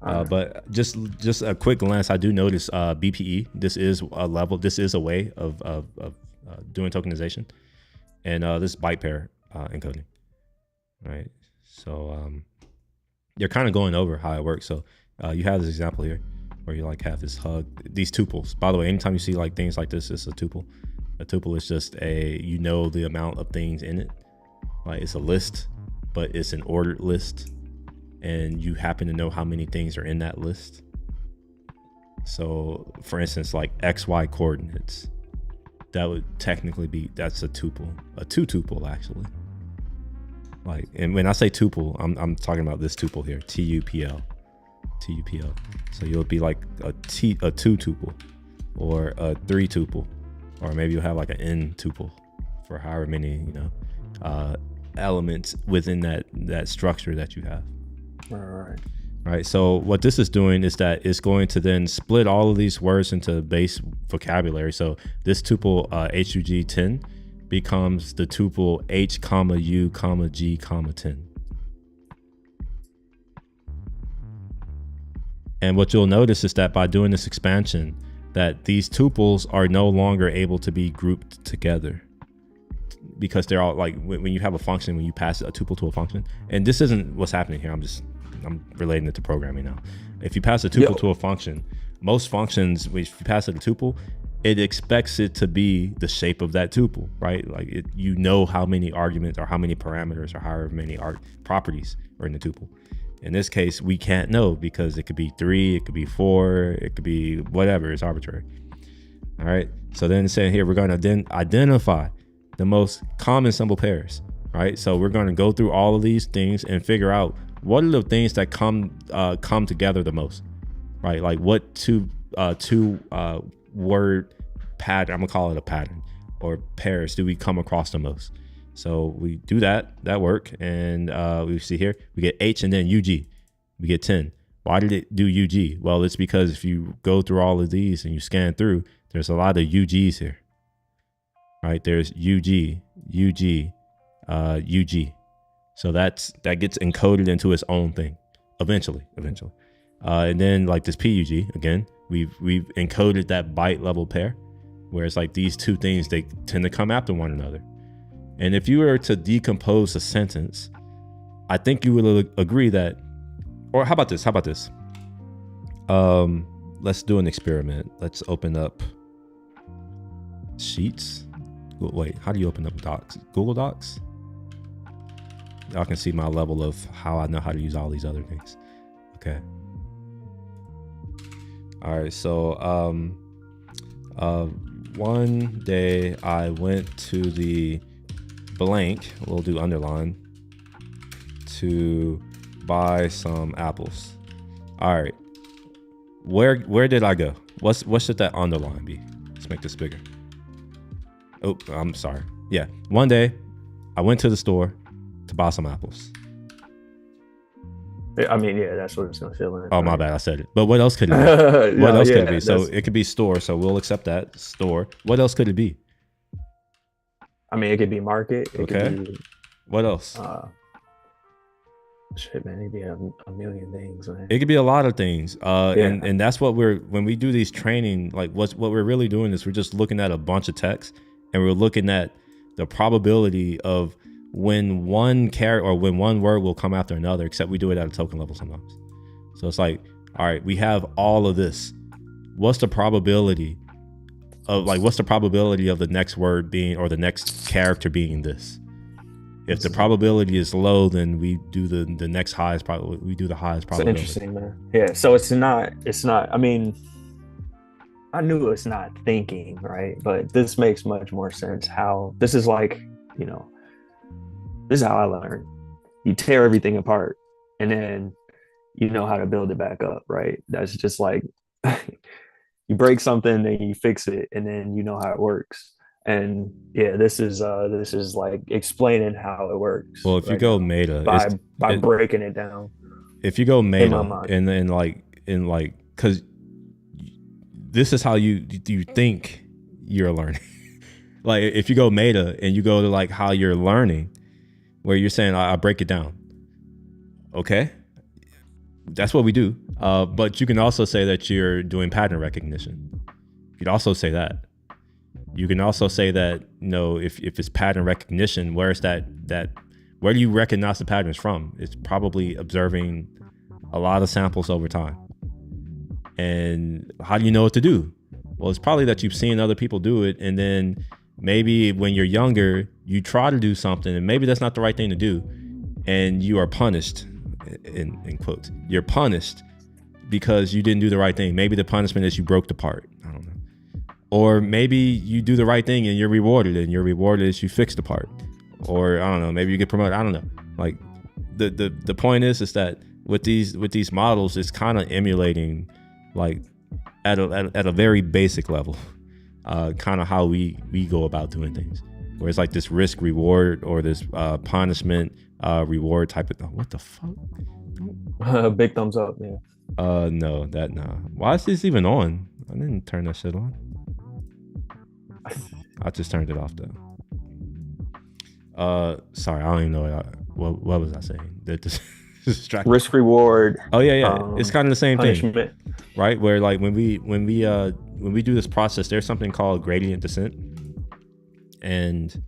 But just a quick glance, I do notice BPE. This is a level. This is a way of doing tokenization, and this byte pair encoding. Right. So you're kind of going over how it works. So you have this example here where you like have this hug, these tuples. By the way, anytime you see like things like this, it's a tuple. A tuple is just the amount of things in it. Like it's a list, but it's an ordered list. And you happen to know how many things are in that list. So for instance, like XY coordinates, that would technically that's a tuple, a two tuple actually. Like, and when I say tuple, I'm talking about this tuple here, TUPL. So you'll be like a two tuple or a three tuple, or maybe you'll have like an N tuple for however many, elements within that structure that you have. Right. So what this is doing is that it's going to then split all of these words into base vocabulary. So this tuple HUG10 becomes the tuple H, U, G, 10. And what you'll notice is that by doing this expansion, that these tuples are no longer able to be grouped together, because they're all like, when you have a function, when you pass a tuple to a function, and this isn't what's happening here, I'm relating it to programming now. If you pass a tuple to a function, most functions, if you pass it a tuple, it expects it to be the shape of that tuple, right? Like you know how many arguments or how many parameters or however many properties are in the tuple. In this case, we can't know, because it could be 3, it could be 4, it could be whatever, it's arbitrary. All right, so then saying here, we're going to then identify the most common symbol pairs, right? So we're going to go through all of these things and figure out what are the things that come together the most, right? Like what two word pattern, I'm gonna call it a pattern, or pairs do we come across the most? So we do that work, and we see here, we get H and then UG, we get 10. Why did it do UG? Well, it's because if you go through all of these and you scan through, there's a lot of UGs here, right? There's UG, UG. So that gets encoded into its own thing eventually. And then like this PUG, again, we've encoded that byte level pair, where it's like these two things, they tend to come after one another. And if you were to decompose a sentence, I think you would agree that, or how about this? Let's do an experiment. Let's open up Sheets. Wait, how do you open up Docs? Google Docs? Y'all can see my level of how I know how to use all these other things. Okay. All right, so one day I went to the blank, we'll do underline, to buy some apples. All right, where did I go? What should that underline be? Let's make this bigger. Oh, I'm sorry. Yeah, one day I went to the store to buy some apples. I mean, yeah, that's what it's gonna fill in. Oh, my bad, I said it. But what else could it be? What else could it be? So it could be store, so we'll accept that, store. What else could it be? I mean, it could be market. It Okay. could be, what else? shit, man, it could be a million things, man. It could be a lot of things. And that's what when we do these training, like what we're really doing is we're just looking at a bunch of text, and we're looking at the probability of when one character or when one word will come after another, except we do it at a token level sometimes. So it's like, all right, we have all of this. What's the probability of the next word being, or the next character being this? If the probability is low, then we do the next highest probability. We do the highest probability. It's interesting, man. Yeah. So it's not, I mean, I knew it's not thinking, right? But this makes much more sense. How this is like, this is how I learned. You tear everything apart, and then you know how to build it back up, right? That's just like you break something, then you fix it, and then you know how it works. And yeah, this is like explaining how it works. Well, if you go meta by breaking it down. If you go meta, and then like because this is how you think you're learning. Like if you go meta and you go to like how you're learning, where you're saying I break it down. Okay, that's what we do. But you can also say that you're doing pattern recognition. You could also say that. You can also say that, if it's pattern recognition, where is that where do you recognize the patterns from? It's probably observing a lot of samples over time. And how do you know what to do? Well, it's probably that you've seen other people do it, and then maybe when you're younger, you try to do something, and maybe that's not the right thing to do, and you are punished, in quotes. You're punished because you didn't do the right thing. Maybe the punishment is you broke the part. I don't know. Or maybe you do the right thing and you're rewarded, and your reward is you fix the part. Or I don't know, maybe you get promoted. I don't know. Like the point is that with these models, it's kind of emulating, like at a very basic level, kind of how we go about doing things. where it's like this risk reward or this punishment reward type of. What the fuck? Big thumbs up. Yeah. No, that nah. Why is this even on? I didn't turn that shit on. I just turned it off though. Sorry, I don't even know what was I saying. Risk reward. Oh yeah. It's kind of the same punishment thing, right? Where like when we do this process, there's something called gradient descent, and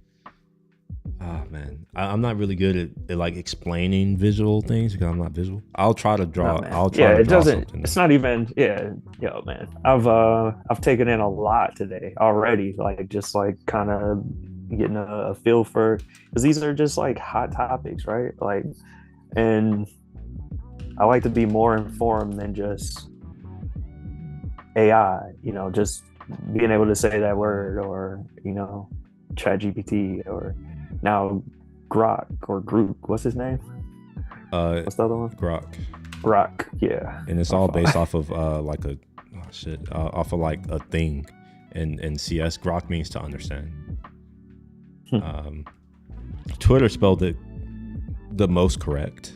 oh man, I'm not really good at like explaining visual things because I'm not visual. I'll try to draw. I'll try. Yeah, to draw doesn't. something. It's not even. Yeah, yo, man. I've taken in a lot today already. Like just like kind of getting a feel for, because these are just like hot topics, right? Like, and I like to be more informed than just AI. You know, just being able to say that word, or Chat GPT, or now Grok or Groot. What's his name? What's the other one? Grok. Yeah. And it's all based off of like off of like a thing, and CS. Grok means to understand. Twitter spelled it the most correct.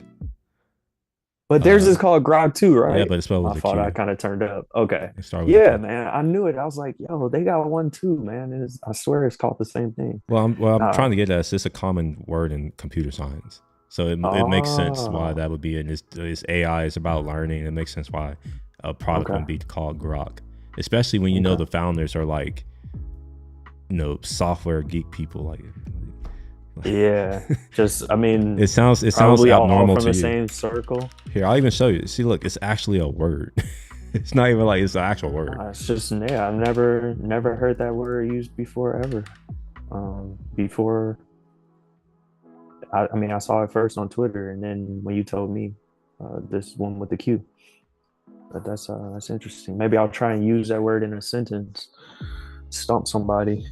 But theirs is called Grok too, right? Yeah, but it's spelled with I a thought Q. I kind of turned up. Okay. Yeah, man. I knew it. I was like, yo, they got one too, man. I swear it's called the same thing. Well, I'm trying to get at it's a common word in computer science. So it makes sense why that would be in this AI is about learning. It makes sense why a product would be called Grok. Especially when you know the founders are like, software geek people like yeah, just I mean, it sounds abnormal from to the you. Same circle. Here, I'll even show you. See, look, it's actually a word. It's not even like it's an actual word. It's just I've never heard that word used before ever. Before, I mean, I saw it first on Twitter, and then when you told me this one with the Q. But that's interesting. Maybe I'll try and use that word in a sentence. Stump somebody.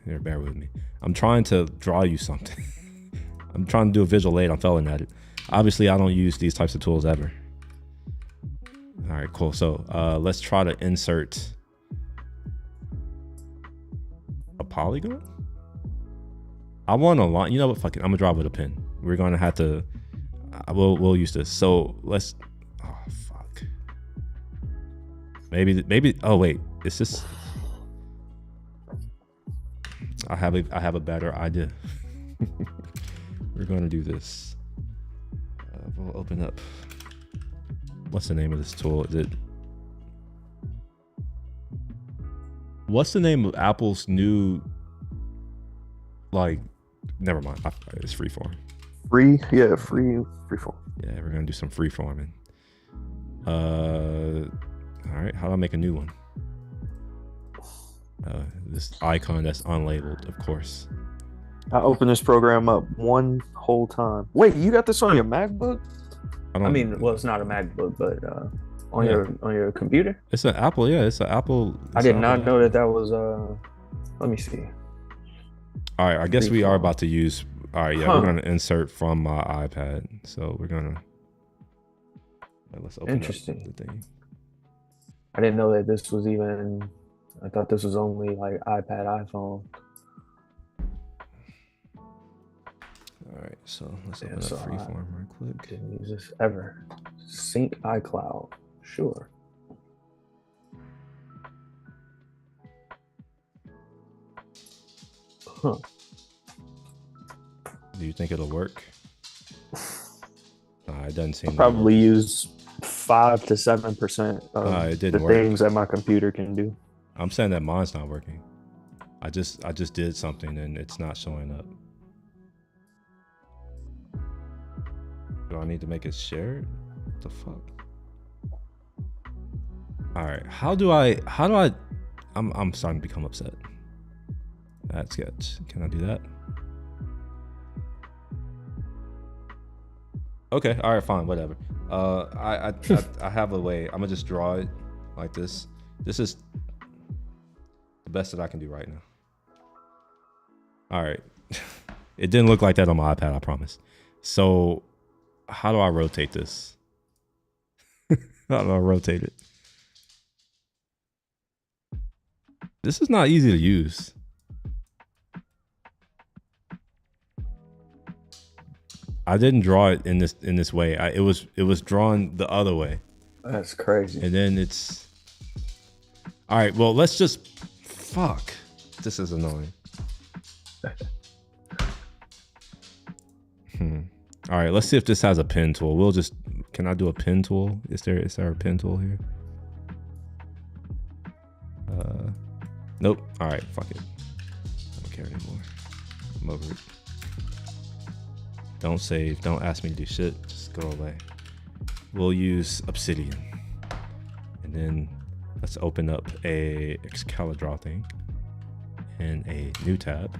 Here, bear with me. I'm trying to draw you something. I'm trying to do a visual aid. I'm failing at it. Obviously, I don't use these types of tools ever. All right, cool. So let's try to insert a polygon. I want a line. You know what? Fuck it. I'm gonna draw with a pen. We're gonna have to. We'll use this. So let's. Oh fuck. Maybe. Oh wait. Is this? I have a better idea. We're gonna do this. We'll open up. What's the name of this tool? What's the name of Apple's new? Like, never mind. It's freeform. Freeform. Yeah, we're gonna do some freeforming. All right. How do I make a new one? This icon that's unlabeled, of course. I opened this program up one whole time. Wait, you got this on your MacBook? I mean, well, it's not a MacBook, but on your computer. It's an Apple, yeah. It's an Apple. I did not know that was. Let me see. All right, I guess we are about to use. All right, yeah, we're gonna insert from my iPad. So we're gonna. Let's open up the thing. I didn't know that this was even. I thought this was only like iPad, iPhone. All right, so let's open up freeform real quick. Didn't use this ever. Sync iCloud, sure. Huh. Do you think it'll work? It doesn't seem. Probably use 5 to 7% of the things that my computer can do. I'm saying that mine's not working. I just did something and it's not showing up. Do I need to make it shared? What the fuck? All right. How do I? I'm starting to become upset. Add sketch. Can I do that? Okay. All right. Fine. Whatever. I have a way. I'm gonna just draw it like this. This is the best that I can do right now. All right. It didn't look like that on my iPad, I promise. So how do I rotate this? How do I rotate it? This is not easy to use. I didn't draw it in this way. It was drawn the other way. That's crazy. And then it's all right. Well, let's just fuck. This is annoying. All right, let's see if this has a pen tool. We'll just, can I do a pen tool? Is there a pen tool here? Nope. All right, fuck it. I don't care anymore. I'm over it. Don't save. Don't ask me to do shit. Just go away. We'll use Obsidian. And then let's open up a Excalibur thing and a new tab.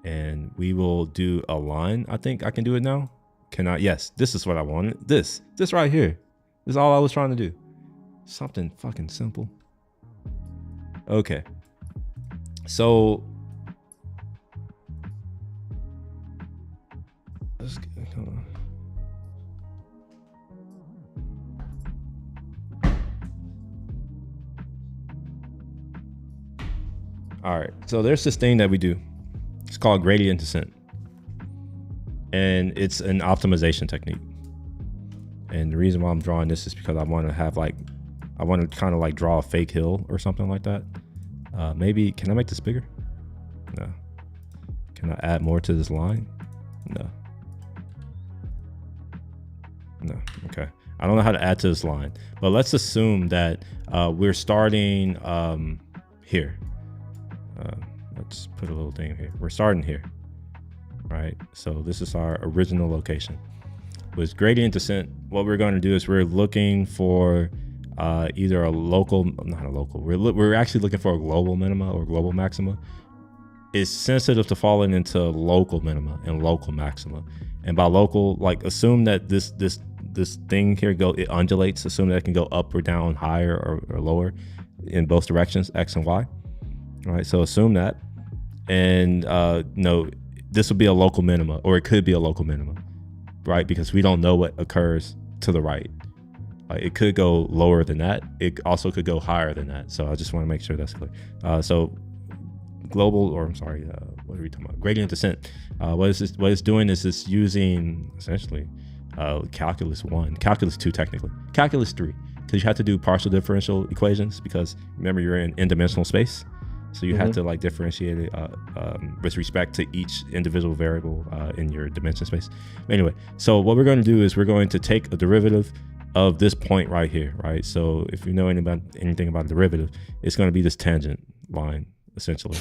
And we will do a line. I think I can do it now. Can I? Yes, this is what I wanted. This right here. This is all I was trying to do. Something fucking simple. Okay. So let's get, hold on. All right. So there's this thing that we do. It's called gradient descent. And it's an optimization technique. And the reason why I'm drawing this is because I want to have like, I want to kind of like draw a fake hill or something like that. Maybe, can I make this bigger? No. Can I add more to this line? No. No, okay. I don't know how to add to this line, but let's assume that we're starting here. Let's put a little thing here. We're starting here, right? So this is our original location. With gradient descent, what we're going to do is we're looking for either a local, not a local, we're actually looking for a global minima or global maxima. It's sensitive to falling into local minima and local maxima. And by local, like assume that this thing here it undulates, assume that it can go up or down, higher or lower in both directions, X and Y. All right, so assume that. And no, this would be a local minima, or it could be a local minima, right? Because we don't know what occurs to the right. It could go lower than that. It also could go higher than that. So I just want to make sure that's clear. So global, or I'm sorry, what are we talking about? Gradient descent. What it's doing is it's using essentially calculus 1, calculus 2 technically, calculus 3, because you have to do partial differential equations because remember you're in n-dimensional space. So you have to like differentiate it with respect to each individual variable in your dimension space. Anyway, so what we're going to do is we're going to take a derivative of this point right here, right? So if you know anything about derivative, it's going to be this tangent line essentially,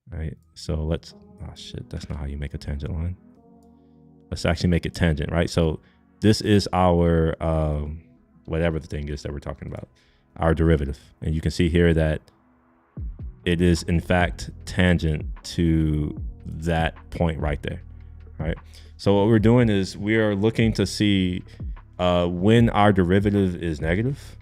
right? So let's, oh shit, that's not how you make a tangent line. Let's actually make it tangent, right? So this is our, whatever the thing is that we're talking about, our derivative. And you can see here that it is in fact tangent to that point right there, right? So what we're doing is we are looking to see when our derivative is negative,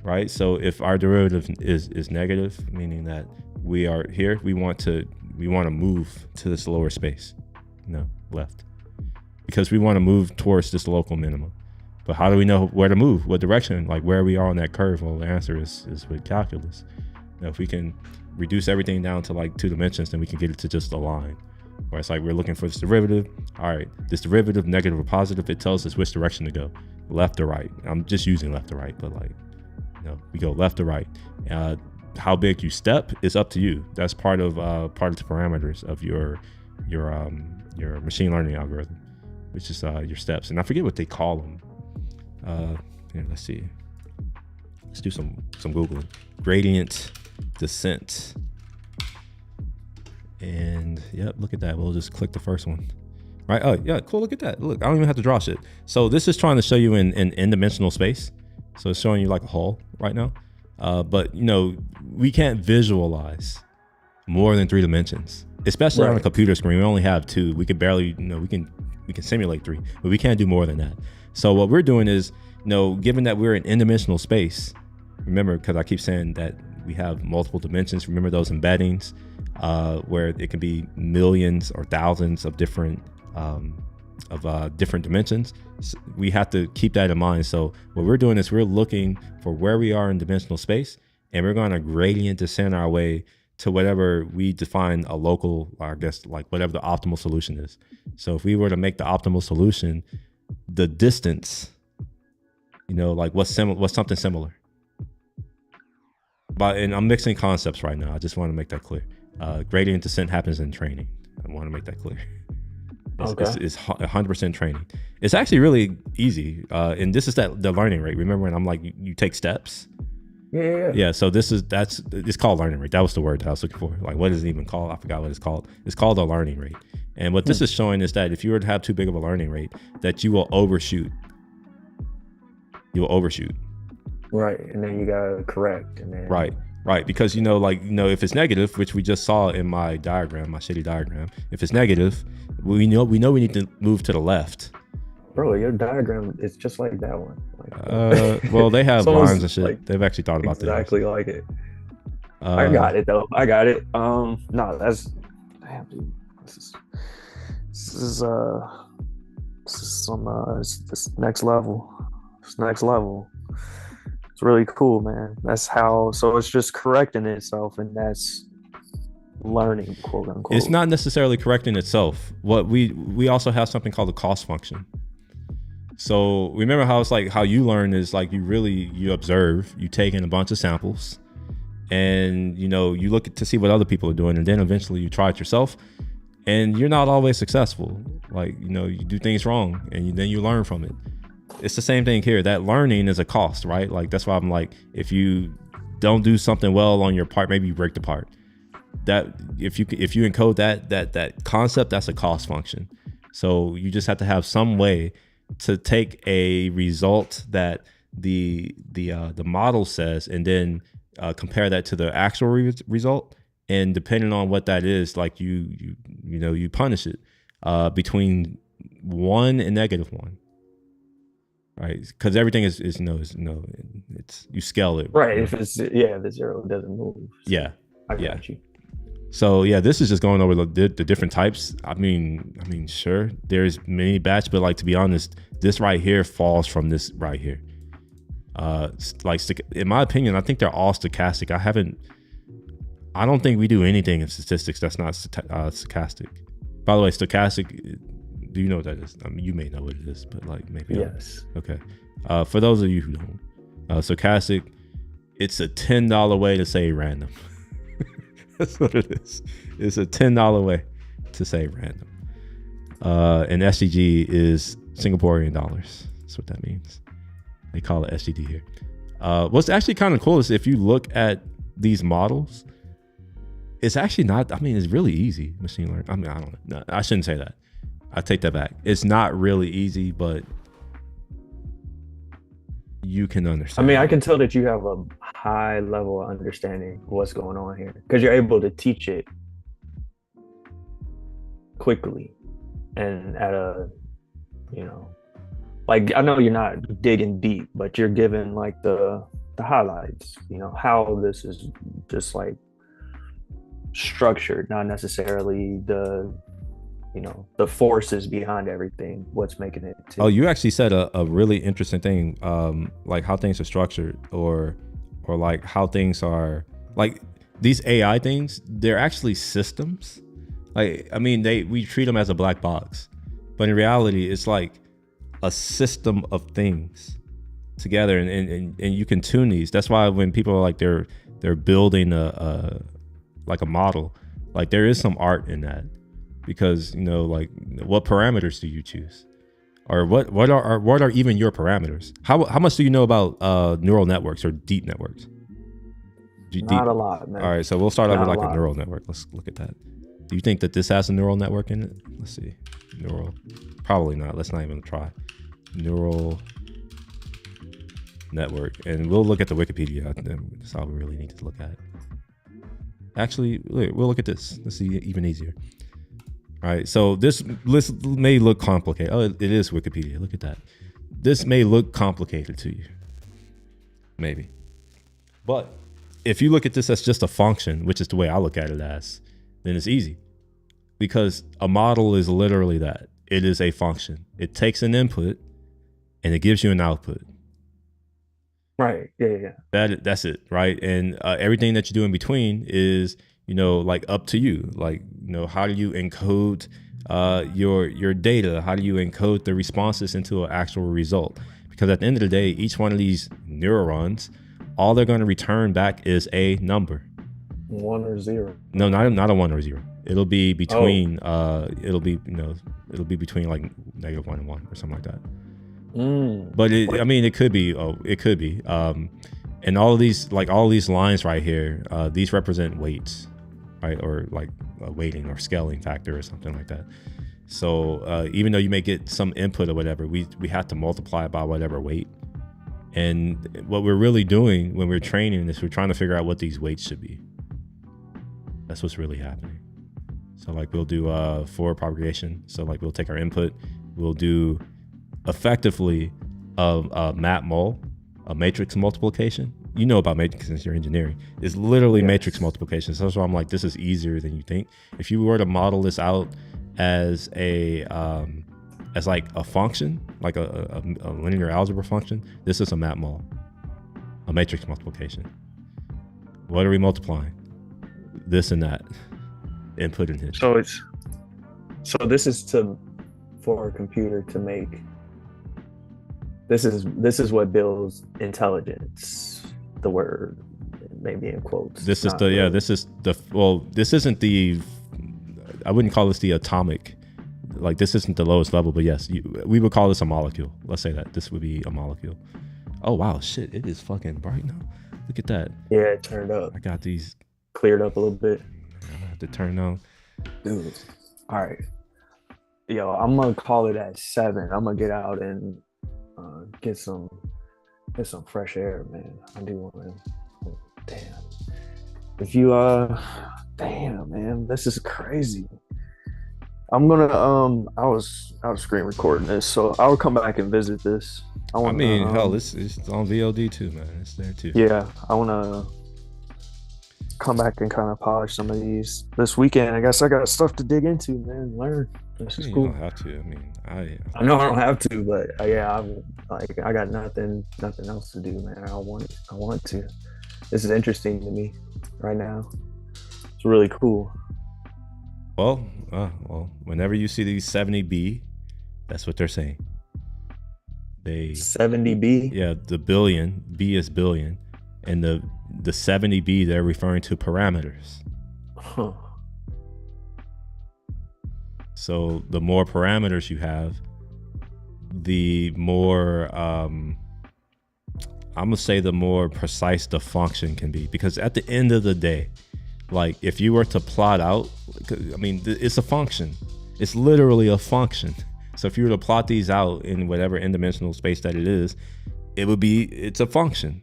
right? So if our derivative is negative, meaning that we are here, we want to move to this lower space, no, left, because we want to move towards this local minimum. But how do we know where to move, what direction, like where we are on that curve? Well, the answer is with calculus. Now, if we can reduce everything down to like 2 dimensions, then we can get it to just a line. Where it's like we're looking for this derivative. All right, this derivative, negative or positive, it tells us which direction to go, left or right. I'm just using left or right, but like, you know, we go left or right. How big you step is up to you. That's part of the parameters of your machine learning algorithm, which is your steps. And I forget what they call them. Here, let's see. Let's do some Googling. Gradient descent. And yep, look at that. We'll just click the first one. Right. Oh yeah, cool. Look at that. Look, I don't even have to draw shit. So this is trying to show you in n-dimensional space. So it's showing you like a hole right now. But you know, we can't visualize more than 3 dimensions, especially on a computer screen. We only have 2. We could barely, you know, we can simulate 3, but we can't do more than that. So what we're doing is, you know, given that we're in n-dimensional space, remember, because I keep saying that we have multiple dimensions. Remember those embeddings where it can be millions or thousands of different dimensions. So we have to keep that in mind. So what we're doing is we're looking for where we are in dimensional space, and we're going to gradient descend our way to whatever we define a local, or I guess like whatever the optimal solution is. So if we were to make the optimal solution, the distance, you know, like what's something similar. And I'm mixing concepts right now. I just want to make that clear. Gradient descent happens in training. I want to make that clear. It's 100% training. It's actually really easy. And this is the learning rate. Remember when I'm like, you take steps? Yeah. So it's called learning rate. That was the word that I was looking for. Like, what is it even called? I forgot what it's called. It's called a learning rate. And what this is showing is that if you were to have too big of a learning rate, that you will overshoot. Right. And then you gotta correct. And then Right. Because, if it's negative, which we just saw in my diagram, my shitty diagram, if it's negative, we know we need to move to the left. Bro, your diagram is just like that one. Well, they have lines and shit. Like, they've actually thought about exactly this. Like it. I got it though. I got it. No, that's damn, dude. This is this next level. It's next level. It's really cool, man. That's how. So it's just correcting itself, and that's learning, quote unquote. It's not necessarily correcting itself. What we also have something called the cost function. So remember how it's like how you learn is like you observe, you take in a bunch of samples, and you look to see what other people are doing, and then eventually you try it yourself, and you're not always successful. Like you do things wrong, and then you learn from it. It's the same thing here. That learning is a cost, right? Like that's why I'm like, if you don't do something well on your part, maybe you break the part. That if you encode that concept, that's a cost function. So you just have to have some way to take a result that the model says, and then compare that to the actual result. And depending on what that is, like you punish it between 1 and -1. Right, because everything is it's you scale it. Right, if it's the 0 doesn't move. So yeah, I got you. So yeah, this is just going over the different types. I mean, sure, there's many batch, but like to be honest, this right here falls from this right here. Like in my opinion, I think they're all stochastic. I don't think we do anything in statistics that's not stochastic. By the way, stochastic. Do you know what that is? I mean, you may know what it is, but like maybe yes. Okay. For those of you who don't, stochastic, it's a $10 way to say random. That's what it is. It's a $10 way to say random. And SGD is Singaporean dollars. That's what that means. They call it SGD here. What's actually kind of cool is if you look at these models, it's actually not. I mean, it's really easy machine learning. I mean, I don't know. No, I shouldn't say that. I take that back. It's not really easy, but you can understand. I mean, I can tell that you have a high level of understanding of what's going on here because you're able to teach it quickly and at a, like I know you're not digging deep, but you're giving like the highlights, how this is just like structured, not necessarily the forces behind everything, what's making it. Oh, you actually said a really interesting thing, like how things are structured or like how things are, like these AI things, they're actually systems. Like, I mean, we treat them as a black box, but in reality, it's like a system of things together, and you can tune these. That's why when people are like they're building a model, like there is some art in that. Because like what parameters do you choose, or what are even your parameters? How much do you know about neural networks or deep networks? Not a lot, man. All right, so we'll start out with like a neural network. Let's look at that. Do you think that this has a neural network in it? Let's see. Neural, probably not. Let's not even try. Neural network, and we'll look at the Wikipedia. That's all we really need to look at. Actually, we'll look at this. Let's see, even easier. All right, so this list may look complicated. Oh, it is Wikipedia. Look at that. This may look complicated to you, maybe. But if you look at this as just a function, which is the way I look at it as, then it's easy. Because a model is literally that. It is a function. It takes an input and it gives you an output. Right. Yeah. That's it, right? And everything that you do in between is, like up to you. Like, how do you encode your data? How do you encode the responses into an actual result? Because at the end of the day, each one of these neurons, all they're going to return back is a number. 1 or 0. No, not a 1 or 0. It'll be between. It'll be between like -1 and 1 or something like that. But it could be. It could be. And all of these lines right here, these represent weights, right? Or like a weighting or scaling factor or something like that. So even though you may get some input or whatever, we have to multiply it by whatever weight. And what we're really doing when we're training is we're trying to figure out what these weights should be. That's what's really happening. So like we'll do forward propagation. So like we'll take our input, we'll do effectively a map mul, a matrix multiplication. You know about matrix since you're engineering. It's literally matrix multiplication. So that's why I'm like, this is easier than you think. If you were to model this out as as like a function, like a linear algebra function, this is a map mul, a matrix multiplication. What are we multiplying? This and that, input and hit. So this is for a computer to make. This is what builds intelligence. The word, maybe in quotes. This isn't the. I wouldn't call this the atomic. Like this isn't the lowest level, but yes, we would call this a molecule. Let's say that this would be a molecule. Oh wow, shit! It is fucking bright now. Look at that. Yeah, it turned up. I got these cleared up a little bit. I have to turn on. Dude, all right. Yo, I'm gonna call it at 7. I'm gonna get out and get some fresh air, man. I do want to. Damn. If you damn, man, this is crazy. I'm gonna I was screen recording this, so I'll come back and visit this. Hell, it's on VOD too, man. It's there too. Yeah, I wanna come back and kind of polish some of these this weekend. I guess I got stuff to dig into, man. Learn. This is cool. You don't have to. I mean, I know I don't have to, but yeah, I got nothing else to do, man. I want to. This is interesting to me right now. It's really cool. Well, whenever you see these 70B, that's what they're saying. 70B? Yeah, the billion, B is billion, and the 70B, they're referring to parameters. Huh. So the more parameters you have, the more I'm gonna say the more precise the function can be, because at the end of the day, like if you were to plot out, I mean, it's a function. It's literally a function. So if you were to plot these out in whatever n-dimensional space that it is, it's a function.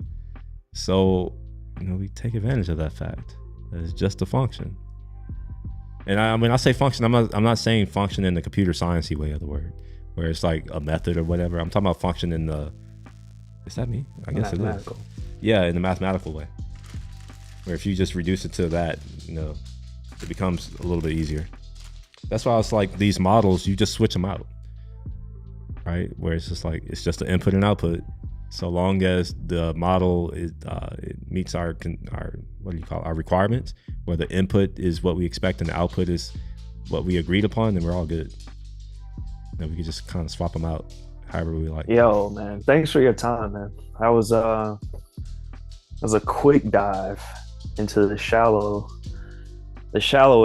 So, we take advantage of that fact. It's just a function. And when I say function, I'm not saying function in the computer sciencey way of the word, where it's like a method or whatever. I'm talking about function in the, is that me? I guess it is. Yeah, in the mathematical way. Where if you just reduce it to that, it becomes a little bit easier. That's why it's like these models, you just switch them out, right? Where it's just like, it's just an input and output. So long as the model it meets our our requirements, where the input is what we expect and the output is what we agreed upon, then we're all good. Then we can just kind of swap them out however we like. Yo, man, thanks for your time, man. That was a quick dive into the shallow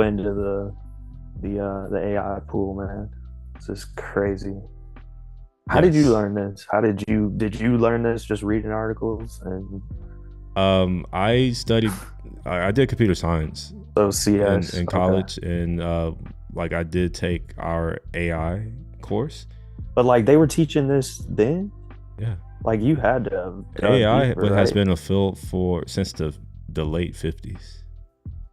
end of the AI pool, man. This is crazy. How did you learn this? Did you learn this just reading articles? And I did computer science. So CS in college, and I did take our AI course. But like they were teaching this then? Yeah. Like you had to AI has been a field since the late 50s.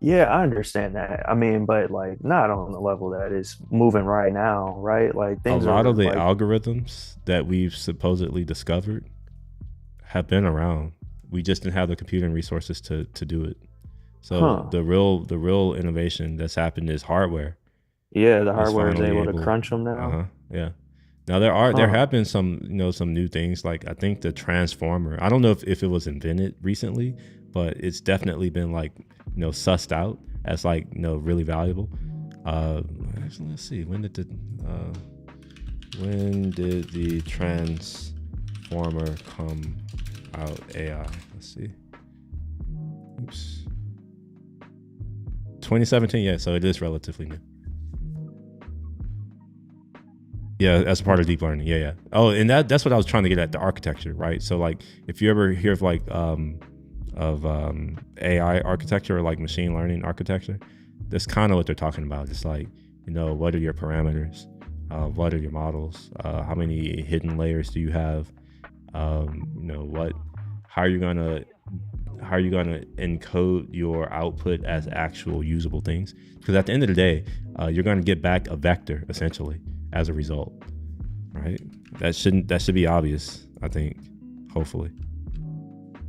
Yeah, I understand that. I mean, but like not on the level that is moving right now, right? Like a lot of the algorithms that we've supposedly discovered have been around. We just didn't have the computing resources to do it. So the real innovation that's happened is hardware. Yeah, the hardware is able to crunch them now. Yeah. Now there have been some, you know, some new things, like I think the transformer. I don't know if it was invented recently, but it's definitely been like, you know, sussed out as like, you know, really valuable. Actually, let's see, when did the transformer come out AI? Let's see. Oops. 2017, yeah, so it is relatively new. Yeah, as a part of deep learning. Yeah. Oh, and that's what I was trying to get at, the architecture, right? So like if you ever hear of like AI architecture or like machine learning architecture, that's kind of what they're talking about. It's like, you know, what are your parameters? What are your models? How many hidden layers do you have? You know, how are you gonna encode your output as actual usable things? Because at the end of the day, you're gonna get back a vector essentially as a result, right? That should be obvious, I think, hopefully,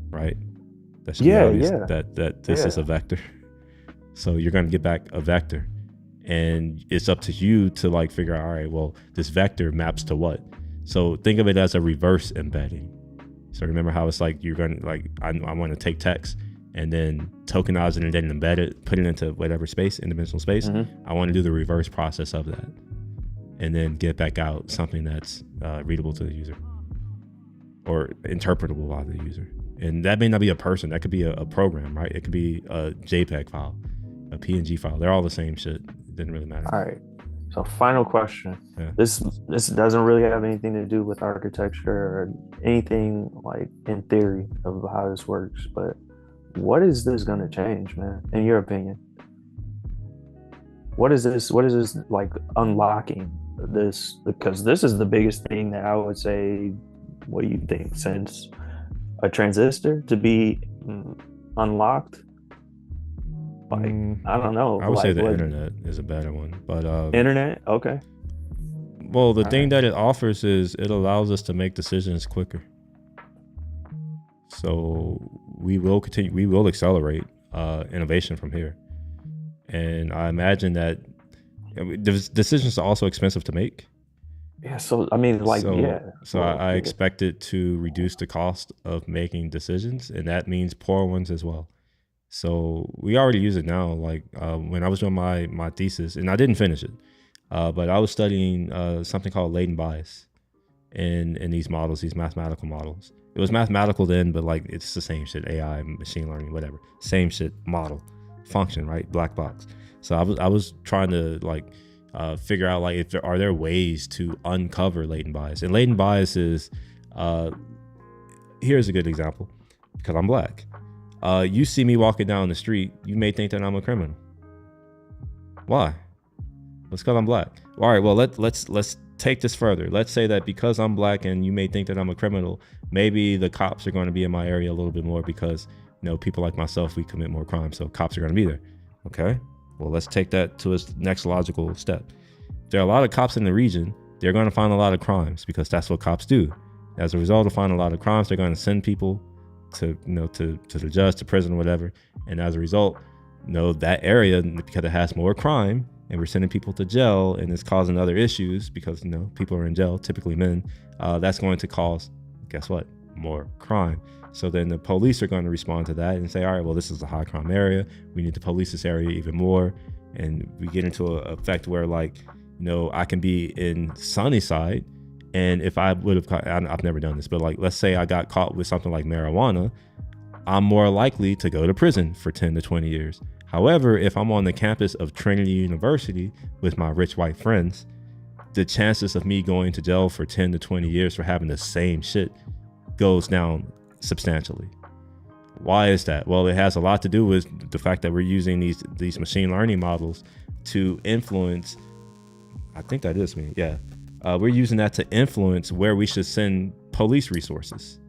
right? That should be obvious that this is a vector. So you're going to get back a vector, and it's up to you to like figure out, all right, well, this vector maps to what? So think of it as a reverse embedding. So remember how it's like you're going to like, I want to take text and then tokenize it and then embed it, put it into whatever space, in-dimensional space. I want to do the reverse process of that, and then get back out something that's readable to the user or interpretable by the user. And that may not be a person, that could be a program, right? It could be a JPEG file, a PNG file. They're all the same shit. It didn't really matter. All right. So final question. Yeah. This doesn't really have anything to do with architecture or anything like in theory of how this works, but what is this going to change, man, in your opinion? What is this like unlocking this? Because this is the biggest thing that I would say, what do you think, since a transistor to be unlocked? Like, I don't know. I would say the internet is a better one, but internet, okay. Well, the thing that it offers is it allows us to make decisions quicker. So we will accelerate innovation from here. And I imagine that decisions are also expensive to make. Yeah, so I mean, like, I expect it to reduce the cost of making decisions, and that means poor ones as well. So we already use it now. Like when I was doing my thesis, and I didn't finish it, but I was studying something called latent bias in these models, these mathematical models. It was mathematical then, but like it's the same shit, AI, machine learning, whatever, same shit, model, function, right? Black box. So I was trying to like figure out like are there ways to uncover latent bias. And latent bias is here's a good example, because I'm black. You see me walking down the street, you may think that I'm a criminal. Why? It's because I'm black. All right, well let's take this further. Let's say that because I'm black and you may think that I'm a criminal, maybe the cops are going to be in my area a little bit more because, you know, people like myself, we commit more crimes, so cops are going to be there. Okay, well, let's take that to its next logical step. If there are a lot of cops in the region, they're going to find a lot of crimes because that's what cops do. As a result of finding a lot of crimes, they're going to send people to, you know, to the judge, to prison, or whatever. And as a result, you know, that area, because it has more crime and we're sending people to jail and it's causing other issues because, you know, people are in jail, typically men, that's going to cause, guess what, more crime. So then the police are going to respond to that and say, all right, well, this is a high crime area. We need to police this area even more. And we get into a effect where, like, you know, I can be in Sunnyside, and if I would have caught, I've never done this, but like, let's say I got caught with something like marijuana, I'm more likely to go to prison for 10 to 20 years. However, if I'm on the campus of Trinity University with my rich white friends, the chances of me going to jail for 10 to 20 years for having the same shit goes down substantially. Why is that? Well, it has a lot to do with the fact that we're using these machine learning models to influence, I think that is me, yeah. We're using that to influence where we should send police resources,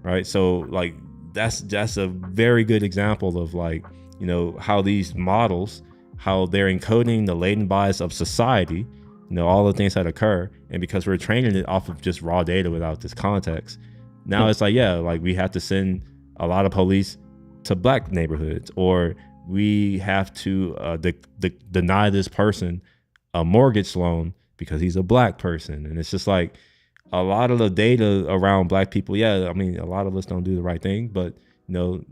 right? So like that's a very good example of, like, you know, how these models, how they're encoding the latent bias of society, you know, all the things that occur. And because we're training it off of just raw data without this context, now it's like, yeah, like we have to send a lot of police to black neighborhoods, or we have to deny this person a mortgage loan because he's a black person. And it's just like a lot of the data around black people. Yeah, I mean, a lot of us don't do the right thing, but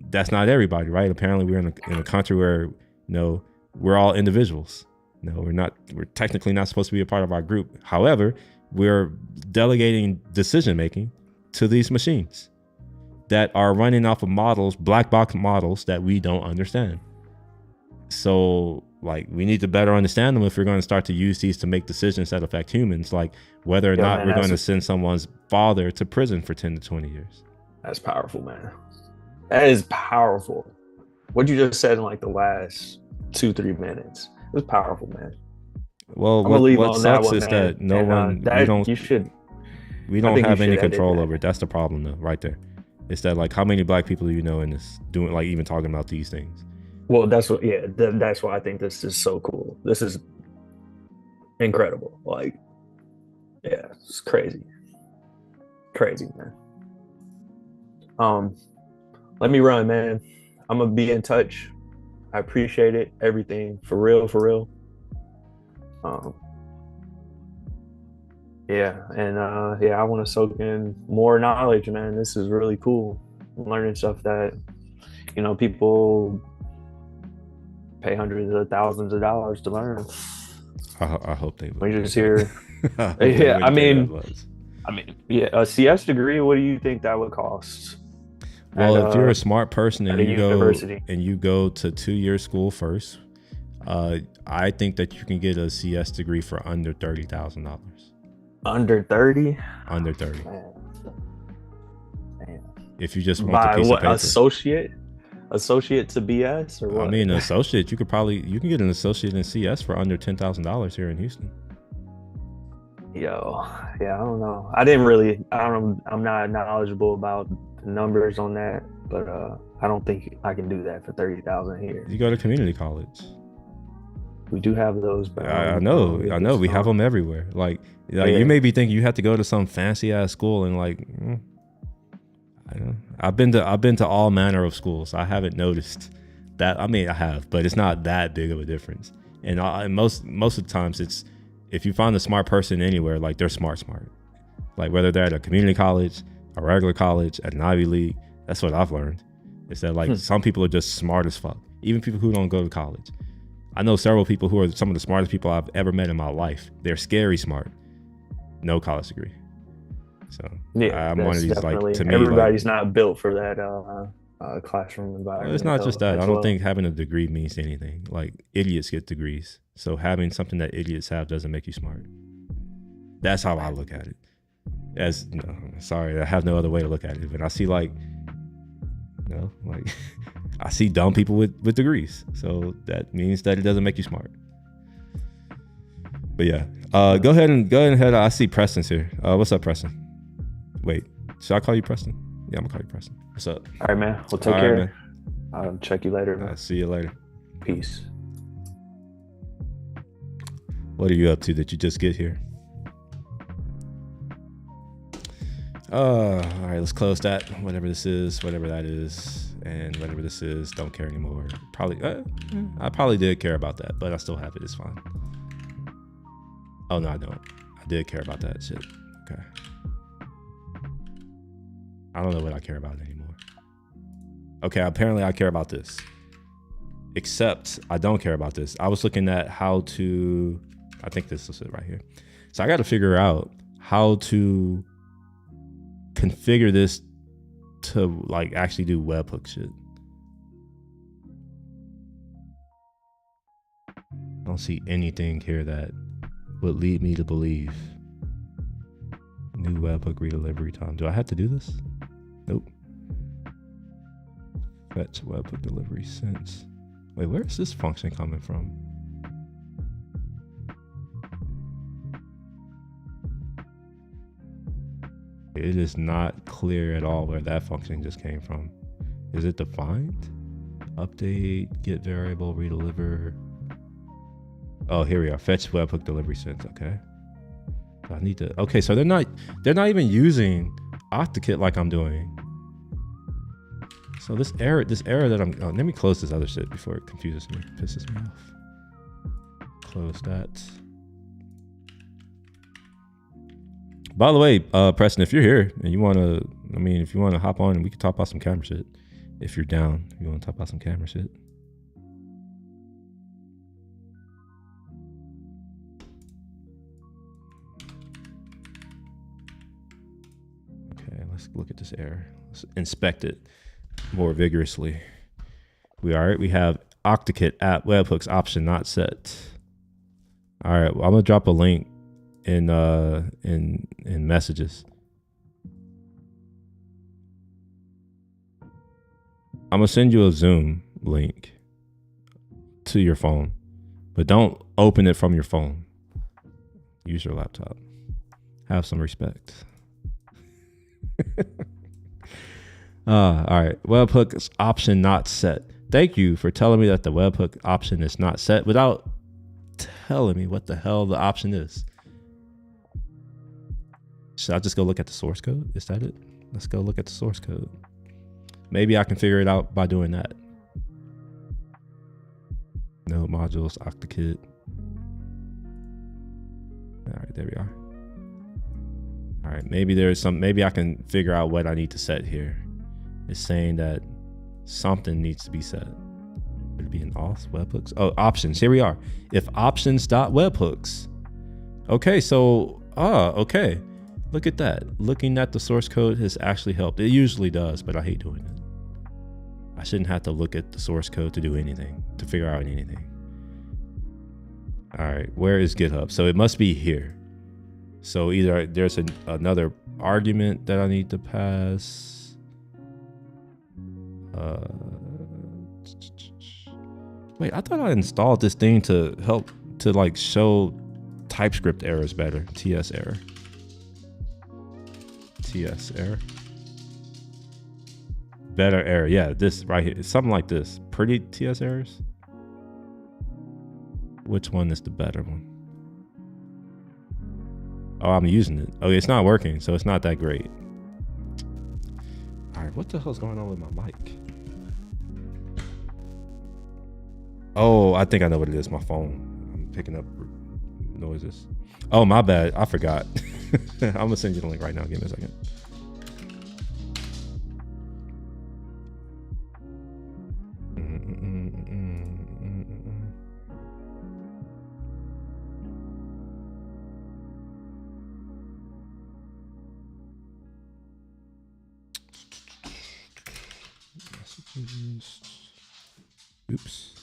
that's not everybody, right? Apparently we're in a country where, we're all individuals. We're technically not supposed to be a part of our group. However, we're delegating decision making to these machines that are running off of models, black box models that we don't understand. So like, we need to better understand them if we're going to start to use these to make decisions that affect humans, like whether or not we're going to send someone's father to prison for 10 to 20 years. That's powerful, man. That is powerful. What you just said in like the last 2-3 minutes, it was powerful, man. Well, what sucks is that no one, we don't have any control over it. That's the problem though, right there. It's that like, how many black people do you know in this doing, like, even talking about these things? Well, that's why I think this is so cool. This is incredible. Like, yeah, it's crazy. Crazy, man. Let me run, man. I'm gonna be in touch. I appreciate it. Everything. For real. Yeah, and I want to soak in more knowledge, man. This is really cool. I'm learning stuff that, people pay hundreds of thousands of dollars to learn. I hope they would. We just hear. I mean, a CS degree. What do you think that would cost? Well, if you're a smart person and you go to 2-year school first, I think that you can get a CS degree for under $30,000. Under 30? Under 30. Man. If you just want the piece of paper. Associate to BS or what? I mean, an associate, you can get an associate in CS for under $10,000 here in Houston. Yo, yeah, I don't know. I'm not knowledgeable about the numbers on that, but I don't think I can do that for $30,000 here. You go to community college. We do have those, but I know. We have them everywhere. Like you may be thinking you have to go to some fancy ass school, and like, I don't know. I've been to all manner of schools. I haven't noticed that. I mean, I have, but it's not that big of a difference. And most of the times, it's if you find a smart person anywhere, like they're smart. Like whether they're at a community college, a regular college, at an Ivy League. That's what I've learned. Is that like some people are just smart as fuck. Even people who don't go to college. I know several people who are some of the smartest people I've ever met in my life. They're scary smart. No college degree. So yeah, I'm one of these, like, to me, everybody's not built for that classroom environment. It's not just that. I don't think having a degree means anything. Like, idiots get degrees. So having something that idiots have doesn't make you smart. That's how I look at it. Sorry, I have no other way to look at it. But I see I see dumb people with degrees. So that means that it doesn't make you smart. But yeah, go ahead and head. I see Preston's here. What's up, Preston? Wait, should I call you Preston? Yeah, I'm gonna call you Preston. What's up? All right, man. We'll take care. Man. I'll check you later, man. I'll see you later. Peace. What are you up to that you just get here? All right, let's close that. Whatever this is, whatever that is, and whatever this is, don't care anymore. I probably did care about that, but I still have it. It's fine. Oh no, I don't. I did care about that shit. Okay. I don't know what I care about anymore. Okay, apparently I care about this. Except I don't care about this. I was looking at how to, I think this is it right here. So I got to figure out how to configure this to like actually do webhook shit. I don't see anything here that would lead me to believe. New webhook redelivery time. Do I have to do this? Nope. Fetch webhook delivery since. Wait, where is this function coming from? It is not clear at all where that function just came from. Is it defined? Update, get variable, redeliver. Oh, here we are. Fetch webhook delivery since. Okay. I need to. Okay, so they're not even using OctaKit like I'm doing. So this error that I'm. Oh, let me close this other shit before it confuses me, pisses me off. Close that. By the way, Preston, if you're here and you want to, I mean, if you want to hop on and we can talk about some camera shit. If you're down, if you want to talk about some camera shit. Okay, let's look at this error. Let's inspect it more vigorously. We all right. We have OctaKit app webhooks option not set. All right, well, I'm gonna drop a link in messages. I'm gonna send you a Zoom link to your phone, but don't open it from your phone. Use your laptop. Have some respect. All right, webhook option not set. Thank you for telling me that the webhook option is not set without telling me what the hell the option is. Should I just go look at the source code? Is that it? Let's go look at the source code. Maybe I can figure it out by doing that. Node modules, OctaKit. All right, there we are. All right, maybe there's some, maybe I can figure out what I need to set here. It's saying that something needs to be set. Would it be an auth webhooks? Oh, options, here we are. If options.webhooks. Okay, so, okay. Look at that. Looking at the source code has actually helped. It usually does, but I hate doing it. I shouldn't have to look at the source code to do anything, to figure out anything. All right, where is GitHub? So it must be here. So either there's another argument that I need to pass. Wait, I thought I installed this thing to help to like show TypeScript errors better. TS error. TS error. Better error. Yeah, this right here. It's something like this. Pretty TS errors. Which one is the better one? Oh, I'm using it. Oh, it's not working, so it's not that great. All right, what the hell's going on with my mic? Oh, I think I know what it is. My phone. I'm picking up noises. Oh, my bad. I forgot. I'm gonna send you the link right now. Give me a second. Oops.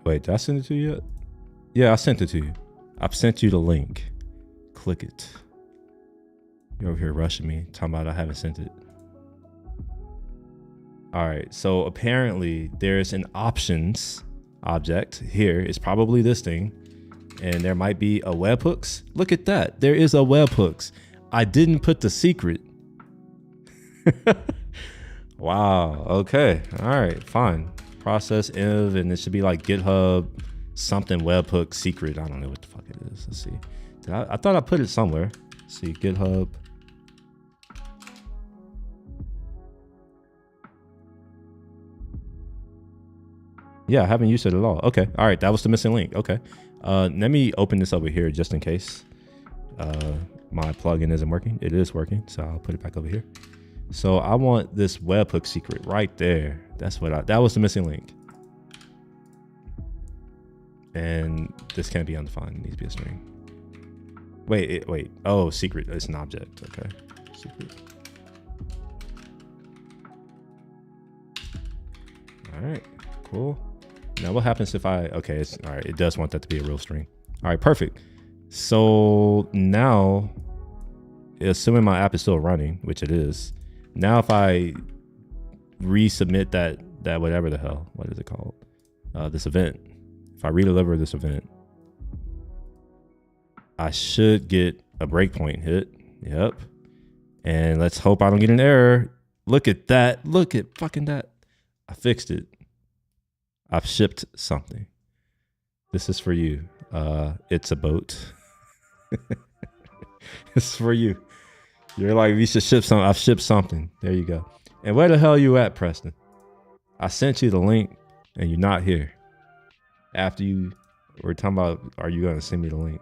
Wait, did I send it to you yet? Yeah, I sent it to you. I've sent you the link. Click it. You're over here rushing me, talking about I haven't sent it. All right, so apparently there's an options object here. It's probably this thing. And there might be a webhooks. Look at that. There is a webhooks. I didn't put the secret. Wow. Okay. All right. Fine. Process env, and it should be like GitHub something webhook secret. I don't know what the fuck it is. Let's see. I thought I put it somewhere. Let's see. GitHub. Yeah, I haven't used it at all. Okay. All right. That was the missing link. Okay. Let me open this over here just in case my plugin isn't working. It is working, so I'll put it back over here. So I want this webhook secret right there. That's what that was the missing link. And this can't be undefined. It needs to be a string. Wait, wait. Oh, secret. It's an object. Okay. Secret. All right. Cool. Now what happens if okay, it's all right. It does want that to be a real string. All right, perfect. So now, assuming my app is still running, which it is, now if I resubmit that whatever the hell, what is it called? This event. If I redeliver this event, I should get a breakpoint hit. Yep. And let's hope I don't get an error. Look at that. Look at fucking that. I fixed it. I've shipped something. This is for you. It's a boat. It's for you. You're like, we should ship something. I've shipped something. There you go. And where the hell you at, Preston? I sent you the link and you're not here. After you were talking about, are you going to send me the link?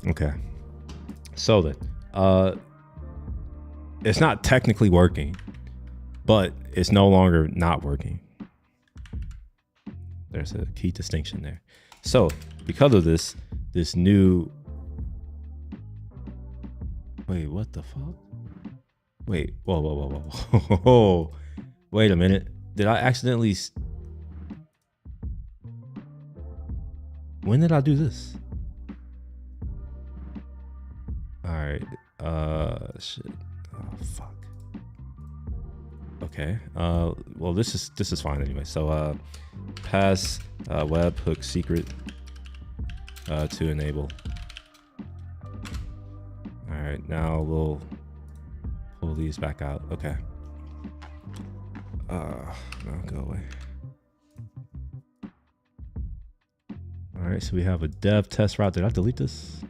Okay. So then, it's not technically working, but it's no longer not working. There's a key distinction there. So because of this new, wait, what the fuck? Wait, whoa. Wait a minute. Did I accidentally, when did I do this? All right. Shit. Oh fuck. Okay. Well, this is fine anyway. So, pass webhook secret to enable. All right. Now we'll pull these back out. Okay. Now go away. All right. So we have a dev test route. Did I delete this?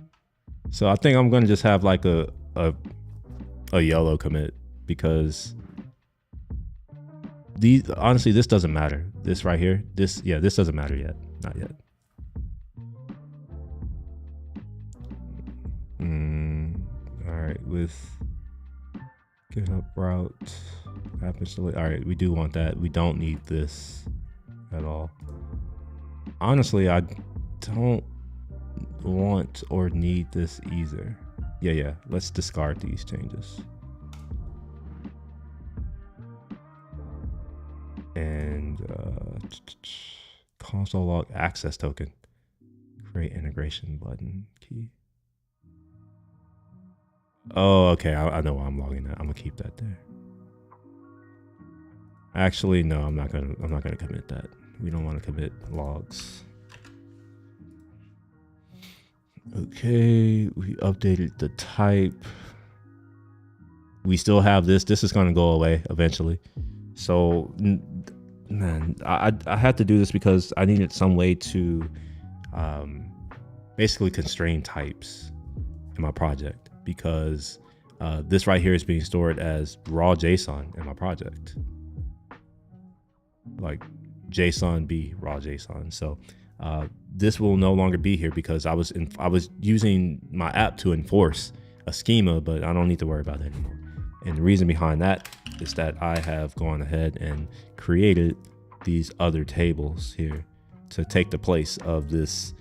So I think I'm gonna just have like a YOLO commit, because these, honestly, this doesn't matter. This right here, this doesn't matter yet, not yet. All right, with GitHub route app install. All right, we do want that. We don't need this at all. Honestly, I don't want or need this either. Yeah, let's discard these changes. And console log access token, create integration button key. Oh, okay, I know why I'm logging that. I'm gonna keep that there. Actually, no, I'm not gonna commit that. We don't want to commit logs. Okay, we updated the type. We still have this. This is going to go away eventually. So, man, I had to do this because I needed some way to basically constrain types in my project, because this right here is being stored as raw JSON in my project. Like JSON be raw JSON. So this will no longer be here because I was using my app to enforce a schema, but I don't need to worry about that anymore. And the reason behind that is that I have gone ahead and created these other tables here to take the place of this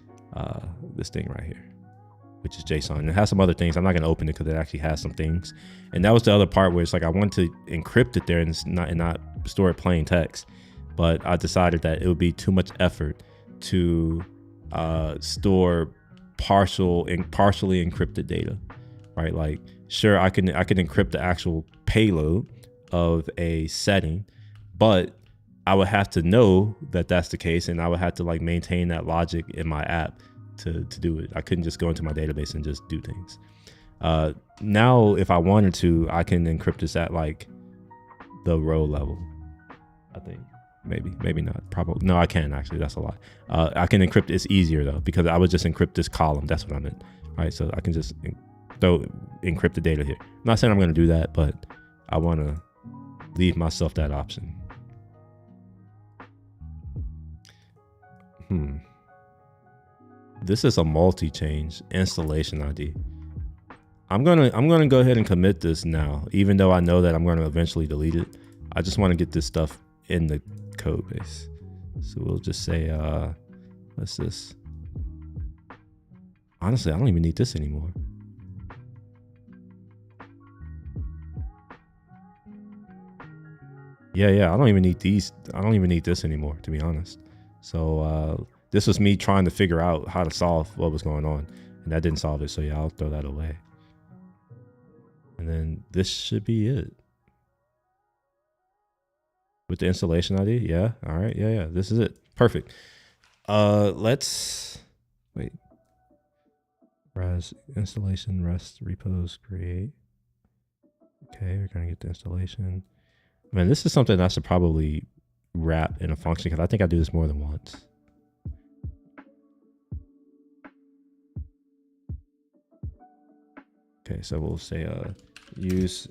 this thing right here, which is JSON. And it has some other things. I'm not going to open it because it actually has some things. And that was the other part where it's like I want to encrypt it there and not store it plain text. But I decided that it would be too much effort to store partially encrypted data, right? Like, sure, I can encrypt the actual payload of a setting, but I would have to know that that's the case, and I would have to like maintain that logic in my app to do it. I couldn't just go into my database and just do things. Now, if I wanted to, I can encrypt this at like the row level, I think. Maybe not. Probably no. I can actually. That's a lie. I can encrypt. It's easier though because I would just encrypt this column. That's what I meant. All right. So I can just encrypt the data here. I'm not saying I'm going to do that, but I want to leave myself that option. This is a multi-change installation ID. I'm gonna go ahead and commit this now, even though I know that I'm going to eventually delete it. I just want to get this stuff in the code base. So we'll just say, what's this? Honestly, I don't even need this anymore. Yeah, I don't even need these. I don't even need this anymore, to be honest. So this was me trying to figure out how to solve what was going on, and that didn't solve it. So yeah, I'll throw that away. And then this should be it. With the installation ID, yeah. All right, yeah. This is it. Perfect. Let's wait. Res installation, rest repos, create. Okay, we're gonna get the installation. Man, this is something I should probably wrap in a function because I think I do this more than once. Okay, so we'll say use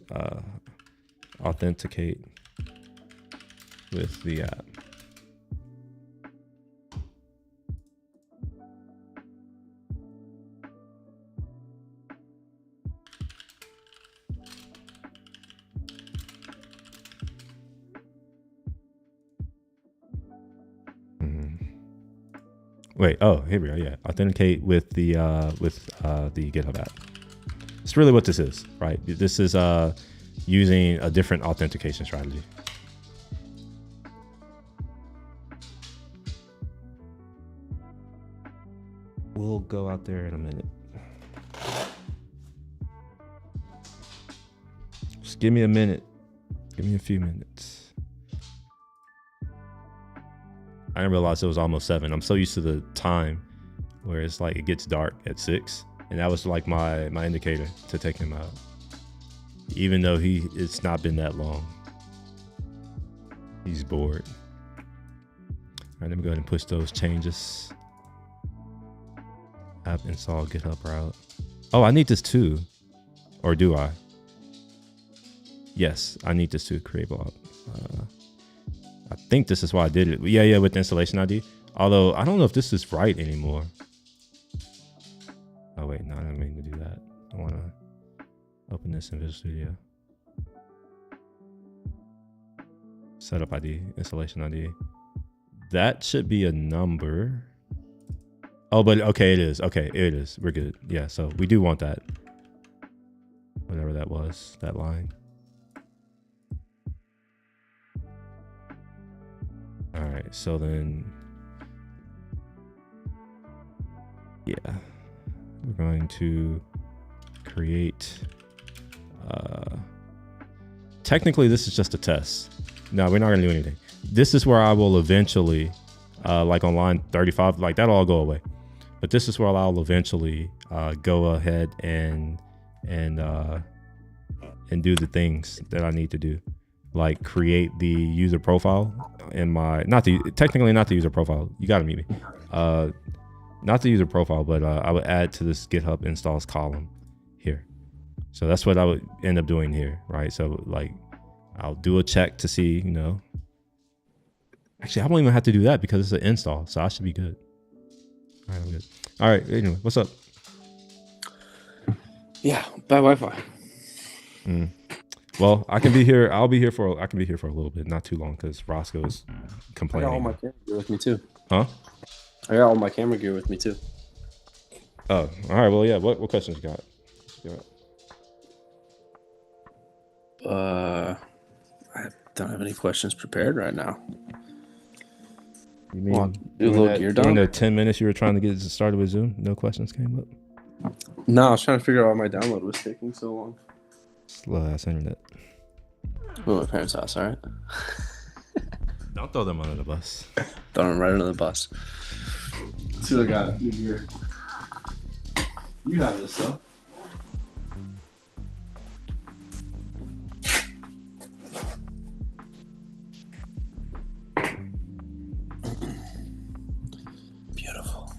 authenticate with the app. Wait, oh, here we go. Yeah, authenticate with the GitHub app. It's really what this is, right? This is using a different authentication strategy. We'll go out there in a minute. Just give me a minute. Give me a few minutes. I didn't realize it was almost 7. I'm so used to the time where it's like it gets dark at 6. And that was like my indicator to take him out. Even though it's not been that long. He's bored. All right, let me go ahead and push those changes. App install GitHub route. Oh, I need this too. Or do I? Yes, I need this to create blog. I think this is why I did it. Yeah, with the installation ID. Although I don't know if this is right anymore. Oh wait, no, I didn't mean to do that. I want to open this in Visual Studio. Setup ID, installation ID. That should be a number. Oh, but okay, it is. Okay, it is. We're good. Yeah, so we do want that. Whatever that was, that line. All right, so then, yeah, we're going to create, technically this is just a test. No, we're not gonna do anything. This is where I will eventually, like on line 35, like that'll all go away. But this is where I'll eventually go ahead and do the things that I need to do. Like create the user profile in my, technically not the user profile. You gotta mute me. Not the user profile, but I would add to this GitHub installs column here. So that's what I would end up doing here, right? So like, I'll do a check to see, you know. Actually, I won't even have to do that because it's an install, so I should be good. All right, I'm good. All right, anyway, what's up? Yeah, bad Wi-Fi. Well, I can be here. I can be here for a little bit, not too long, because Roscoe is complaining. I got all my camera gear with me too. Huh? I got all my camera gear with me too. Oh, all right. Well, yeah. What questions you got? I don't have any questions prepared right now. You mean do a little gear during dump? the 10 minutes you were trying to get started with Zoom? No questions came up? No, I was trying to figure out why my download was taking so long. Slow ass internet. I'm at my parents' house, all right? Don't throw them under the bus. Throw them right under the bus. Let's see what I got here. You have this stuff. Beautiful.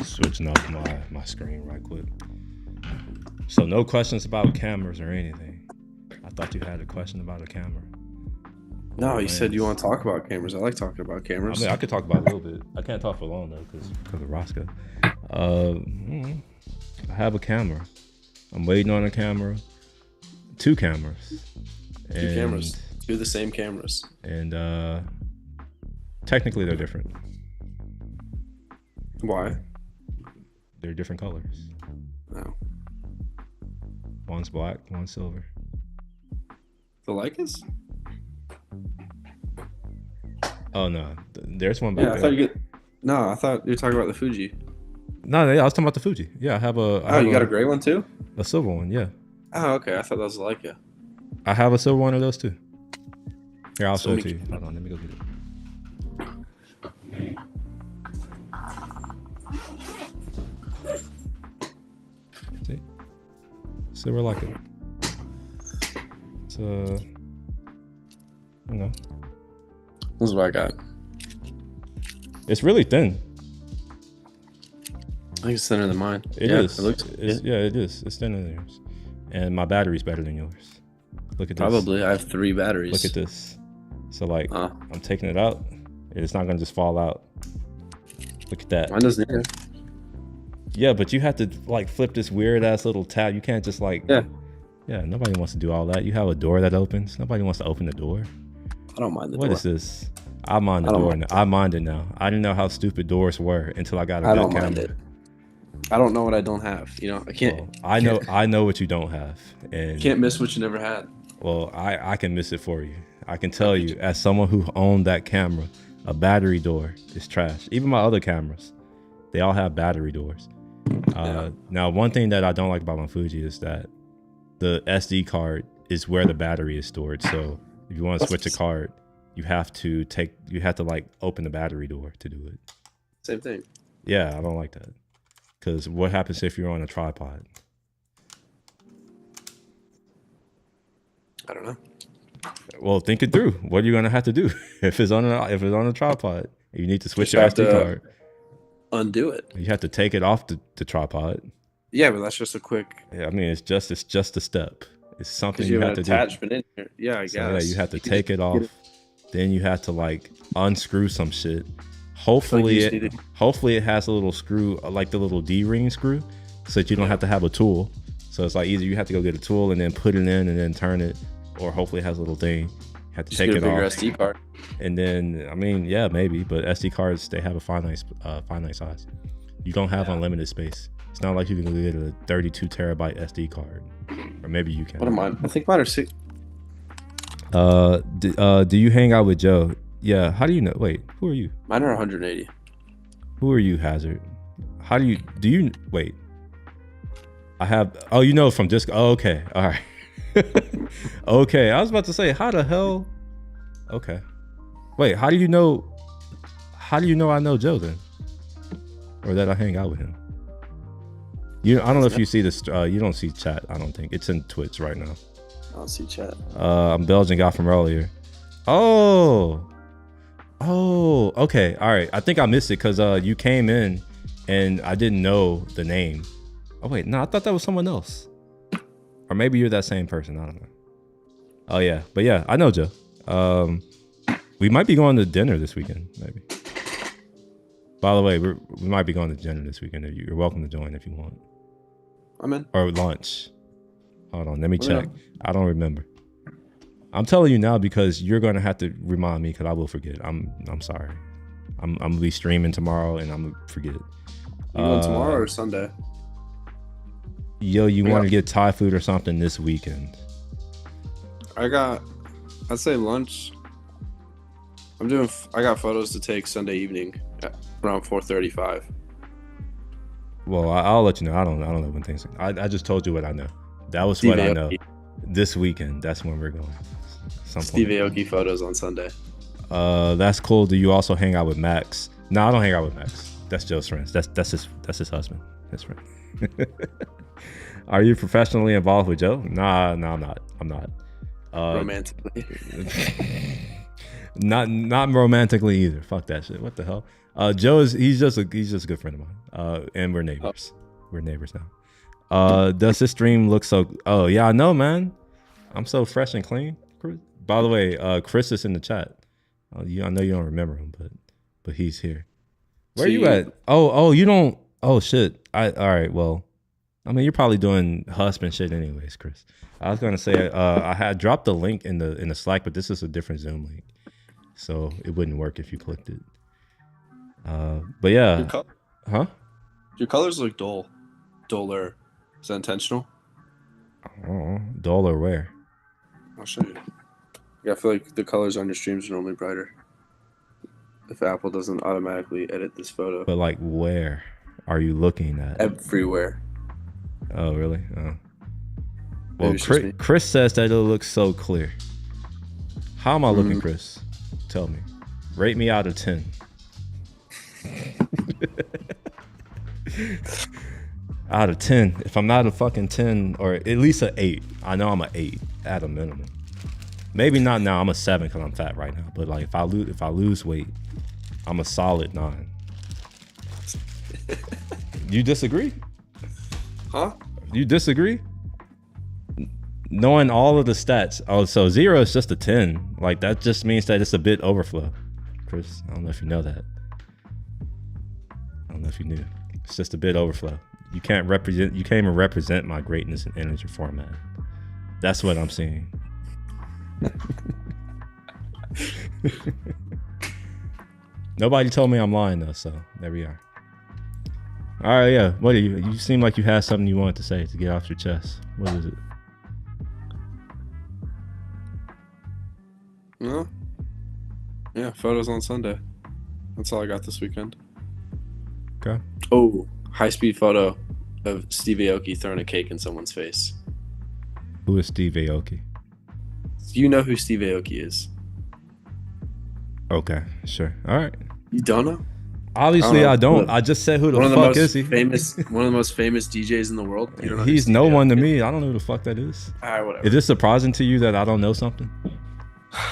Switching off my screen right quick. So no questions about cameras or anything. I thought you had a question about a camera. No, you said you want to talk about cameras. I like talking about cameras. I mean, I could talk about it a little bit. I can't talk for long though, because of Roscoe. I have a camera. I'm waiting on a camera. 2 cameras. Two cameras. 2 of the same cameras. And technically they're different. Why? They're different colors. No. One's black, one's silver. The Leicas? Oh no, there's one back Yeah, I there. thought you get. No, I thought you were talking about the Fuji. No, yeah, I was talking about the Fuji. Yeah, I have a. Oh, you got a gray one too? A silver one, yeah. Oh, okay. I thought that was a Leica. I have a silver one of those too. Here, I'll So show it we to you. Hold on, let me go get it. See? Silver like it. It's you know, This is what I got. it's really thin. I think it's thinner than mine. It yeah, is. It looks. Yeah, it is. It's thinner than yours. And my battery's better than yours. Look at this. Probably. I have 3 batteries. Look at this. So like, Oh. I'm taking it out. It's not gonna just fall out. Look at that. Mine doesn't either. Yeah, but you have to like flip this weird ass little tab. You can't just like. Yeah. Yeah, nobody wants to do all that. You have a door that opens. Nobody wants to open the door. I don't mind the What door. is this? I mind the I don't door. mind Now. I mind it now. I didn't know how stupid doors were until I got a I good don't camera. mind it. I don't know what I don't have. You know, I can't. Well, I know what you don't have, and Can't miss what you never had. well, I can miss it for you. I can tell you, as someone who owned that camera, a battery door is trash. Even my other cameras, they all have battery doors. Now, one thing that I don't like about my Fuji is that the SD card is where the battery is stored. So if you want to switch a card, you have to like open the battery door to do it. Same thing. Yeah, I don't like that. Because what happens if you're on a tripod? I don't know. Well, think it through. What are you gonna have to do if it's on a tripod? You need to switch Just your have SD to card. Undo it. You have to take it off the tripod. Yeah, but that's just a quick. Yeah, I mean, it's just a step. It's something Because you you have have to an do. attachment in here. Yeah, I So, yeah, guess. you have to can take it off. Then you have to like unscrew some shit. Hopefully, just need to- hopefully it has a little screw, like the little D-ring screw, so that you don't have to have a tool. So it's like either you have to go get a tool and then put it in and then turn it, or hopefully it has a little thing. You have to Just take get a it bigger off. SD card. And then, I mean, yeah, maybe, but SD cards, they have a finite size. You don't have unlimited space. It's not like you can get a 32 terabyte SD card, or maybe you can. What am I? I think mine are 6. Do you hang out with Joe? Yeah. How do you know? Wait, who are you? Mine are 180. Who are you, Hazard? How do you wait? I have. Oh, you know from Discord. Oh, okay. All right. Okay. I was about to say, how the hell? Okay. Wait. How do you know? How do you know I know Joe then, or that I hang out with him? I don't know if you see this. You don't see chat. I don't think it's in Twitch right now. I don't see chat. I'm Belgian guy from earlier. Oh, okay. All right. I think I missed it because you came in and I didn't know the name. Oh wait, no, I thought that was someone else. Or maybe you're that same person. I don't know. Oh yeah, but yeah, I know Joe. We might be going to dinner this weekend, maybe. By the way, we might be going to dinner this weekend. You're welcome to join if you want. I'm in. Or lunch. Hold on, let me Well, check. I don't remember. I'm telling you now because you're gonna have to remind me because I will forget. I'm sorry. I'm gonna be streaming tomorrow and I'm gonna forget. You going tomorrow or Sunday? Yo, you Yeah. want to get Thai food or something this weekend? I'd say lunch. I got photos to take Sunday evening at around 4:35. Well, I'll let you know. I don't know when things. I just told you what I know. That was what I know. This weekend, that's when we're going. Steve Aoki photos on Sunday. That's cool. Do you also hang out with Max? No, I don't hang out with Max. That's Joe's friends. That's his husband. His friend. Are you professionally involved with Joe? Nah, I'm not. Romantically. Not romantically either. Fuck that shit. What the hell? Joe he's just a good friend of mine. And we're neighbors. We're neighbors now. Does this stream look so? Oh yeah, I know, man. I'm so fresh and clean. By the way, Chris is in the chat. I know you don't remember him, but he's here. Where are you at? Oh, you don't. Oh shit. All right. Well, I mean, you're probably doing husband shit anyways, Chris. I was gonna say I had dropped the link in the Slack, but this is a different Zoom link, so it wouldn't work if you clicked it. But yeah. Huh? Your colors look duller. Is that intentional? Oh, dull or where? I'll show you. Yeah, I feel like the colors on your streams are normally brighter. If Apple doesn't automatically edit this photo. But like, where are you looking at? Everywhere. Oh, really? Oh. Well, it's just me. Chris says that it looks so clear. How am I looking, Chris? Tell me. Rate me out of 10. Out of 10. If I'm not a fucking 10 or at least an 8, I know I'm an 8 at a minimum. Maybe not now. I'm a 7 because I'm fat right now. But like, if I lose weight, I'm a solid 9. You disagree? Huh? You disagree? Knowing all of the stats. Oh, so 0 is just a 10. Like, that just means that it's a bit overflow. Chris, I don't know if you know that. I don't know if you knew. It's just a bit overflow. You can't even represent my greatness in integer format. That's what I'm seeing. Nobody told me I'm lying though, so there we are. All right, yeah. What are you? You seem like you had something you wanted to say to get off your chest. What is it? No. Yeah, photos on Sunday. That's all I got this weekend. Okay. Oh, high-speed photo of Steve Aoki throwing a cake in someone's face. Who is Steve Aoki? You know who Steve Aoki is. Okay, sure. All right. You don't know? Obviously, I don't. I just said who the fuck is he? One of the most famous DJs in the world. You don't know He's no one to me. I don't know who the fuck that is. All right, whatever. Is this surprising to you that I don't know something?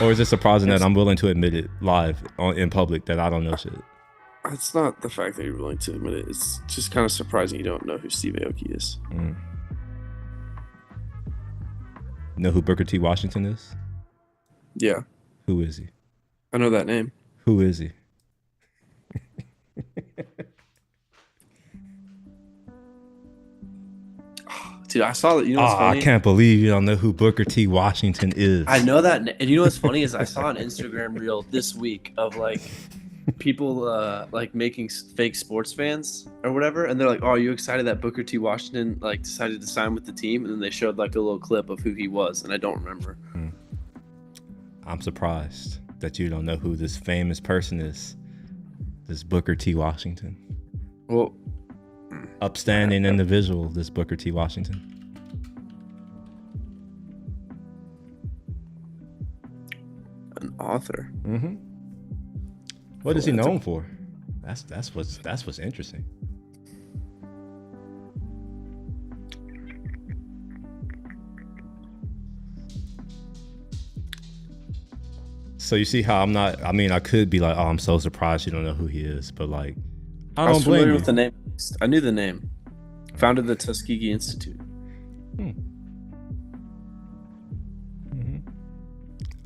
Or is it surprising that I'm willing to admit it live in public that I don't know shit? It's not the fact that you're willing to admit it. It's just kind of surprising you don't know who Steve Aoki is. Know who Booker T. Washington is? Yeah. Who is he? I know that name. Who is he? Dude, I saw that. You know what's funny? I can't believe you don't know who Booker T. Washington is. I know that. And you know what's funny is I saw an Instagram reel this week of like people like making fake sports fans or whatever. And they're like, oh, are you excited that Booker T. Washington like decided to sign with the team? And then they showed like a little clip of who he was. And I don't remember. I'm surprised that you don't know who this famous person is. This Booker T. Washington. Well, upstanding individual, this Booker T. Washington. An author. What is he known for? That's what's interesting. So you see how I'm not. I mean, I could be like, oh, I'm so surprised you don't know who he is, but like, I don't blame you. With the name. I knew the name. Founded the Tuskegee Institute.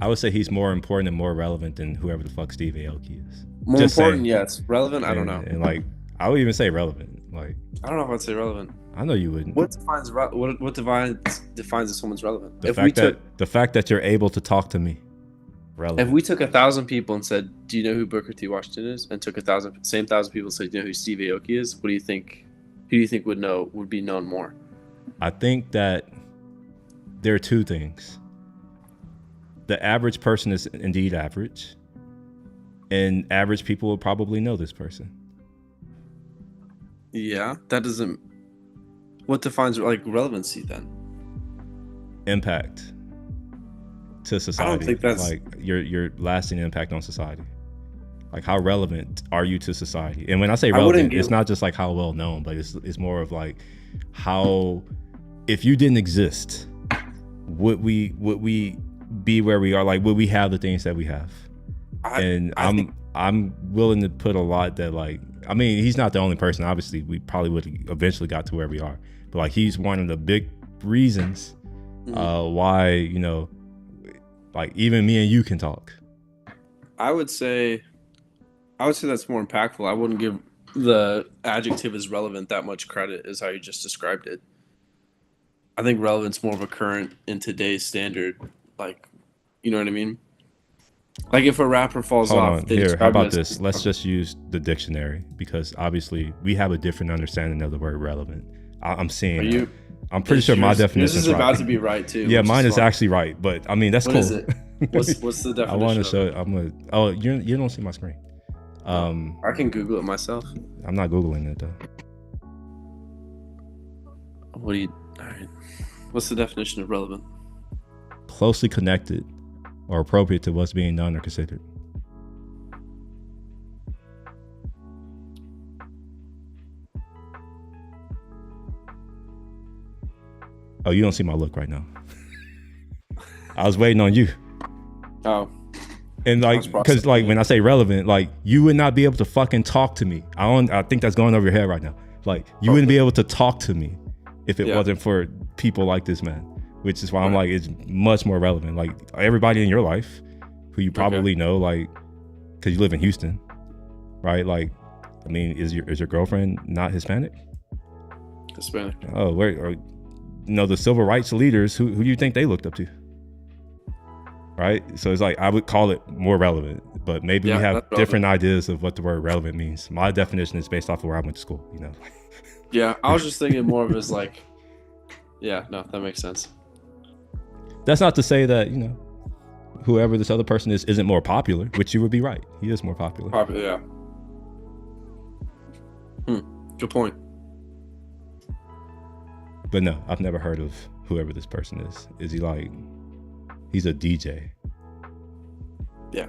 I would say he's more important and more relevant than whoever the fuck Steve Aoki is. More just important, saying. Yes. Relevant, I don't know. And like, I would even say relevant. Like, I don't know if I'd say relevant. I know you wouldn't. What defines if someone's relevant? The fact that you're able to talk to me. Relevant. If we took 1,000 people and said, "Do you know who Booker T. Washington is?" and took 1,000 people and said, "Do you know who Steve Aoki is?" What do you think? Who do you think would be known more? I think that there are two things. The average person is indeed average, and average people will probably know this person. Yeah, that doesn't. What defines like relevancy then? Impact to society. I don't think that's like your lasting impact on society. Like, how relevant are you to society? And when I say relevant, it's not just like how well known, but it's more of like how, if you didn't exist, would we be where we are? Like, would we have the things that we have? I'm willing to put a lot that, like, I mean, he's not the only person. Obviously, we probably would have eventually got to where we are. But like, he's one of the big reasons why, you know, like even me and you can talk. I would say that's more impactful. I wouldn't give the adjective as relevant that much credit as how you just described it. I think relevance more of a current in today's standard. Like, you know what I mean? Like if a rapper falls off. Here, how about this? Let's just use the dictionary, because obviously we have a different understanding of the word relevant. I'm seeing. I'm pretty sure my definition is about to be right too. Yeah, mine is actually right, but I mean, that's cool. What is it? What's the definition? I want to of show it? it. I'm gonna. Oh, you don't see my screen. I can Google it myself. I'm not googling it though. What do you? All right. What's the definition of relevant? Closely connected or appropriate to what's being done or considered. Oh, you don't see my look right now. I was waiting on you. Oh. And like, because like when I say relevant, like you would not be able to fucking talk to me. I think that's going over your head right now. Like you wouldn't be able to talk to me if it wasn't for people like this man. Which is why I'm like, it's much more relevant. Like everybody in your life who you probably know, like, because you live in Houston, right? Like, I mean, is your girlfriend not Hispanic? Hispanic. Oh, where? The civil rights leaders, who do you think they looked up to? Right? So it's like, I would call it more relevant, but maybe we have different ideas of what the word relevant means. My definition is based off of where I went to school, Yeah, I was just thinking more of as like, yeah, no, that makes sense. That's not to say that, whoever this other person is isn't more popular, which you would be right. He is more popular. Popular, yeah. Good point. But no, I've never heard of whoever this person is. Is he like, he's a DJ? Yeah.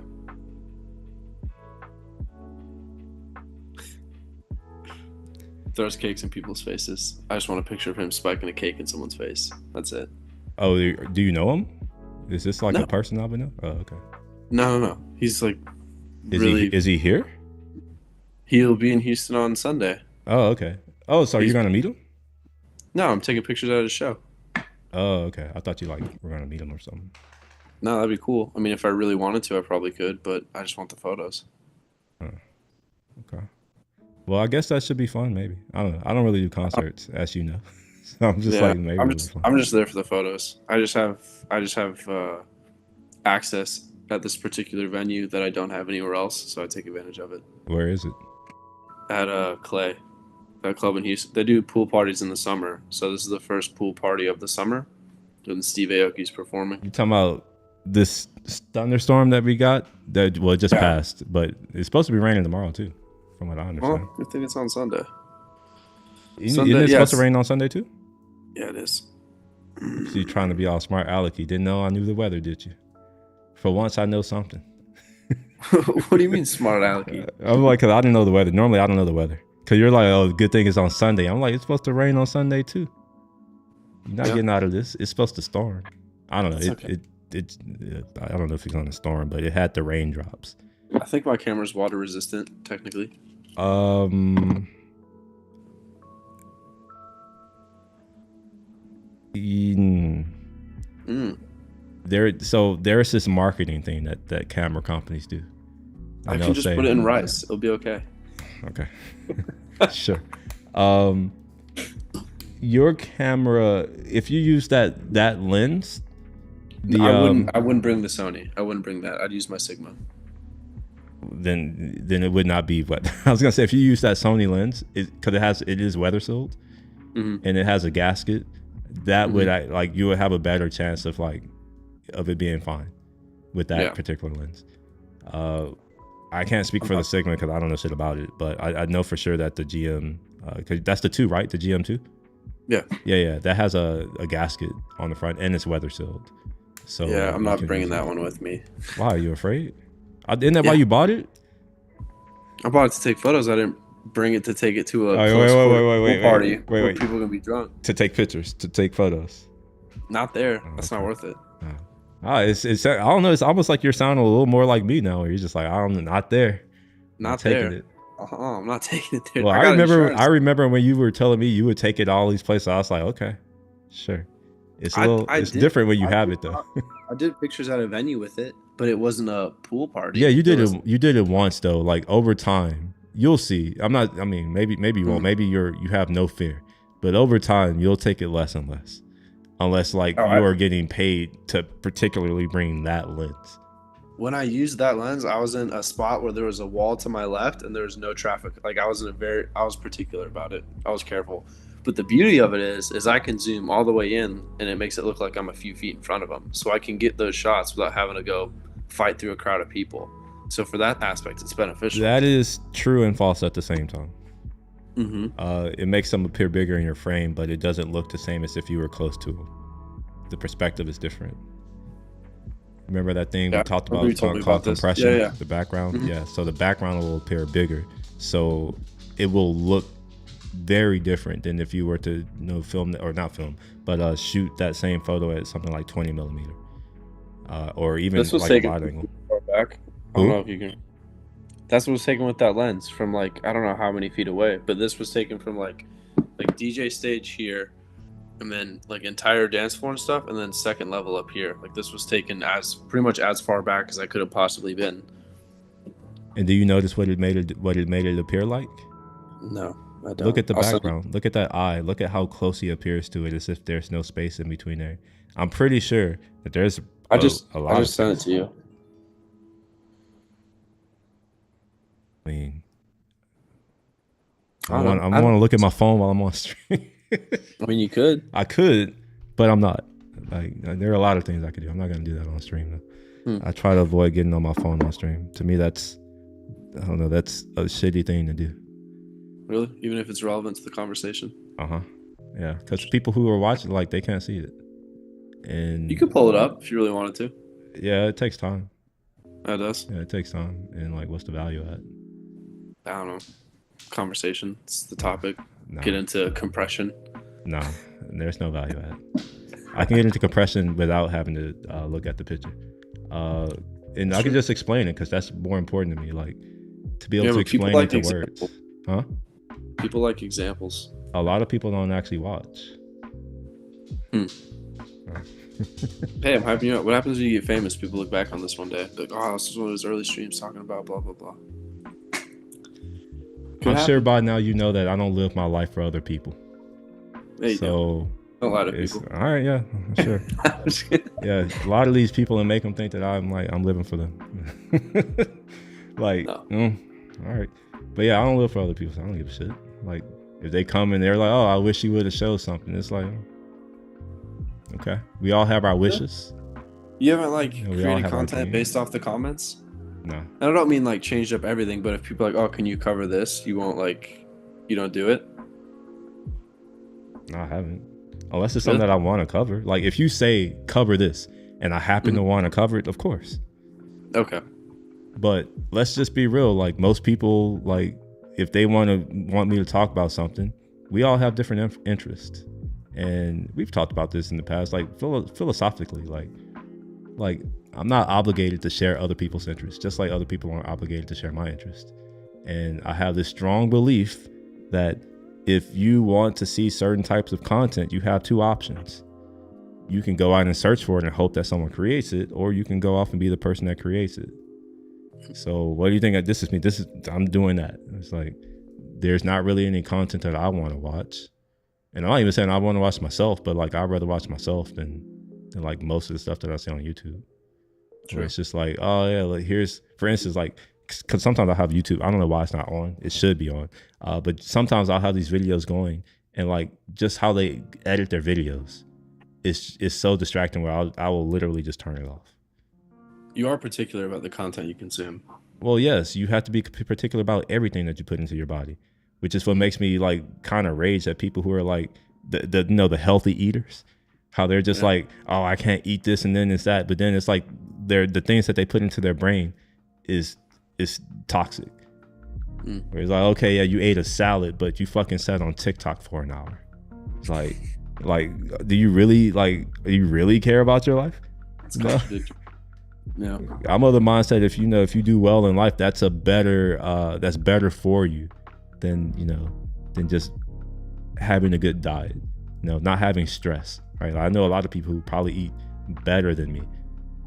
Throws cakes in people's faces. I just want a picture of him spiking a cake in someone's face. That's it. Oh, do you know him? Is this like a person I would know? Oh, okay. No. He's like, is he here? He'll be in Houston on Sunday. Oh, okay. Oh, so you're gonna meet him? No, I'm taking pictures out of the show. Oh, okay. I thought you were gonna meet him or something. No, that'd be cool. I mean, if I really wanted to, I probably could, but I just want the photos. Okay. Well, I guess that should be fun. Maybe I don't know. I don't really do concerts, as you know. So I'm just like, maybe I'm just there for the photos. I just have access at this particular venue that I don't have anywhere else, so I take advantage of it. Where is it? At Clay, that club in Houston. They do pool parties in the summer, so this is the first pool party of the summer. And Steve Aoki's performing. You talking about this thunderstorm that we got? That it just passed, but it's supposed to be raining tomorrow too, from what I understand. Well, I think it's on Sunday. Isn't it supposed to rain on Sunday too? Yeah, it is. So you're trying to be all smart aleck. You didn't know I knew the weather, did you? For once, I know something. What do you mean smart alecky? I'm like, because I didn't know the weather. Normally, I don't know the weather. Because you're like, oh, good thing it's on Sunday. I'm like, it's supposed to rain on Sunday too. You're not getting out of this. It's supposed to storm. I don't know. I don't know if it's going to storm, but it had the raindrops. I think my camera's water resistant, technically. There's this marketing thing that camera companies do. I can just put it in rice. It'll be okay. Okay. Sure. Your camera, if you use that lens, I wouldn't bring the Sony. I wouldn't bring that. I'd use my Sigma. Then it would not be what I was gonna say. If you use that Sony lens, because it is weather sealed, and it has a gasket, that would you would have a better chance of it being fine with that particular lens. I can't speak for the Sigma because I don't know shit about it, but I know for sure that the GM, because that's the 2, right? The GM2. Yeah. That has a gasket on the front and it's weather sealed. So yeah, I'm not bringing that one with me. Why are you afraid? Isn't that why you bought it? I bought it to take photos. I didn't bring it to take it to a wait, party where people are gonna be drunk. To take pictures, to take photos. Not there. That's not worth it. It's I don't know. It's almost like you're sounding a little more like me now, where you're just like, I'm not there. Not taking it. I'm not taking it there. Well, I remember when you were telling me you would take it all these places. I was like, okay, sure. It's different when you have it though. I did pictures at a venue with it, but it wasn't a pool party. Yeah, you did it. You did it once though. Like over time, you'll see. Maybe you won't. Maybe you have no fear, but over time you'll take it less and less, unless you are getting paid to particularly bring that lens. When I used that lens, I was in a spot where there was a wall to my left and there was no traffic. I was particular about it. I was careful. But the beauty of it is I can zoom all the way in, and it makes it look like I'm a few feet in front of them, so I can get those shots without having to go fight through a crowd of people. So for that aspect, it's beneficial. That is true and false at the same time. Mm-hmm. It makes them appear bigger in your frame, but it doesn't look the same as if you were close to them. The perspective is different. Remember that thing we talked about called compression? Yeah. The background? Mm-hmm. Yeah, so the background will appear bigger. So it will look very different than if you were to film or not film, but shoot that same photo at something like 20 millimeter. Or even this was like taken a wide angle. Far back. I don't know if you can. That's what was taken with that lens from like I don't know how many feet away, but this was taken from like DJ stage here, and then like entire dance floor and stuff, and then second level up here. Like this was taken as pretty much as far back as I could have possibly been. And do you notice what it made it appear like? No, I don't. Look at the background. Look at that eye. Look at how close he appears to it, as if there's no space in between there. I'm pretty sure that there's I just space. sent it to you. I mean, I want to look at my phone while I'm on stream. I mean, you could. I could, but I'm not. Like, there are a lot of things I could do. I'm not gonna do that on stream though. I try to avoid getting on my phone on stream. To me, that's a shitty thing to do. Really? Even if it's relevant to the conversation? Yeah, because people who are watching, like, they can't see it. And you could pull it up if you really wanted to. Yeah, it takes time. It does? Yeah, it takes time. And like, what's the value at? I don't know. Conversation. It's the topic. No. Get into compression. No, there's no value at. I can get into compression without having to look at the picture. And I can just explain it because that's more important to me. Like, to be able to explain it to words. Huh? People like examples. A lot of people don't actually watch. Hey, I'm hyping you up. What happens when you get famous? People look back on this one day. Like, oh, this is one of his early streams talking about blah, blah, blah. I'm sure by now you know that I don't live my life for other people. Hey, so don't lie to people. All right, yeah, sure. Yeah, a lot of these people and make them think that I'm living for them. Like, all right. But yeah, I don't live for other people, so I don't give a shit. Like, if they come and they're like, oh, I wish you would have showed something. It's like, okay. We all have our wishes. You haven't created content based off the comments? No. And I don't mean like changed up everything, but if people are like, oh, can you cover this? You won't you don't do it? No, I haven't. Unless it's something that I want to cover. Like, if you say cover this and I happen to want to cover it, of course. Okay. But let's just be real. Like, most people, like, if they want me to talk about something, we all have different interests. And we've talked about this in the past, like, philosophically, like I'm not obligated to share other people's interests, just like other people aren't obligated to share my interest. And I have this strong belief that if you want to see certain types of content, you have two options. You can go out and search for it and hope that someone creates it, or you can go off and be the person that creates it. So what do you think? This is me. I'm doing that. It's like, there's not really any content that I want to watch. And I'm not even saying I want to watch myself, but like, I'd rather watch myself than like most of the stuff that I see on YouTube. Sure. Where it's just like, oh yeah, like here's, for instance, like, because sometimes I have YouTube. I don't know why it's not on. It should be on. But sometimes I'll have these videos going, and like, just how they edit their videos is so distracting where I will literally just turn it off. You are particular about the content you consume. Well, yes, you have to be particular about everything that you put into your body, which is what makes me like kind of rage at people who are like the healthy eaters, how they're just like, oh, I can't eat this and then it's that, but then it's like the things that they put into their brain is toxic. Where it's like, okay, yeah, you ate a salad, but you fucking sat on TikTok for an hour. It's like, do you really care about your life? No. Yeah. I'm of the mindset, if you do well in life, that's better for you than just having a good diet. Not having stress. Right? I know a lot of people who probably eat better than me,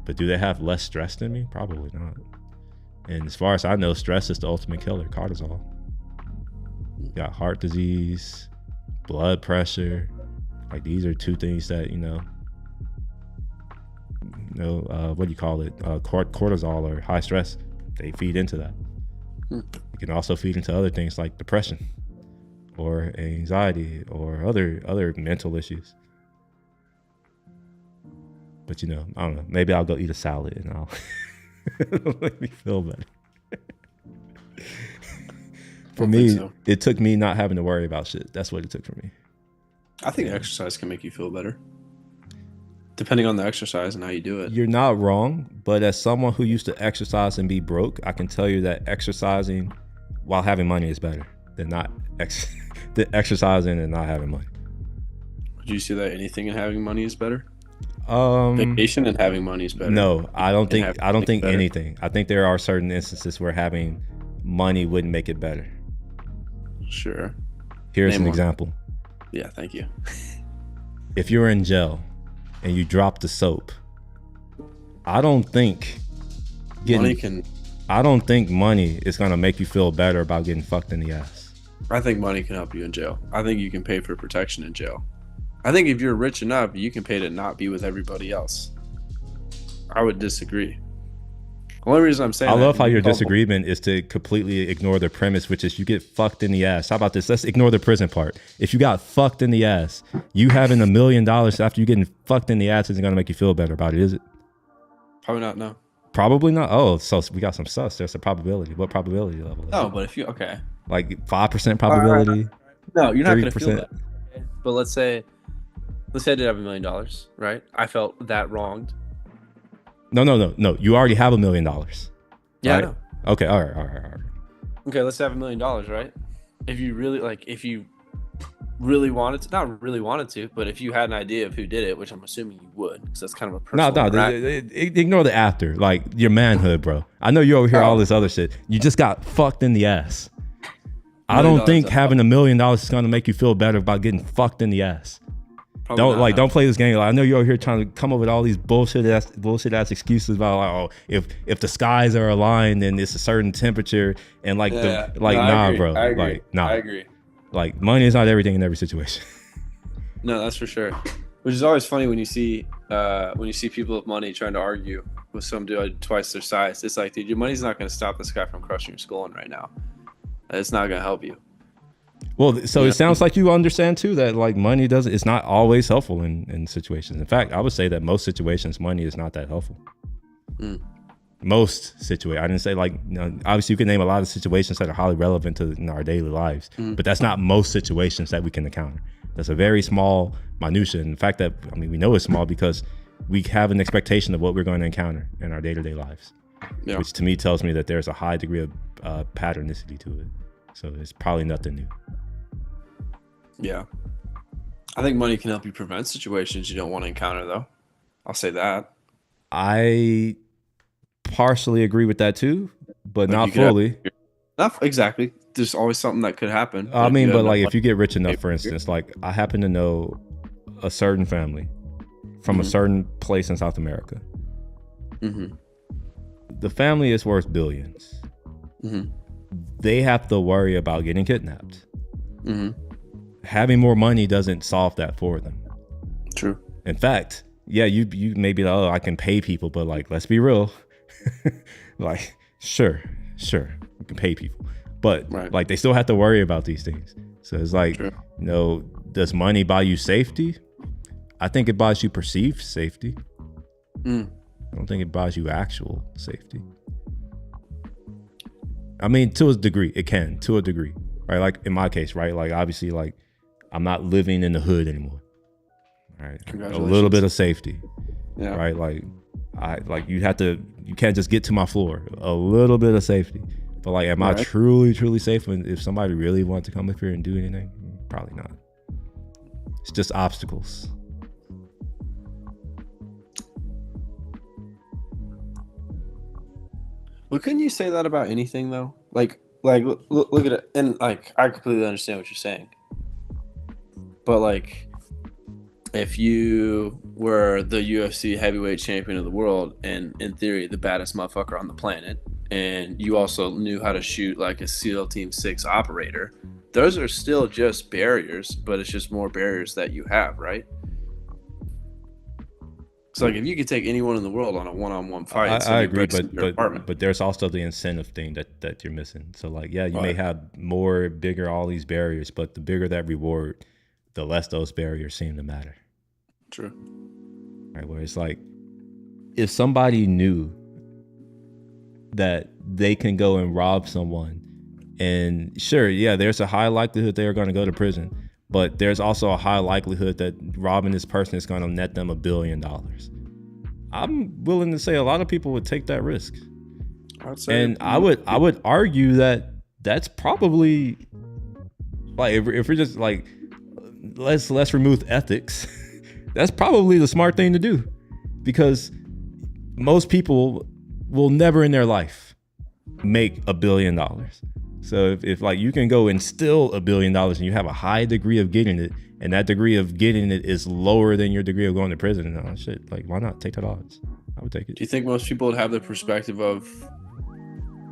but do they have less stress than me? Probably not. And as far as I know, stress is the ultimate killer. Cortisol. You got heart disease, blood pressure. Like, these are two things that what do you call it? Cortisol or high stress. They feed into that. It can also feed into other things like depression, or anxiety or other mental issues. But I don't know. Maybe I'll go eat a salad and it'll make me feel better. For me, it took me not having to worry about shit. That's what it took for me. I think exercise can make you feel better, depending on the exercise and how you do it. You're not wrong, but as someone who used to exercise and be broke, I can tell you that exercising while having money is better than not exercising and not having money. Would you say that anything in having money is better? Vacation and having money is better. No, I don't think anything. I think there are certain instances where having money wouldn't make it better. Sure. Here's an example. Yeah, thank you. If you're in jail and you drop the soap, I don't think money is gonna make you feel better about getting fucked in the ass. I think money can help you in jail. I think you can pay for protection in jail. I think if you're rich enough, you can pay to not be with everybody else. I would disagree. The only reason I'm saying I love how your disagreement is to completely ignore the premise, which is you get fucked in the ass. How about this? Let's ignore the prison part. If you got fucked in the ass, you having $1 million after you getting fucked in the ass isn't gonna make you feel better about it, is it? Probably not. No. Probably not. Oh, so we got some sus. There's a probability. What probability level? No, but if you like 5% probability. No, you're not gonna feel that. But let's say I did have $1 million, right? I felt that wronged. No. You already have $1 million. Yeah. Right? I know. Okay. All right. Okay, let's have $1 million, right? If you really wanted to, not really wanted to, but if you had an idea of who did it, which I'm assuming you would, because that's kind of a personal. Ignore the after, like your manhood, bro. I know you over here all this other shit. You just got fucked in the ass. I don't think having $1 million is gonna make you feel better about getting fucked in the ass. Don't play this game. Like, I know you're over here trying to come up with all these bullshit ass excuses about like, oh, if the skies are aligned and it's a certain temperature and like bro. I agree. Like money is not everything in every situation. No, that's for sure. Which is always funny when you see people with money trying to argue with some dude twice their size. It's like, dude, your money's not going to stop this guy from crushing your skull in right now. It's not going to help you. Well, so it sounds like you understand too that like money it's not always helpful in situations. In fact, I would say that most situations money is not that helpful. Most situations. I didn't say like, obviously you can name a lot of situations that are highly relevant to our daily lives, but that's not most situations that we can encounter. That's a very small minutia. And the fact that, we know it's small because we have an expectation of what we're going to encounter in our day-to-day lives, which to me tells me that there's a high degree of patternicity to it. So it's probably nothing new. Yeah. I think money can help you prevent situations you don't want to encounter, though. I'll say that. I partially agree with that too, but not fully. Not exactly. There's always something that could happen. If you get rich enough, for instance, like I happen to know a certain family from a certain place in South America. The family is worth billions. They have to worry about getting kidnapped. Having more money doesn't solve that for them. True. In fact, yeah, you may be like, oh, I can pay people, but like, let's be real. Like, sure, you can pay people, but like they still have to worry about these things. So it's like, does money buy you safety? I think it buys you perceived safety. I don't think it buys you actual safety. To a degree, it can, to a degree, right? Like in my case, right? Like obviously, like I'm not living in the hood anymore. Right? A little bit of safety, right? Like you can't just get to my floor. A little bit of safety, but like, am I truly safe? When if somebody really wants to come up here and do anything, probably not. It's just obstacles. Well, couldn't you say that about anything though? Like look at it, and like I completely understand what you're saying. But like, if you were the UFC heavyweight champion of the world, and in theory the baddest motherfucker on the planet, and you also knew how to shoot like a SEAL Team 6 operator, those are still just barriers, but it's just more barriers that you have, right? So like if you could take anyone in the world on a one-on-one fight, and I somebody agree, breaks into your apartment. but there's also the incentive thing that you're missing. So like, yeah, you may Right. have more, bigger, all these barriers, but the bigger that reward, the less those barriers seem to matter. True. Right? Where it's like, if somebody knew that they can go and rob someone, and sure, yeah, there's a high likelihood they are going to go to prison, but there's also a high likelihood that robbing this person is going to net them $1 billion. I'm willing to say a lot of people would take that risk. I'd say, And I would argue that that's probably, like, if we're just like, let's remove ethics, that's probably the smart thing to do, because most people will never in their life make $1 billion. So if like you can go and steal $1 billion and you have a high degree of getting it, and that degree of getting it is lower than your degree of going to prison, oh shit, like why not take that odds? I would take it. do you think most people would have the perspective of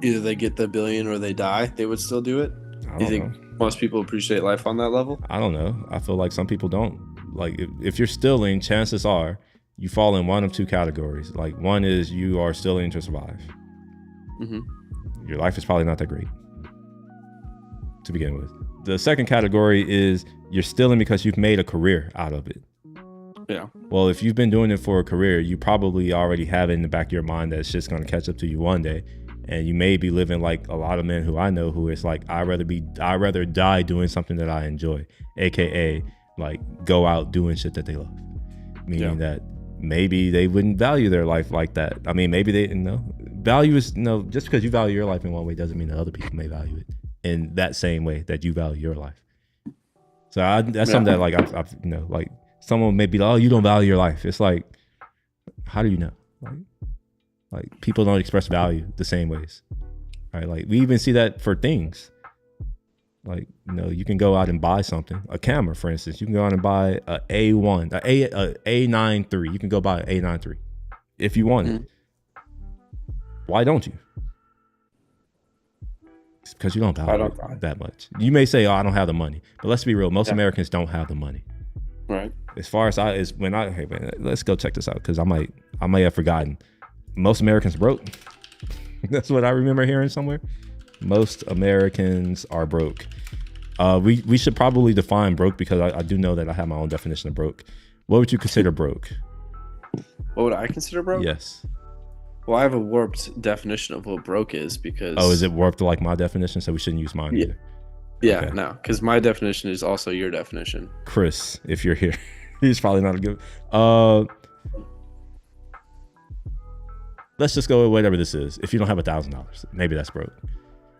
either they get the billion or they die? They would still do it. I Do you don't think know. most people appreciate life on that level? I don't know. I feel like some people don't. Like if you're stealing, chances are you fall in one of two categories. Like one is you are stealing to survive. Mm-hmm. Your life is probably not that great to begin with. The second category is you're stealing because you've made a career out of it. Yeah. Well, if you've been doing it for a career, you probably already have it in the back of your mind that it's just going to catch up to you one day. And you may be living like a lot of men who I know, who it's like, I'd rather die doing something that I enjoy, AKA like go out doing shit that they love. Meaning that maybe they wouldn't value their life like that. I mean, maybe they, value is, just because you value your life in one way doesn't mean that other people may value it in that same way that you value your life. So that's something that like, I've like someone may be like, oh, you don't value your life. It's like, how do you know? Like people don't express value the same ways. Right? Like we even see that for things. Like, you can go out and buy something, a camera, for instance. You can go out and buy a A1, a A9 III. You can go buy an A9 III if you want it. Why don't you? It's because you don't value it that much. You may say, oh, I don't have the money. But let's be real. Most Americans don't have the money. Right. As far as hey man, let's go check this out, because I might have forgotten. Most Americans broke. That's what I remember hearing somewhere. Most Americans are broke. We should probably define broke, because I do know that I have my own definition of broke. What would you consider broke? What would I consider broke? Yes. Well, I have a warped definition of what broke is, because... Oh, is it warped like my definition? So we shouldn't use mine either. Yeah, Okay. no, because my definition is also your definition. Chris, if you're here, he's probably not a good... Let's just go with whatever this is. If you don't have $1,000, maybe that's broke.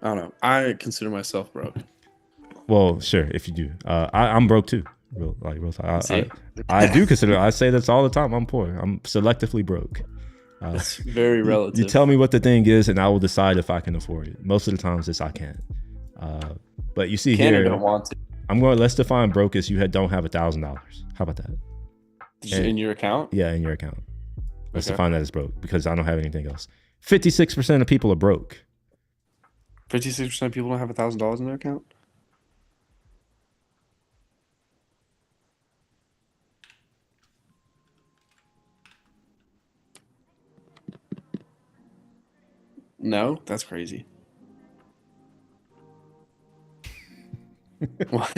I don't know. I consider myself broke. Well, sure, if you do. I'm broke too. Real talk. See? I do consider. I say this all the time. I'm poor. I'm selectively broke. It's very relative. You tell me what the thing is, and I will decide if I can afford it. Most of the times, it's I can't. But you see Can or here, don't want to. let's define broke as you don't have $1,000. How about that? In your account? Yeah, in your account. Let's Okay. define that as broke, because I don't have anything else. 56% of people are broke. 56% of people don't have $1,000 in their account? No, that's crazy. What?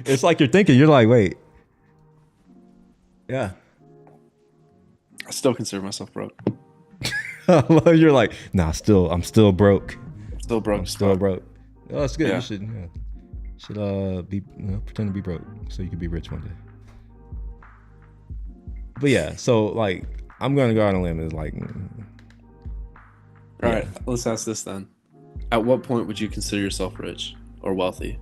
It's like you're thinking. You're like, wait. Yeah. I still consider myself broke. You're like, nah. I'm still broke. Still broke. I'm still broke. Oh, that's good. Yeah. You should be pretend to be broke so you can be rich one day. But yeah, so like I'm gonna go out on a limb and like. All right, let's ask this then. At what point would you consider yourself rich or wealthy?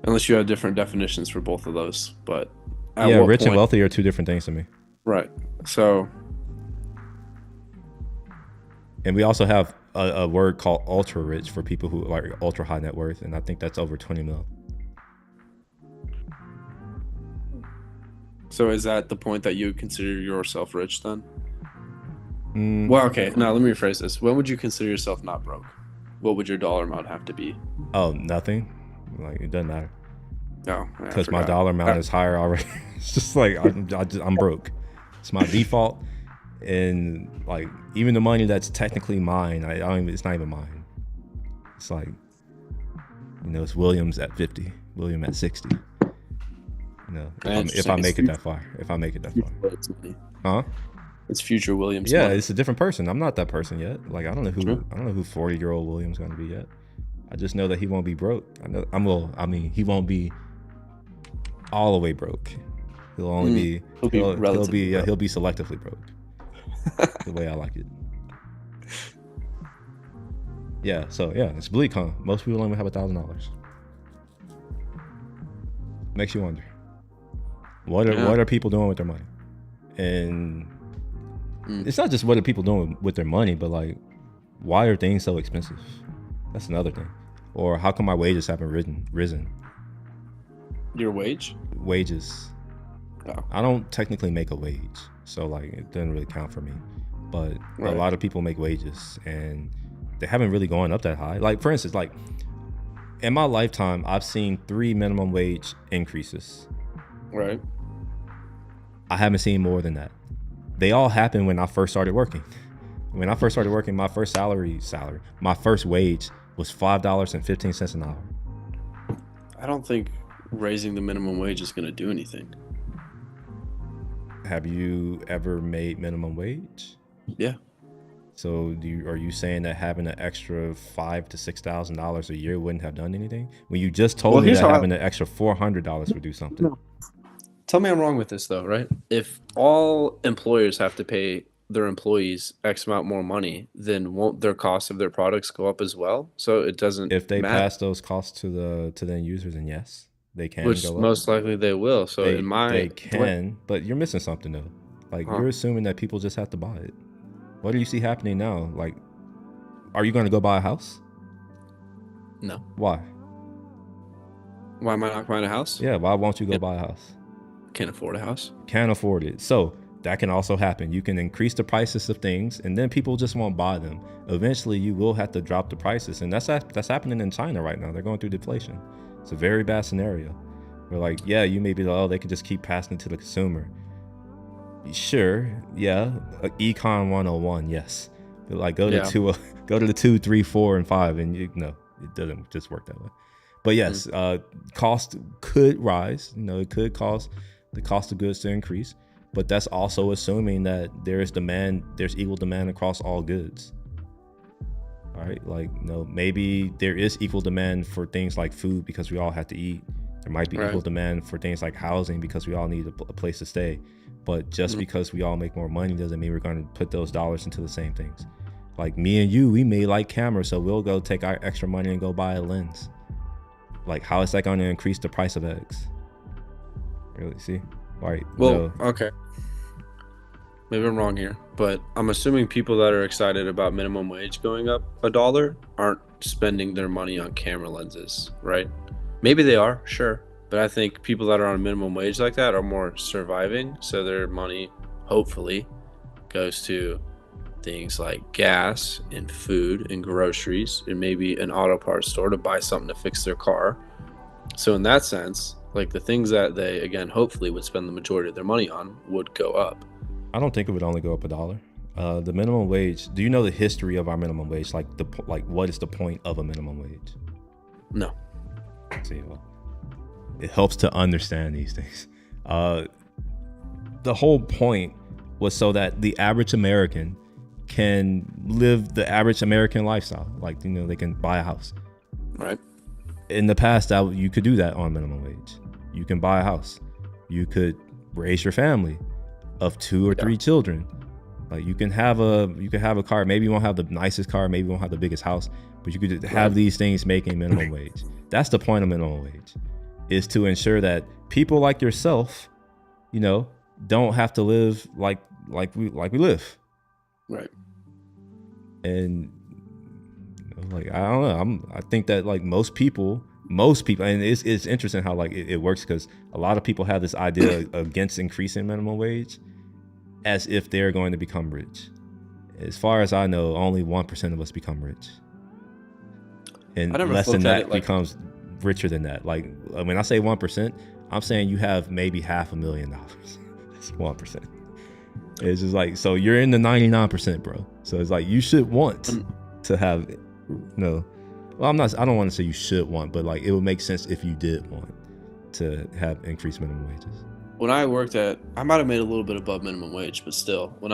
Unless you have different definitions for both of those, but at Yeah, what rich and point- wealthy are two different things to me. Right. So And we also have a word called ultra rich for people who are ultra high net worth, and I think that's over 20 mil. So is that the point that you would consider yourself rich then? Mm, Well, okay. Now let me rephrase this. When would you consider yourself not broke? What would your dollar amount have to be? Oh, nothing. Like it doesn't matter. Oh, yeah, I because my forgot. dollar amount is higher already. It's just like I'm broke. It's my default, and like even the money that's technically mine, I don't even, it's not even mine. It's like, you know, it's Williams at 50, William at 60. You know, if I make it that far, huh? It's future Williams. Yeah, money. it's a different person. I'm not that person yet. Like I don't know who 40-year-old William's gonna be yet. I just know that he won't be broke. He won't be all the way broke. He'll only be he'll be selectively broke. The way I like it. Yeah, so yeah, it's bleak, huh? Most people only have $1,000. Makes you wonder. What are people doing with their money? And it's not just what are people doing with their money, but like, why are things so expensive? That's another thing. Or how come my wages haven't risen? Your wage? Wages. Oh. I don't technically make a wage, so like it doesn't really count for me. But a lot of people make wages, and they haven't really gone up that high. Like for instance, like in my lifetime, I've seen 3 minimum wage increases. Right. I haven't seen more than that. They all happened when I first started working. When I first started working, my first my first wage was $5.15 an hour. I don't think raising the minimum wage is going to do anything. Have you ever made minimum wage? Yeah. So are you saying that having an extra $5,000 to $6,000 a year wouldn't have done anything? When you just told me that having an extra $400 would do something. No. Tell me I'm wrong with this though, right? If all employers have to pay their employees X amount more money, then won't their cost of their products go up as well? So it doesn't If they matter. pass those costs to the end users, then yes, they can Which go up. most likely they will. So they can, but you're missing something though. Like you're assuming that people just have to buy it. What do you see happening now? Like, are you going to go buy a house? No. Why? Why am I not buying a house? Yeah, why won't you go buy a house? Can't afford a house. Can't afford it. So that can also happen. You can increase the prices of things, and then people just won't buy them. Eventually, you will have to drop the prices, and that's happening in China right now. They're going through deflation. It's a very bad scenario. Where like, yeah, you may be like, oh, they could just keep passing it to the consumer. Sure, yeah, econ 101, yes. But like go to the 2, 3, 4, and 5, and it doesn't just work that way. But yes, cost could rise. You know, it could cause the cost of goods to increase. But that's also assuming that there's equal demand across all goods. All right, like maybe there is equal demand for things like food because we all have to eat. There might be equal demand for things like housing because we all need a place to stay. But just because we all make more money doesn't mean we're going to put those dollars into the same things. Like me and you, we may like cameras, so we'll go take our extra money and go buy a lens. Like, how is that going to increase the price of eggs? Really? See? All right. Well, okay. Maybe I'm wrong here, but I'm assuming people that are excited about minimum wage going up $1 aren't spending their money on camera lenses, right? Maybe they are, sure. But I think people that are on minimum wage like that are more surviving. So their money, hopefully, goes to things like gas and food and groceries and maybe an auto parts store to buy something to fix their car. So in that sense, like the things that they, again, hopefully would spend the majority of their money on would go up. I don't think it would only go up $1. The minimum wage, do you know the history of our minimum wage? Like what is the point of a minimum wage? No. See, well, it helps to understand these things. The whole point was so that the average American can live the average American lifestyle. Like, they can buy a house. Right. In the past, you could do that on minimum wage. You can buy a house. You could raise your family of 2 or 3 children. Like you can have a car. Maybe you won't have the nicest car. Maybe you won't have the biggest house. But you could have these things making minimum wage. That's the point of minimum wage, is to ensure that people like yourself, don't have to live like we live. Right. And like, I don't know. I think that like most people, and it's interesting how like it works, because a lot of people have this idea against increasing minimum wage as if they're going to become rich. As far as I know, only 1% of us become rich. And less than that becomes richer than that. Like when I say 1%, I'm saying you have maybe $500,000. That's 1%. It's just like, so you're in the 99%, bro. So it's like you should want to have no. Well, I don't want to say you should want, but like it would make sense if you did want to have increased minimum wages. When I worked I might have made a little bit above minimum wage, but still, when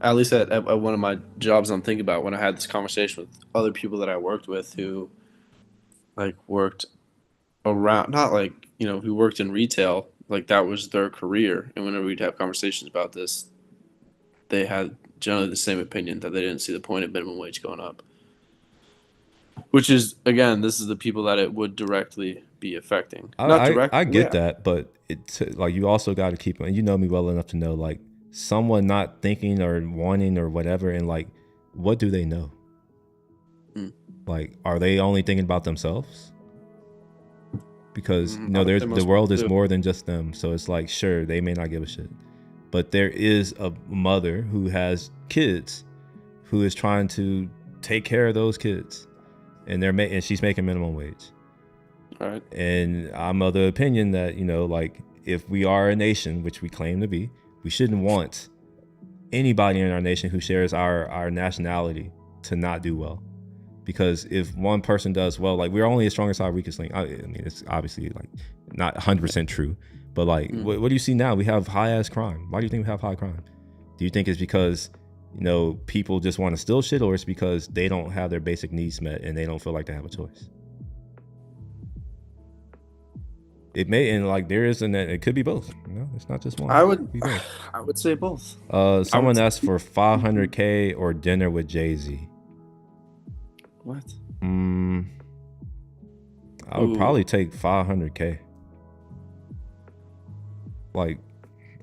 at least at one of my jobs I'm thinking about, when I had this conversation with other people that I worked with who like worked around, not like, who worked in retail, like that was their career. And whenever we'd have conversations about this, they had generally the same opinion, that they didn't see the point of minimum wage going up. Which is, again, this is the people that it would directly be affecting. I get that, but it's like you also got to keep, and you know me well enough to know, like someone not thinking or wanting or whatever, and like, what do they know? Like, are they only thinking about themselves? Because the world is more than just them. So it's like, sure, they may not give a shit, but there is a mother who has kids who is trying to take care of those kids, and and she's making minimum wage. All right. And I'm of the opinion that, like if we are a nation, which we claim to be, we shouldn't want anybody in our nation who shares our nationality to not do well. Because if one person does well, like we're only as strong as our weakest link. I mean, it's obviously like not 100% true, but like, what do you see now? We have high ass crime. Why do you think we have high crime? Do you think it's because, people just want to steal shit, or it's because they don't have their basic needs met and they don't feel like they have a choice? It may, and like there is, and it could be both. It's not just one. I would say both. Someone asked for $500K or dinner with Jay-Z. What? I would probably take $500K. Like,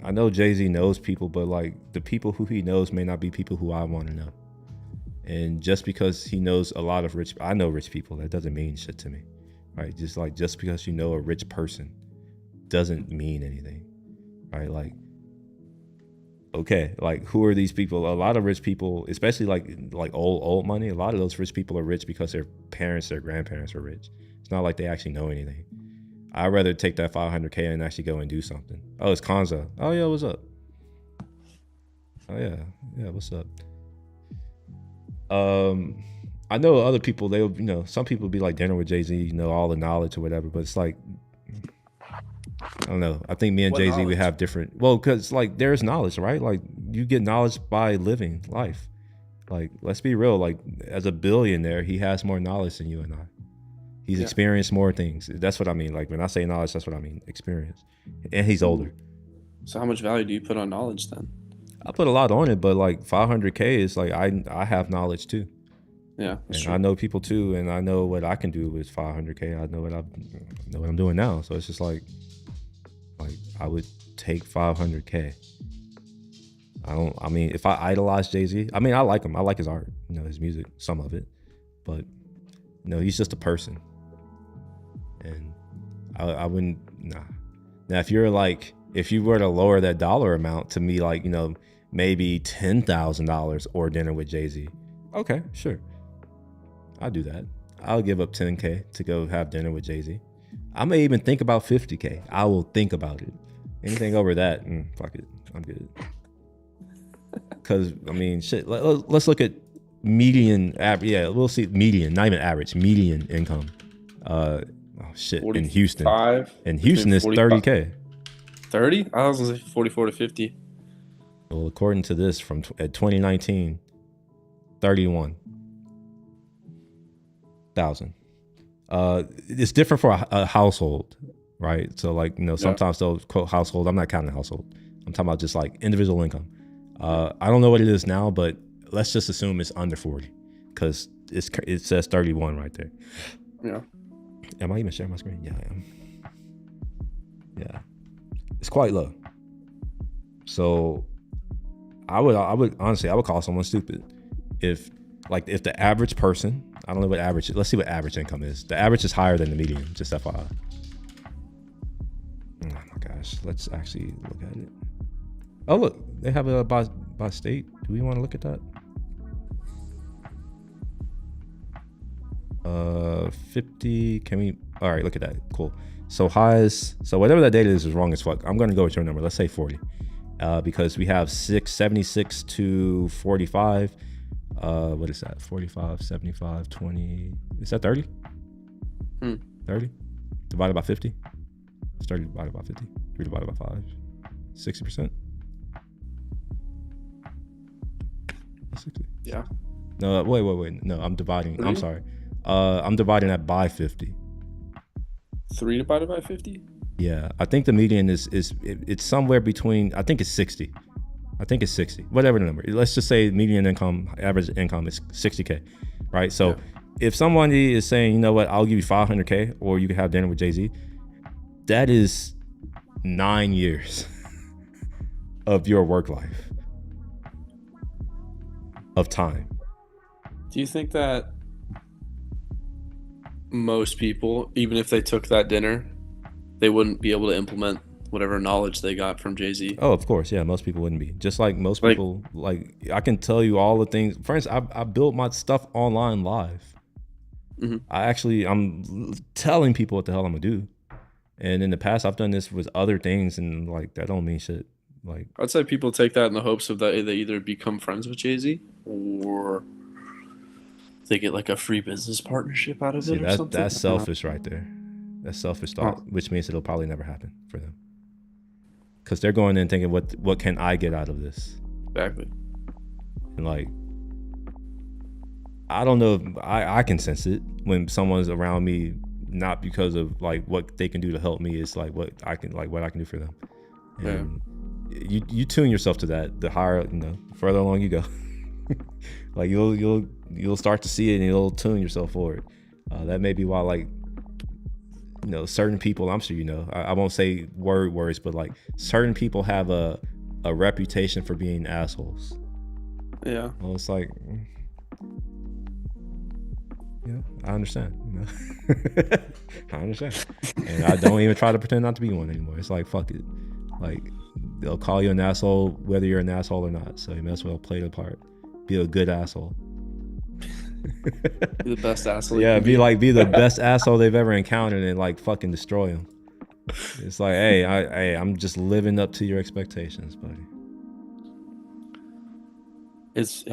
I know Jay-Z knows people, but like the people who he knows may not be people who I want to know. And just because he knows a lot of I know rich people, that doesn't mean shit to me, right? Just because you know a rich person doesn't mean anything, right? Like, okay, like who are these people? A lot of rich people, especially like old money, a lot of those rich people are rich because their parents, their grandparents are rich. It's not like they actually know anything. I'd rather take that $500K and actually go and do something. Oh, it's Kanza. Oh yeah, what's up? Oh yeah, what's up? I know other people, some people be like dinner with Jay-Z, all the knowledge or whatever, but it's like, I don't know. I think me and Jay-Z, we have different, because like there's knowledge, right? Like you get knowledge by living life. Like, let's be real, like as a billionaire, he has more knowledge than you and I. He's experienced more things. That's what I mean. Like when I say knowledge, that's what I mean. Experience. And he's older. So how much value do you put on knowledge then? I put a lot on it, but like $500K is like, I have knowledge too. Yeah. And true. I know people too, and I know what I can do with $500K. I know what I'm doing now. So it's just like I would take $500K. I mean, if I idolize Jay-Z, I mean, I like him. I like his art, his music, some of it, but he's just a person. And I wouldn't, nah. Now, if you were to lower that dollar amount to me, like, maybe $10,000 or dinner with Jay-Z, okay, sure. I'll do that. I'll give up $10K to go have dinner with Jay-Z. I may even think about $50K. I will think about it. Anything over that, fuck it. I'm good. Because, I mean, shit, let's look at median, we'll see median, not even average, median income. In Houston. In Houston is 30K. 30? I was gonna say 44 to 50. Well, according to this, from 2019, 31,000. It's different for a household, right? So like, sometimes those quote household, I'm not counting household. I'm talking about just like individual income. I don't know what it is now, but let's just assume it's under 40 because it says 31 right there. Yeah. Am I even sharing my screen? Yeah, I am. Yeah. It's quite low. So I would honestly, I would call someone stupid if the average person, I don't know what average, let's see what average income is. The average is higher than the median, just FYI. Oh my gosh, let's actually look at it. Oh look, they have it by state. Do we want to look at that? 50. Can we? All right, look at that. Cool. So highs. So whatever that data is wrong as fuck. I'm gonna go with your number. Let's say 40. Because we have 76 to 45. What is that? 45, 75, 20. Is that 30? 30 divided by 50. It's 30 divided by 50. 3 divided by 5. 60%. 60. Yeah. No, wait. No, I'm dividing. 3? I'm sorry. I'm dividing that by 50. 3 divided by 50? Yeah, I think the median it's somewhere between. I think it's 60. I think it's 60. Whatever the number. Let's just say median income, average income is 60K, right? So if somebody is saying, you know what, I'll give you 500K, or you can have dinner with Jay-Z, that is 9 years of your work life, of time. Do you think that most people, even if they took that dinner, they wouldn't be able to implement whatever knowledge they got from Jay-Z? Oh, of course. Yeah, most people wouldn't be. Just like most people, like I can tell you all the things. For instance, I built my stuff online live. I'm telling people what the hell I'm gonna do. And in the past, I've done this with other things, and like that don't mean shit. Like I'd say people take that in the hopes of that they either become friends with Jay-Z or they get like a free business partnership out of it or something. That's selfish right there. That's selfish thought, which means it'll probably never happen for them. Because they're going in thinking, what can I get out of this? Exactly. And like, I don't know if I can sense it when someone's around me, not because of like what they can do to help me. It's like what I can do for them. And you tune yourself to that. The higher, the further along you go, like you'll start to see it and you'll tune yourself for it. That may be why, like, certain people, I'm sure I won't say words, but like certain people have a reputation for being assholes. Yeah. Well, it's like, I understand. I understand, and I don't even try to pretend not to be one anymore. It's like, fuck it. Like, they'll call you an asshole whether you're an asshole or not. So you may as well play the part. Be a good asshole. Be the best asshole. Yeah, be the best asshole they've ever encountered and like fucking destroy them. It's like, hey, I'm just living up to your expectations, buddy. It's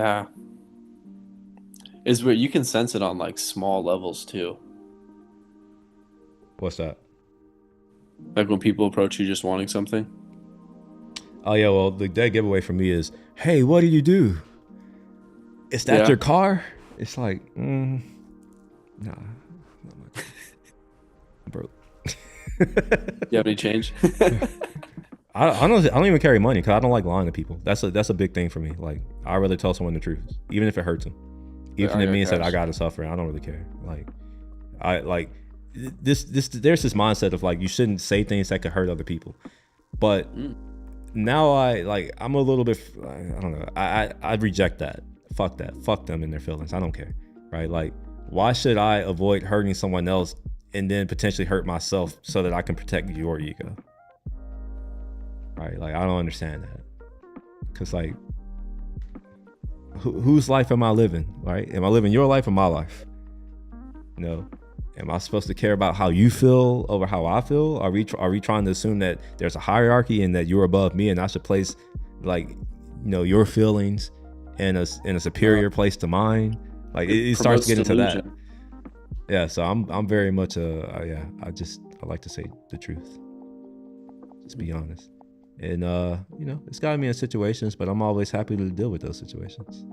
where you can sense it on like small levels too. What's that? Like when people approach you just wanting something. Oh yeah, well the dead giveaway for me is, hey, what do you do? Is that your car? It's like, nah, not my car. I'm broke. You have any change? I don't even carry money because I don't like lying to people. That's a big thing for me. Like, I'd rather tell someone the truth, even if it hurts them. Even if it means that I gotta suffer. I don't really care. Like, there's this mindset of like, you shouldn't say things that could hurt other people. But now I'm a little bit, I don't know. I reject that. Fuck that. Fuck them and their feelings. I don't care. Right? Like, why should I avoid hurting someone else and then potentially hurt myself so that I can protect your ego? Right? Like, I don't understand that. Cause like, whose life am I living? Right? Am I living your life or my life? Am I supposed to care about how you feel over how I feel? Are we trying to assume that there's a hierarchy and that you're above me and I should place like, your feelings in a superior place to mine? Like, it starts to get into that. Yeah. So I'm very much I like to say the truth. Just be honest. And it's gotten me in situations, but I'm always happy to deal with those situations.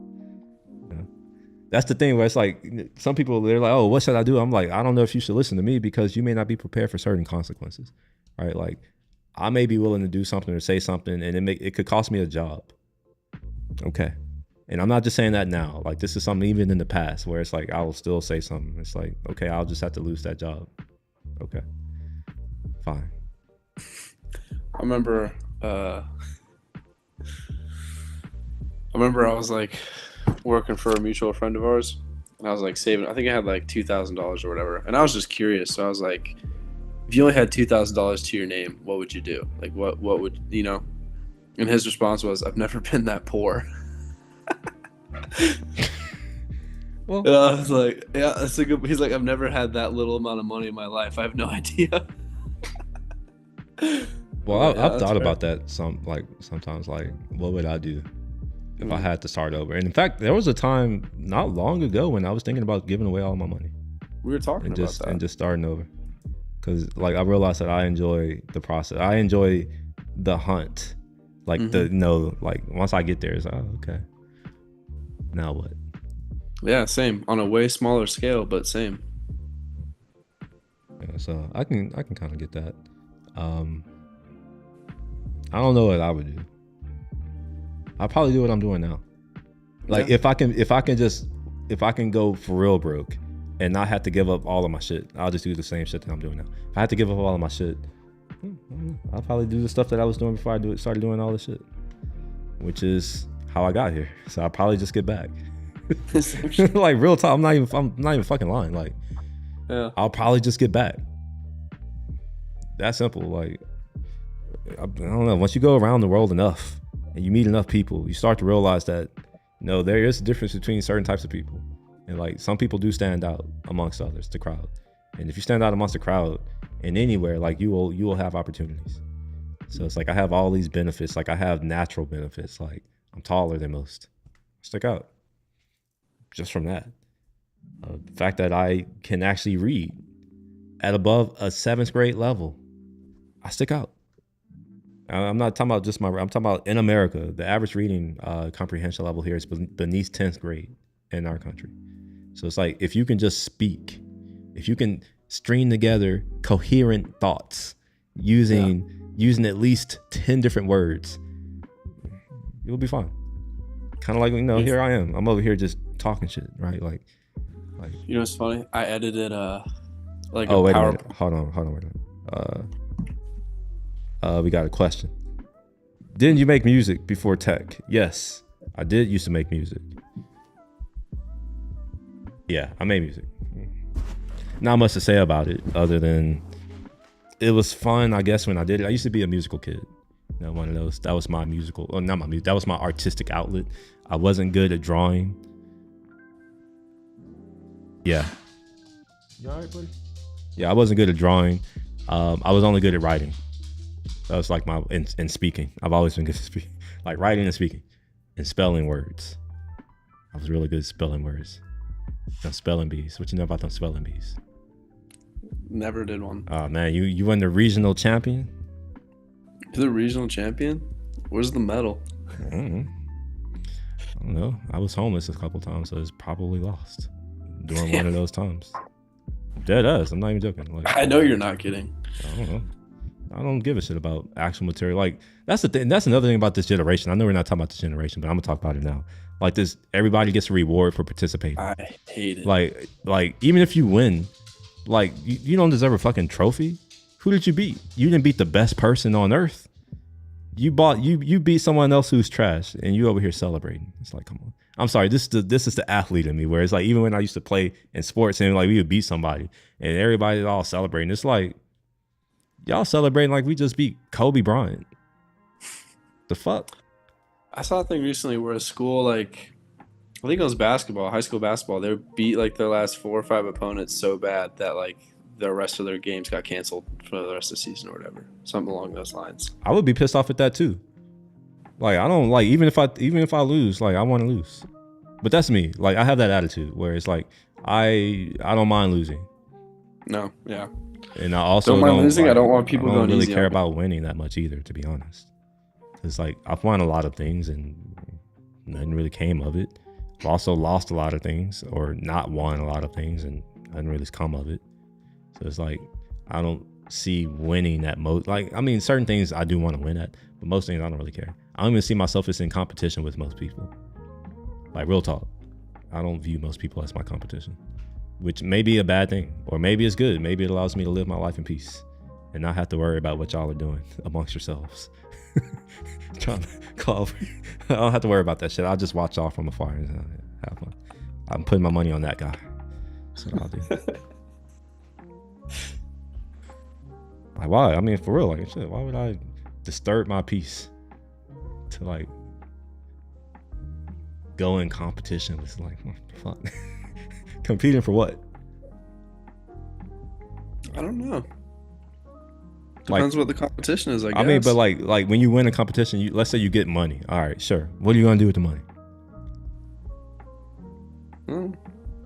That's the thing where it's like, some people, they're like, oh, what should I do? I'm like, I don't know if you should listen to me because you may not be prepared for certain consequences, right? Like, I may be willing to do something or say something and it could cost me a job. Okay. And I'm not just saying that now. Like, this is something even in the past where it's like, I will still say something. It's like, okay, I'll just have to lose that job. Okay. Fine. I remember I was like working for a mutual friend of ours, and I was like saving. I think I had like $2,000 or whatever, and I was just curious. So I was like, if you only had $2,000 to your name, what would you do? Like, what would And his response was, "I've never been that poor." Well, Yeah, I was like, yeah, that's a good. He's like, I've never had that little amount of money in my life. I have no idea. well, Yeah, I've that's thought fair. about that sometimes, like, what would I do if I Mhm. had to start over? And in fact, there was a time not long ago when I was thinking about giving away all my money We were talking and about just that. starting over, because like I realized that I enjoy the process. I enjoy the hunt, like like once I get there, it's like, oh, okay. Now what? Yeah, same on a way smaller scale, but same. Yeah, so I can kind of get that. I don't know what I would do. I'll probably do what I'm doing now. Like Yeah. if I can go for real broke and not have to give up all of my shit, I'll just do the same shit that I'm doing now. If I had to give up all of my shit, I'll probably do the stuff that I was doing before I started doing all this shit, which is how I got here. So I'll probably just get back. Like real talk, I'm not even fucking lying. Like, Yeah. I'll probably just get back. That simple. Like, I don't know. Once you go around the world enough and you meet enough people, you start to realize that, you know, there is a difference between certain types of people. And like some people do stand out amongst others, the crowd. And if you stand out amongst the crowd in anywhere, like you will have opportunities. So it's like I have all these benefits. Like I have natural benefits. Like I'm taller than most. Stick out. Just from that. The fact that I can actually read at above a 7th grade level, I stick out. I'm not talking about just I'm talking about in America, the average reading comprehension level here is beneath 10th grade in our country. So it's like, if you can just speak, if you can string together coherent thoughts using at least 10 different words, you'll be fine. Kind of like, you know, here I am. I'm over here just talking shit, right? Like, You know what's funny? I edited like oh, a wait a PowerPoint. minute. Hold on, wait a minute. We got a question. Didn't you make music before tech? Yes, I did used to make music. Yeah, I made music. Not much to say about it other than it was fun, I guess, when I did it. I used to be a musical kid. You know, one of those. That was my musical, or not my music. That was my artistic outlet. I wasn't good at drawing. Yeah. You all right, buddy? Yeah, I wasn't good at drawing. I was only good at writing. That was like my in speaking. I've always been good at speaking, like writing and speaking, and spelling words. I was really good at spelling words. Them spelling bees. What you know about them spelling bees? Never did one. Oh man, you won the regional champion. You're the regional champion? Where's the medal? I don't know. I was homeless a couple times, so it's probably lost during one of those times. Dead ass. I'm not even joking. Like, I know you're not kidding. I don't know. I don't give a shit about actual material. Like, that's the thing. That's another thing about this generation. I know we're not talking about this generation, but I'm gonna talk about it now. Like this, everybody gets a reward for participating. I hate it. Like even if you win, like you don't deserve a fucking trophy. Who did you beat? You didn't beat the best person on earth. You beat someone else who's trash, and you over here celebrating. It's like, come on. I'm sorry. This is the athlete in me. Where it's like, even when I used to play in sports and like we would beat somebody, and everybody's all celebrating. It's like, y'all celebrating like we just beat Kobe Bryant. The fuck? I saw a thing recently where a school, like, I think it was basketball, high school basketball, they beat like their last 4 or 5 opponents so bad that like the rest of their games got canceled for the rest of the season or whatever. Something along those lines. I would be pissed off at that too. Like, I don't like, even if I lose, like I want to lose. But that's me. Like, I have that attitude where it's like I don't mind losing. No, yeah. And I also don't mind losing. like, I don't want people I don't going really easy care on me. about winning that much either, to be honest. It's like I've won a lot of things and nothing really came of it. I've also lost a lot of things or not won a lot of things and nothing really come of it. So it's like I don't see winning at most. Like, I mean, certain things I do want to win at, but most things I don't really care. I don't even see myself as in competition with most people. Like, real talk. I don't view most people as my competition, which may be a bad thing, or maybe it's good. Maybe it allows me to live my life in peace and not have to worry about what y'all are doing amongst yourselves. Trying to call. I don't have to worry about that shit. I'll just watch y'all from afar and have fun. I'm putting my money on that guy. That's what I'll do. Like, why? I mean, for real, like, shit, why would I disturb my peace to like go in competition with, like, what the fuck? Competing for what? I don't know. Depends what the competition is, I guess. I mean, but like when you win a competition, let's say you get money. All right, sure. What are you gonna do with the money? I don't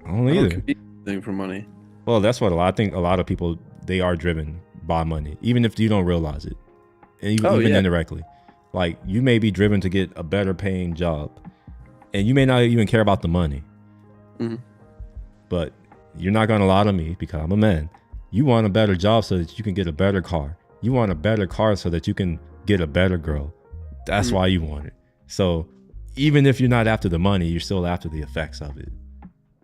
know either. Thing for money. Well, that's what I think. A lot of people, they are driven by money, even if you don't realize it, and even indirectly. Like, you may be driven to get a better paying job, and you may not even care about the money. But you're not gonna lie to me because I'm a man. You want a better job so that you can get a better car. You want a better car so that you can get a better girl. That's why you want it. So even if you're not after the money, you're still after the effects of it.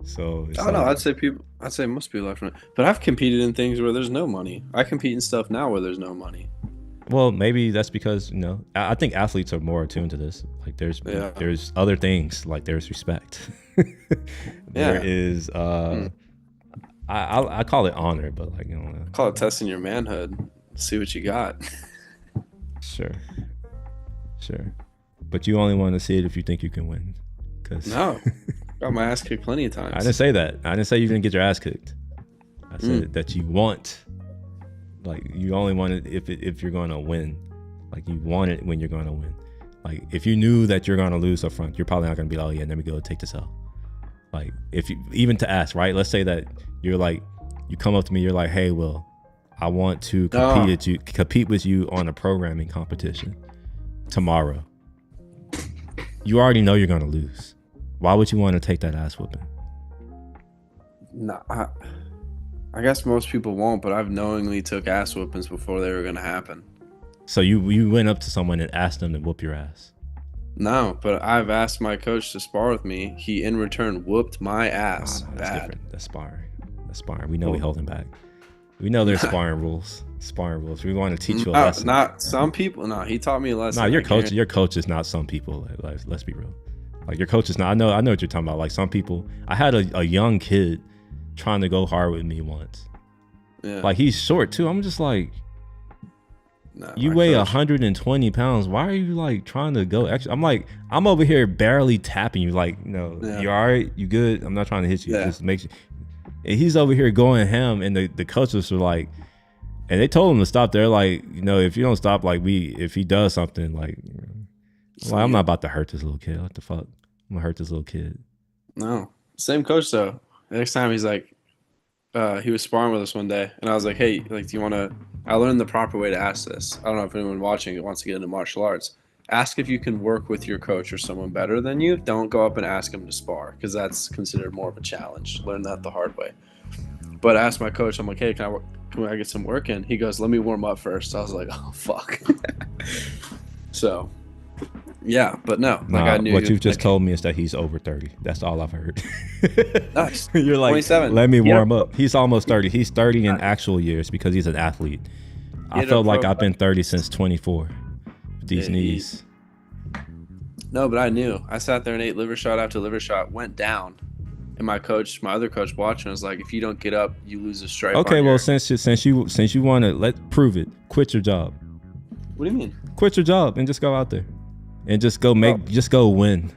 So I don't know. I'd say most people are from it. But I've competed in things where there's no money. I compete in stuff now where there's no money. Well, maybe that's because, you know, I think athletes are more attuned to this. Like there's other things, like there's respect. There is I call it honor, but like, you know, I call it testing your manhood. See what you got. Sure. But you only want to see it if you think you can win. No. Got my ass kicked plenty of times. I didn't say that. I didn't say you didn't get your ass kicked. I said that you want, like, you only want it if you're going to win. Like, you want it when you're going to win. Like, if you knew that you're going to lose up front, you're probably not going to be like, oh yeah, let me go take this out. Like, if you, even to ask, right? Let's say that you're like, you come up to me, you're like, hey, Will, I want to compete with you on a programming competition tomorrow. You already know you're going to lose. Why would you want to take that ass whooping? No, I guess most people won't, but I've knowingly took ass whoopings before they were going to happen. So you went up to someone and asked them to whoop your ass? No, but I've asked my coach to spar with me. He, in return, whooped my ass. Oh, no, that's different. That's sparring. We know we hold him back. We know there's sparring rules. We want to teach you a lesson. Not some people. No, he taught me a lesson. No, your coach is not some people. Like, let's be real. Like, your coach is not. I know what you're talking about. Like, some people. I had a young kid trying to go hard with me once. Yeah. Like, he's short too. I'm just like, you weigh 120 pounds. Why are you like trying to go extra? I'm like, I'm over here barely tapping you. Like, you know, you all right? You good? I'm not trying to hit you. It just makes you. And he's over here going ham, and the coaches are like, and they told him to stop. They're like, you know, if you don't stop, like, if he does something, like, well, I'm not about to hurt this little kid. What the fuck? I'm gonna hurt this little kid. No, same coach though. The next time he's like, he was sparring with us one day, and I was like, hey, like, do you want to? I learned the proper way to ask this. I don't know if anyone watching wants to get into martial arts. Ask if you can work with your coach or someone better than you. Don't go up and ask him to spar, because that's considered more of a challenge. Learn that the hard way. But I asked my coach, I'm like, hey, can I get some work in? He goes, let me warm up first. I was like, oh, fuck. So, yeah, but no. Like, I knew what you've just told me is that he's over 30. That's all I've heard. Nice. You're like, 27. Let me warm up. He's almost 30. He's 30 in actual years because he's an athlete. I felt like I've been 30 since 24. These knees. No, but I knew. I sat there and ate liver shot after liver shot, went down, and my other coach watching was like, if you don't get up, you lose a stripe. Okay, well, since you want to prove it, quit your job. What do you mean? Quit your job and just go out there and just go win.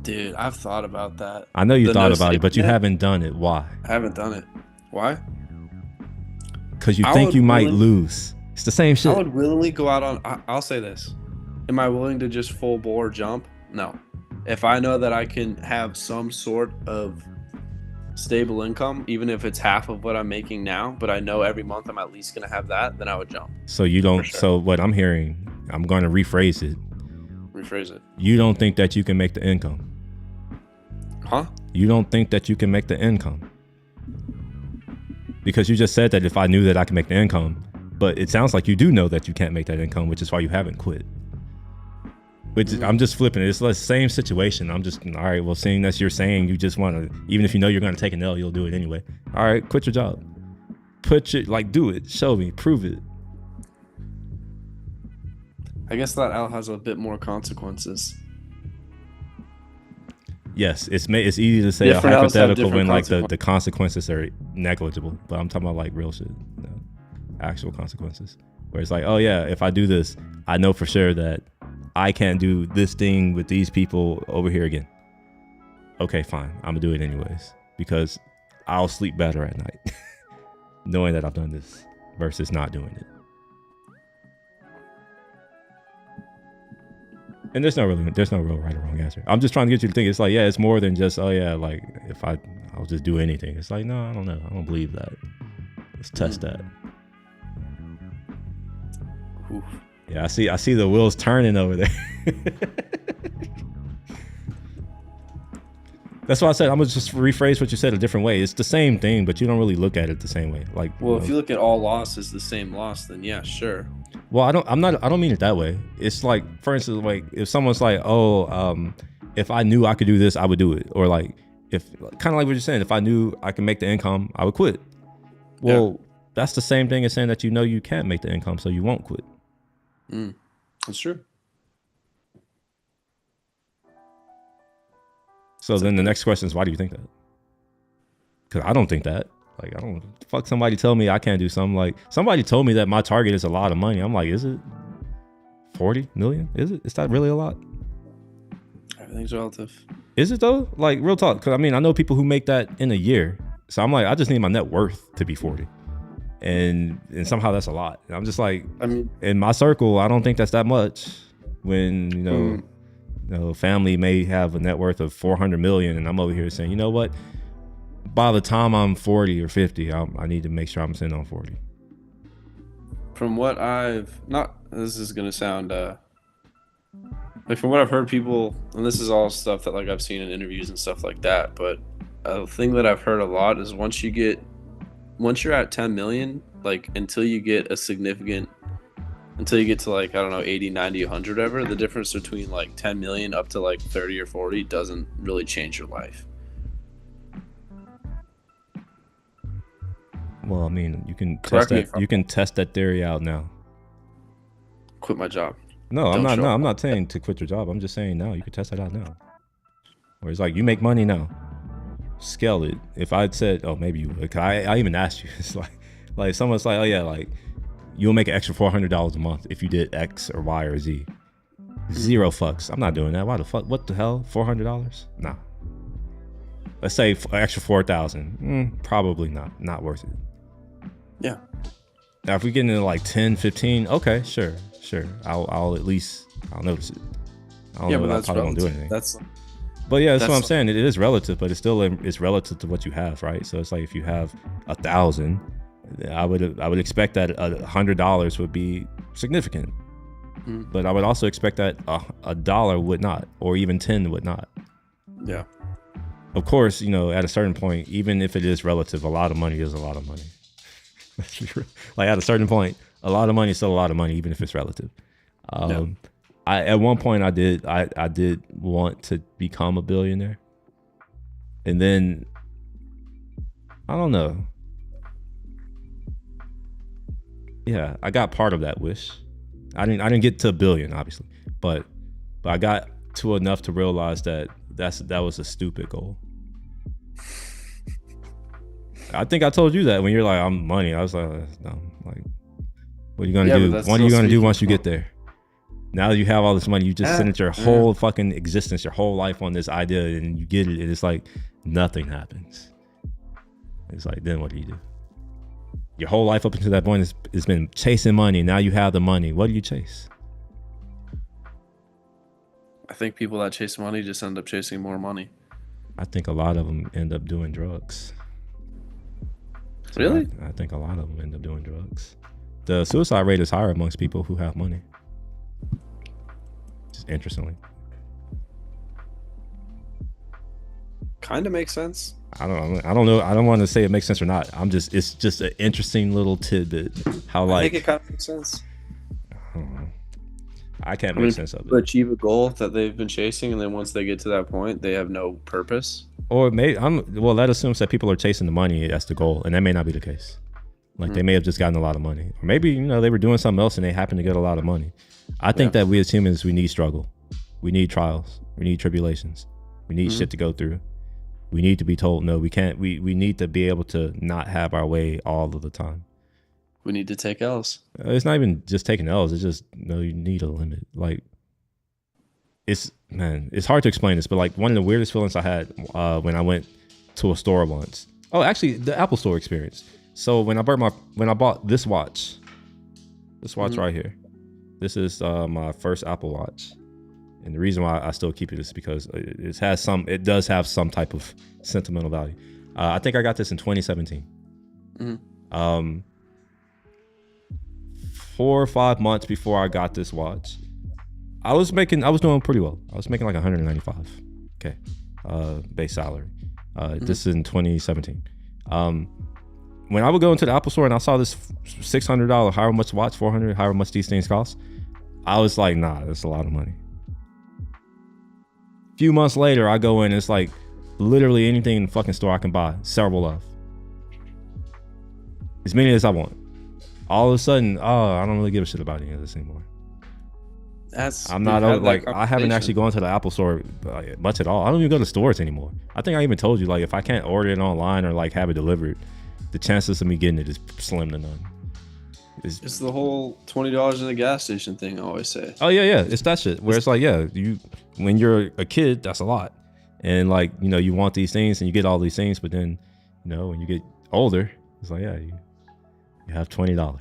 Dude, I've thought about that. I know you thought about it, but you haven't done it. Why? I haven't done it. Why? Because you think you might lose. It's the same shit. I would willingly go out on. I'll say this. Am I willing to just full bore jump? No. If I know that I can have some sort of stable income, even if it's half of what I'm making now, but I know every month I'm at least going to have that, then I would jump. So you don't. Sure. So what I'm hearing, I'm going to rephrase it. Rephrase it. You don't think that you can make the income? Huh? You don't think that you can make the income? Because you just said that if I knew that I can make the income, but it sounds like you do know that you can't make that income, which is why you haven't quit. Which I'm just flipping it. It's the same situation. I'm just, all right, well, seeing that you're saying you just want to, even if you know you're going to take an L, you'll do it anyway. All right, quit your job. Do it. Show me. Prove it. I guess that L has a bit more consequences. Yes, it's easy to say different a hypothetical when like the consequences are negligible, but I'm talking about like real shit, you know, actual consequences. Where it's like, oh yeah, if I do this, I know for sure that I can't do this thing with these people over here again. Okay, fine, I'm gonna do it anyways. because I'll sleep better at night knowing that I've done this versus not doing it. And there's no real right or wrong answer. I'm just trying to get you to think. It's like, yeah, it's more than just, oh yeah, like if I'll just do anything. It's like, no, I don't know. I don't believe that. Let's test that. Oof. Yeah, I see the wheels turning over there. That's why I said I'm gonna just rephrase what you said a different way. It's the same thing, but you don't really look at it the same way. Like, well, if you look at all loss as the same loss, then yeah, sure. Well, I don't mean it that way. It's like, for instance, like if someone's like, oh, if I knew I could do this, I would do it. Or like, if kind of like what you're saying, if I knew I could make the income, I would quit. Well, that's the same thing as saying that you know you can't make the income, so you won't quit. That's true. So then the next question is, why do you think that? Because I don't think that. Like, I don't fuck somebody tell me I can't do something. Like, somebody told me that my target is a lot of money. I'm like, is it 40 million? Is it? Is that really a lot? Everything's relative. Is it though? Like, real talk. Because I mean, I know people who make that in a year. So I'm like, I just need my net worth to be 40. And somehow that's a lot. And I'm just like, I mean, in my circle, I don't think that's that much. When, you know, family may have a net worth of 400 million, and I'm over here saying, you know what? By the time I'm 40 or 50, I need to make sure I'm sitting on 40. From what this is gonna sound like, from what I've heard people, and this is all stuff that like I've seen in interviews and stuff like that, but a thing that I've heard a lot is once you're at 10 million, like until you get to like, I don't know, 80, 90, 100, whatever, the difference between like 10 million up to like 30 or 40 doesn't really change your life. Well, I mean, you can test that theory out now. Quit my job. No, I'm not saying to quit your job. I'm just saying now you can test it out now. Where it's like, you make money now. Scale it. If I'd said, oh, maybe you would. I even asked you. It's like someone's like, oh yeah, like you'll make an extra $400 a month if you did X or Y or Z. Zero fucks. I'm not doing that. Why the fuck? What the hell? $400? Nah. Let's say extra 4,000. Probably not worth it. Yeah. Now if we get into like 10, 15, okay, sure. I'll notice it. I don't know, but I probably won't do anything. But yeah, that's what I'm saying. It is relative, but it's relative to what you have, right? So it's like if you have 1,000, I would expect that $100 would be significant. But I would also expect that a dollar would not, or even 10 would not. Yeah. Of course, you know, at a certain point, even if it is relative, a lot of money is a lot of money. Like at a certain point, a lot of money is still a lot of money, even if it's relative. At one point I did want to become a billionaire. And then I don't know. Yeah, I got part of that wish. I didn't get to a billion, obviously, but I got to enough to realize that was a stupid goal. I think I told you that when you're like, I'm money. I was like, no, like, what are you gonna do? What are you gonna do once you get there? Now that you have all this money, you just sent your whole fucking existence, your whole life on this idea, and you get it, and it's like nothing happens. It's like, then what do you do? Your whole life up until that point has been chasing money. Now you have the money. What do you chase? I think people that chase money just end up chasing more money. I think a lot of them end up doing drugs. Really? I think a lot of them end up doing drugs. The suicide rate is higher amongst people who have money. Just interestingly. Kind of makes sense. I don't know. I don't want to say it makes sense or not. It's just an interesting little tidbit. How like, I think it kind of makes sense. I can't make sense of it. Achieve a goal that they've been chasing, and then once they get to that point, they have no purpose. Or maybe that assumes that people are chasing the money. That's the goal, and that may not be the case. Like they may have just gotten a lot of money, or maybe they were doing something else and they happened to get a lot of money. I think that we as humans, we need struggle, we need trials, we need tribulations, we need shit to go through. We need to be told no, we can't. We need to be able to not have our way all of the time. We need to take L's. It's not even just taking L's. It's just you need a limit. Like it's hard to explain this, but like one of the weirdest feelings I had when I went to a store once. Oh, actually, the Apple Store experience. So when I bought this watch right here, this is my first Apple Watch, and the reason why I still keep it is because it does have some type of sentimental value. I think I got this in 2017. 4 or 5 months before I got this watch, I was doing pretty well. I was making like 195 base salary. This is in 2017. When I would go into the Apple Store and I saw this $600, however much watch, $400, however much these things cost, I was like, nah, that's a lot of money. A few months later, I go in, it's like literally anything in the fucking store I can buy several of, as many as I want. All of a sudden, I don't really give a shit about any of this anymore. I'm not like, I haven't actually gone to the Apple Store much at all. I don't even go to stores anymore. I think I even told you, like, if I can't order it online or like have it delivered, the chances of me getting it is slim to none. It's the whole $20 in the gas station thing I always say. Oh yeah, it's that shit where it's like, yeah, when you're a kid, that's a lot, and like, you know, you want these things and you get all these things, but then, you know, when you get older, it's like, yeah, you have $20.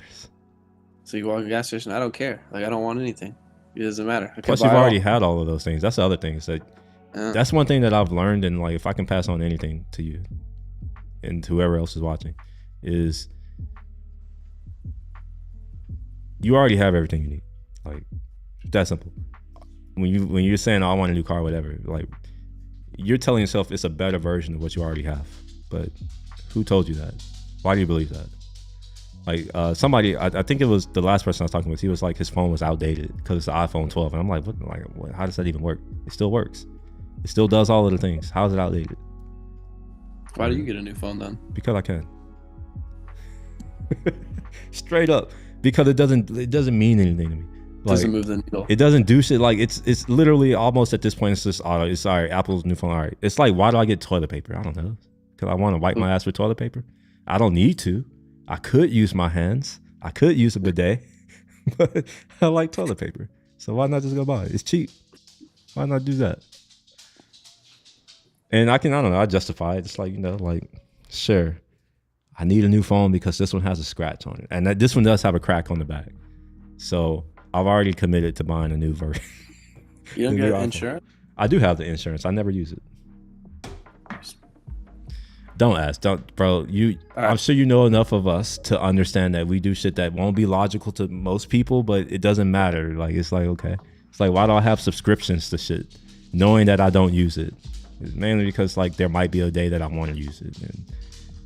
So you walk to the gas station, I don't care. Like, I don't want anything. It doesn't matter. Plus, you've already had all of those things. That's the other thing. Is that that's one thing that I've learned, and like, if I can pass on anything to you and to whoever else is watching, is you already have everything you need. Like, that simple. When you're saying, oh, I want a new car, whatever, like, you're telling yourself it's a better version of what you already have. But who told you that? Why do you believe that? Like, somebody, I think it was the last person I was talking with, he was like, his phone was outdated because it's the iPhone 12. And I'm like, what, how does that even work? It still works. It still does all of the things. How is it outdated? Why do you get a new phone then? Because I can. Straight up. Because it doesn't mean anything to me. Like, doesn't move the needle. It doesn't do shit. Like, it's literally almost at this point, it's just, oh, it's all right, Apple's new phone, all right. It's like, why do I get toilet paper? I don't know. Because I want to wipe my ass with toilet paper? I don't need to. I could use my hands. I could use a bidet. But I like toilet paper. So why not just go buy it? It's cheap. Why not do that? And I don't know, I justify it. It's like, you know, like, sure, I need a new phone because this one has a scratch on it. And this one does have a crack on the back. So I've already committed to buying a new version. You don't get insurance? I do have the insurance. I never use it. Don't ask. Bro. I'm sure you know enough of us to understand that we do shit that won't be logical to most people, but it doesn't matter. Like, it's like, okay. It's like, why do I have subscriptions to shit knowing that I don't use it? It's mainly because, like, there might be a day that I want to use it.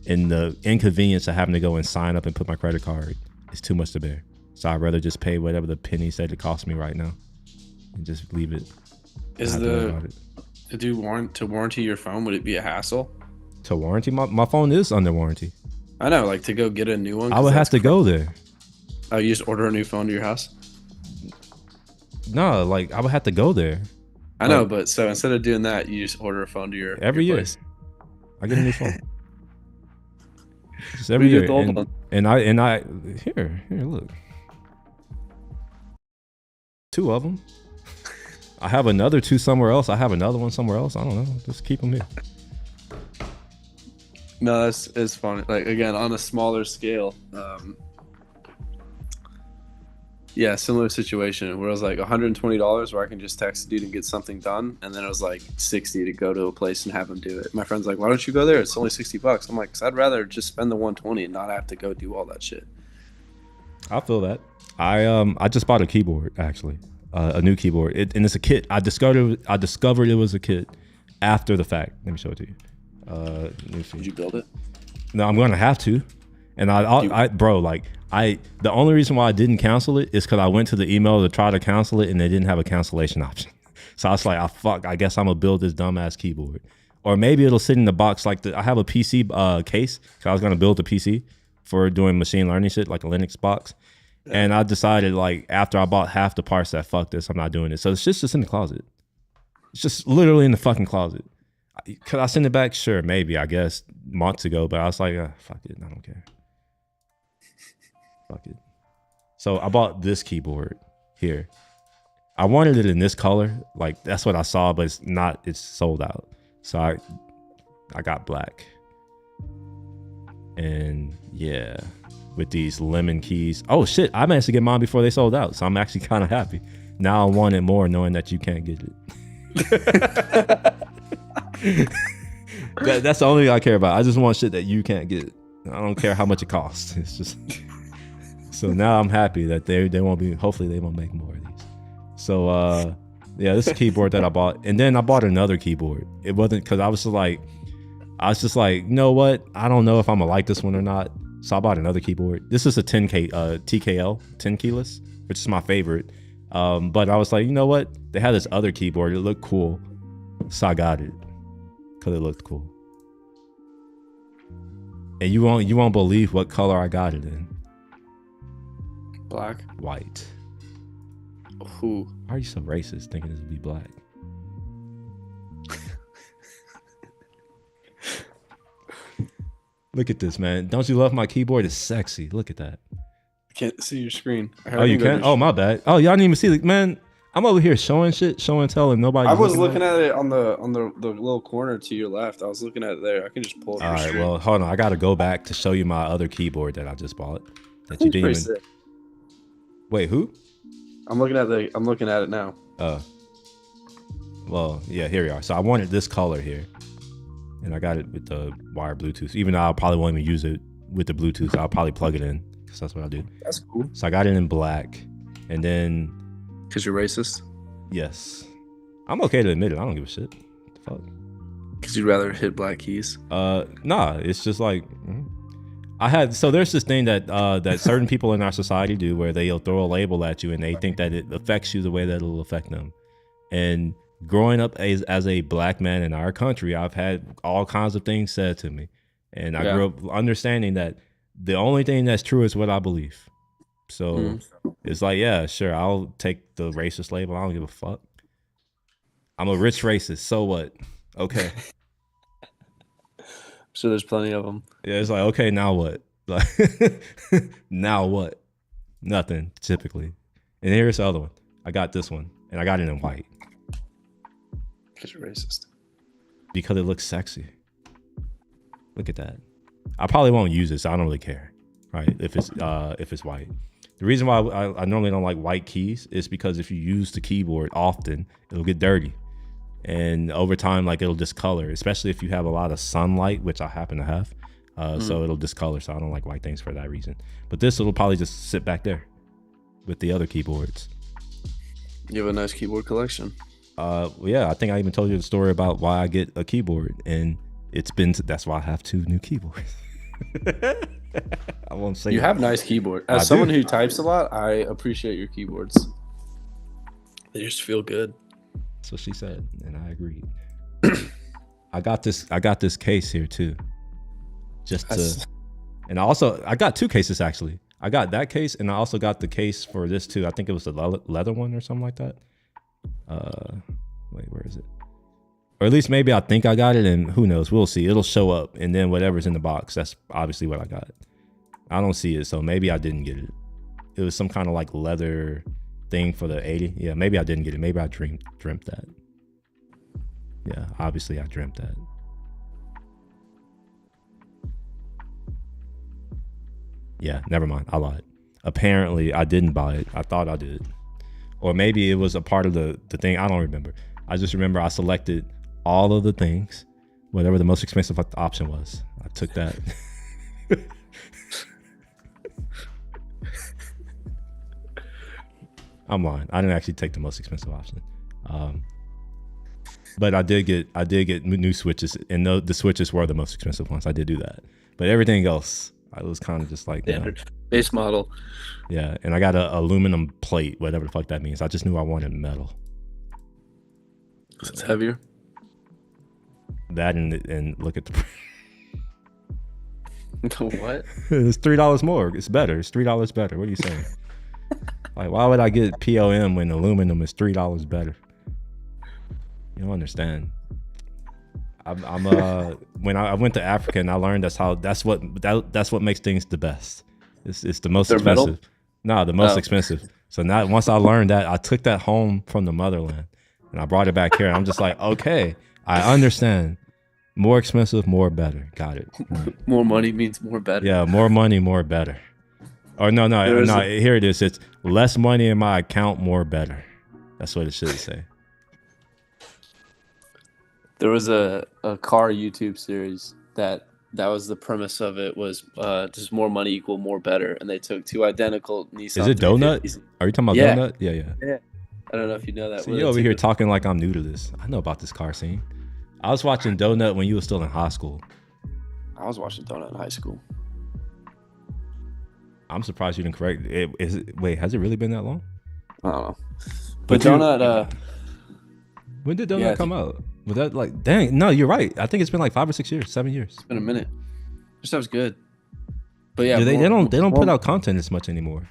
And the inconvenience of having to go and sign up and put my credit card is too much to bear. So I'd rather just pay whatever the penny said it cost me right now and just leave it. To warranty your phone, would it be a hassle? To warranty? My phone is under warranty. I know, like, to go get a new one. I would have to go there. Oh, you just order a new phone to your house? No, like, I would have to go there. I know, but so instead of doing that, you just order a phone to your every year. Place. I get a new phone. Just every year. And I here look. 2 of them. I have another 2 somewhere else. I have another one somewhere else. I don't know. Just keep them here. No, it's funny. Like, again, on a smaller scale, yeah, similar situation where it was like $120 where I can just text a dude and get something done, and then it was like $60 to go to a place and have him do it. My friend's like, "Why don't you go there? It's only $60." I'm like, "'Cause I'd rather just spend the $120 and not have to go do all that shit." I feel that. I just bought a keyboard, actually, a new keyboard, and it's a kit. I discovered it was a kit after the fact. Let me show it to you. Did you build it? No, I'm gonna have to. And the only reason why I didn't cancel it is because I went to the email to try to cancel it and they didn't have a cancellation option. So I was like, I guess I'm gonna build this dumbass keyboard, or maybe it'll sit in the box. Like, I have a PC case because I was gonna build a PC for doing machine learning shit, like a Linux box. Yeah. And I decided, like, after I bought half the parts, that fuck this, I'm not doing it. So it's just in the closet. It's just literally in the fucking closet. Could I send it back? Sure, maybe, I guess, months ago. But I was like, fuck it, I don't care. Fuck it. So I bought this keyboard here. I wanted it in this color. Like, that's what I saw, but it's sold out. So I got black. And yeah, with these lemon keys. Oh shit, I managed to get mine before they sold out, so I'm actually kind of happy. Now I want it more knowing that you can't get it. That's the only thing I care about. I just want shit that you can't get. I don't care how much it costs. It's just so now I'm happy that they won't be. Hopefully they won't make more of these. So yeah, this is a keyboard that I bought, and then I bought another keyboard. It wasn't because I was just like, you know what? I don't know if I'm gonna like this one or not. So I bought another keyboard. This is a 10K TKL 10 keyless, which is my favorite. But I was like, you know what? They had this other keyboard. It looked cool, so I got it because it looked cool. And you won't believe what color I got it in. Black. White. Who? Why are you so racist thinking this would be black? Look at this, man. Don't you love my keyboard? It's sexy. Look at that. I can't see your screen. Oh, you can? Oh, my bad. Oh, y'all didn't even see it. Man, I'm over here showing shit, show and tell, and nobody. I was looking at it on the little corner to your left. I was looking at it there. I can just pull it. All right, well, hold on. I got to go back to show you my other keyboard that I just bought. That you didn't even... Wait, who? I'm looking at it now. Well, yeah, here we are. So I wanted this color here, and I got it with the wire Bluetooth. Even though I probably won't even use it with the Bluetooth, I'll probably plug it in because that's what I do. That's cool. So I got it in black, and then because you're racist. Yes, I'm okay to admit it. I don't give a shit. Fuck. Because you'd rather hit black keys. Nah. It's just like so there's this thing that that certain people in our society do where they'll throw a label at you and they think that it affects you the way that it'll affect them. And growing up as a black man in our country, I've had all kinds of things said to me, and I grew up understanding that the only thing that's true is what I believe. So it's like, yeah, sure, I'll take the racist label. I don't give a fuck. I'm a rich racist. So what? Okay. So there's plenty of them. Yeah, it's like, okay, now what? Like, now what? Nothing, typically. And here's the other one. I got this one, and I got it in white. Because you're racist. Because it looks sexy. Look at that. I probably won't use it, so I don't really care, right? If it's white. The reason why I normally don't like white keys is because if you use the keyboard often, it'll get dirty. And over time, like, it'll discolor, especially if you have a lot of sunlight, which I happen to have. So it'll discolor. So I don't like white things for that reason. But this, it'll probably just sit back there with the other keyboards. You have a nice keyboard collection. Yeah, I think I even told you the story about why I get a keyboard, and that's why I have 2 new keyboards. I won't say you have nice keyboard. As someone who types a lot, I appreciate your keyboards. They just feel good. That's what she said, and I agreed. I got this case here too. And I got 2 cases actually. I got that case, and I also got the case for this too. I think it was the leather one or something like that. Wait, where is it? Or at least maybe I think I got it, and who knows? We'll see. It'll show up, and then whatever's in the box, that's obviously what I got. I don't see it, so maybe I didn't get it. It was some kind of like leather thing for the 80. Yeah, maybe I didn't get it. Maybe I dreamt that. Yeah, obviously I dreamt that. Yeah, never mind. I lied. Apparently I didn't buy it. I thought I did. Or maybe it was a part of the thing. I don't remember. I just remember I selected all of the things, whatever the most expensive option was. I took that. I'm lying. I didn't actually take the most expensive option. But I did get new switches, and the switches were the most expensive ones. I did do that. But everything else, I was kind of just like standard base model. Yeah, and I got a aluminum plate, whatever the fuck that means. I just knew I wanted metal. It's heavier. That and look at the what? It's $3 more. It's better. It's $3 better. What are you saying? Like, why would I get POM when aluminum is $3 better? You don't understand. When I went to Africa and I learned that's what makes things the best. It's the most expensive. Metal? No, the most expensive. So now once I learned that, I took that home from the motherland and I brought it back here. And I'm just like, okay, I understand More expensive, more better. Got it. More money means more better. Yeah, more money, more better. Or no, here it is. It's less money in my account, more better. That's what it should say. There was a car YouTube series that was the premise of it was just more money equal more better, and they took two identical Nissan. Is it Donut? 350s. Are you talking about Donut? Yeah. I don't know if you know that. So you over here talking like I'm new to this. I know about this car scene. I was watching Donut when you were still in high school. I was watching Donut in high school. I'm surprised you didn't correct it. Wait, has it really been that long? I don't know. But Donut. When did Donut come out? Was that like, dang, no, you're right. I think it's been like 5 or 6 years, 7 years. It's been a minute. This stuff's good. But yeah, they don't put out content as much anymore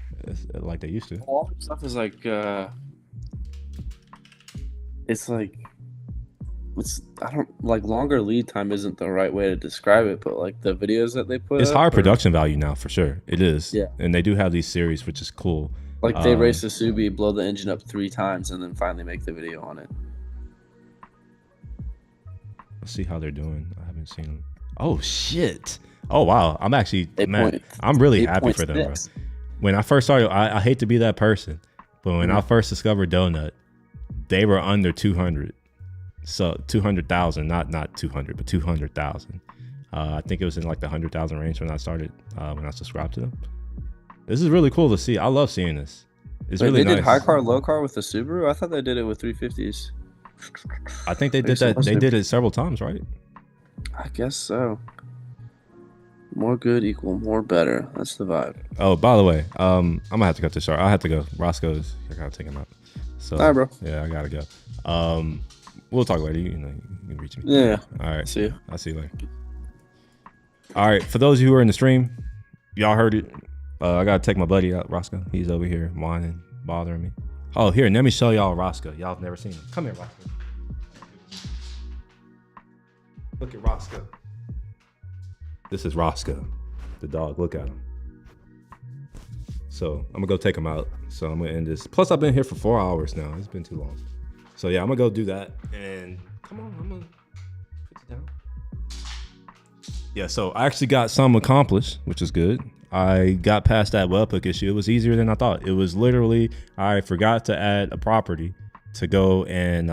like they used to. All the stuff is like it's I don't like, longer lead time isn't the right way to describe it, but like the videos that they put it's higher production value now for sure. It is. Yeah. And they do have these series, which is cool. Like they race the Subi, blow the engine up 3 times, and then finally make the video on it. Let's see how they're doing. I haven't seen them. Oh shit. Oh wow. I'm actually I'm really happy for them, bro. When I first started, I hate to be that person, but when I first discovered Donut, they were under 200. So 200,000, not 200, but 200,000. I think it was in like the 100,000 range when I started, when I subscribed to them. This is really cool to see. I love seeing this. It's really nice. They did high car, low car with the Subaru? I thought they did it with 350s. I think they did that. They did it several times, right? I guess so. More good equal more better. That's the vibe. Oh, by the way, I'm gonna have to cut this short. I have to go. Roscoe's, I gotta take him out. So, all right, bro. Yeah, I gotta go. We'll talk later. You can reach me. Yeah. All right. See you. I'll see you later. All right. For those of you who are in the stream, y'all heard it. I gotta take my buddy out, Roscoe. He's over here whining, bothering me. Oh, here, let me show y'all Roscoe. Y'all have never seen him. Come here, Roscoe. Look at Roscoe. This is Roscoe, the dog. Look at him. So I'm gonna go take him out. So I'm gonna end this. Plus, I've been here for 4 hours now. It's been too long. So yeah, I'm gonna go do that. And come on, I'm gonna put it down. Yeah, so I actually got some accomplished, which is good. I got past that webhook issue. It was easier than I thought. It was literally, I forgot to add a property to go and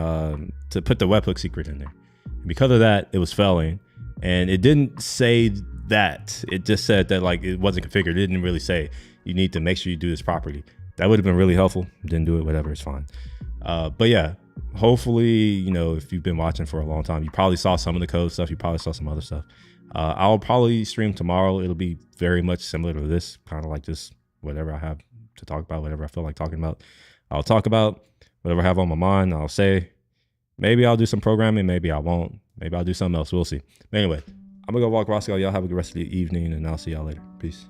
to put the webhook secret in there. And because of that, it was failing. And it didn't say that. It just said that like it wasn't configured. It didn't really say you need to make sure you do this property. That would have been really helpful. Didn't do it, whatever, it's fine. But yeah, hopefully, you know, if you've been watching for a long time, you probably saw some of the code stuff. You probably saw some other stuff. I'll probably stream tomorrow. It'll be very much similar to this, kind of like just whatever I have to talk about, whatever I feel like talking about. I'll talk about whatever I have on my mind. I'll say, maybe I'll do some programming. Maybe I won't. Maybe I'll do something else. We'll see. But anyway, I'm going to go walk Roscoe. Y'all have a good rest of the evening, and I'll see y'all later. Peace.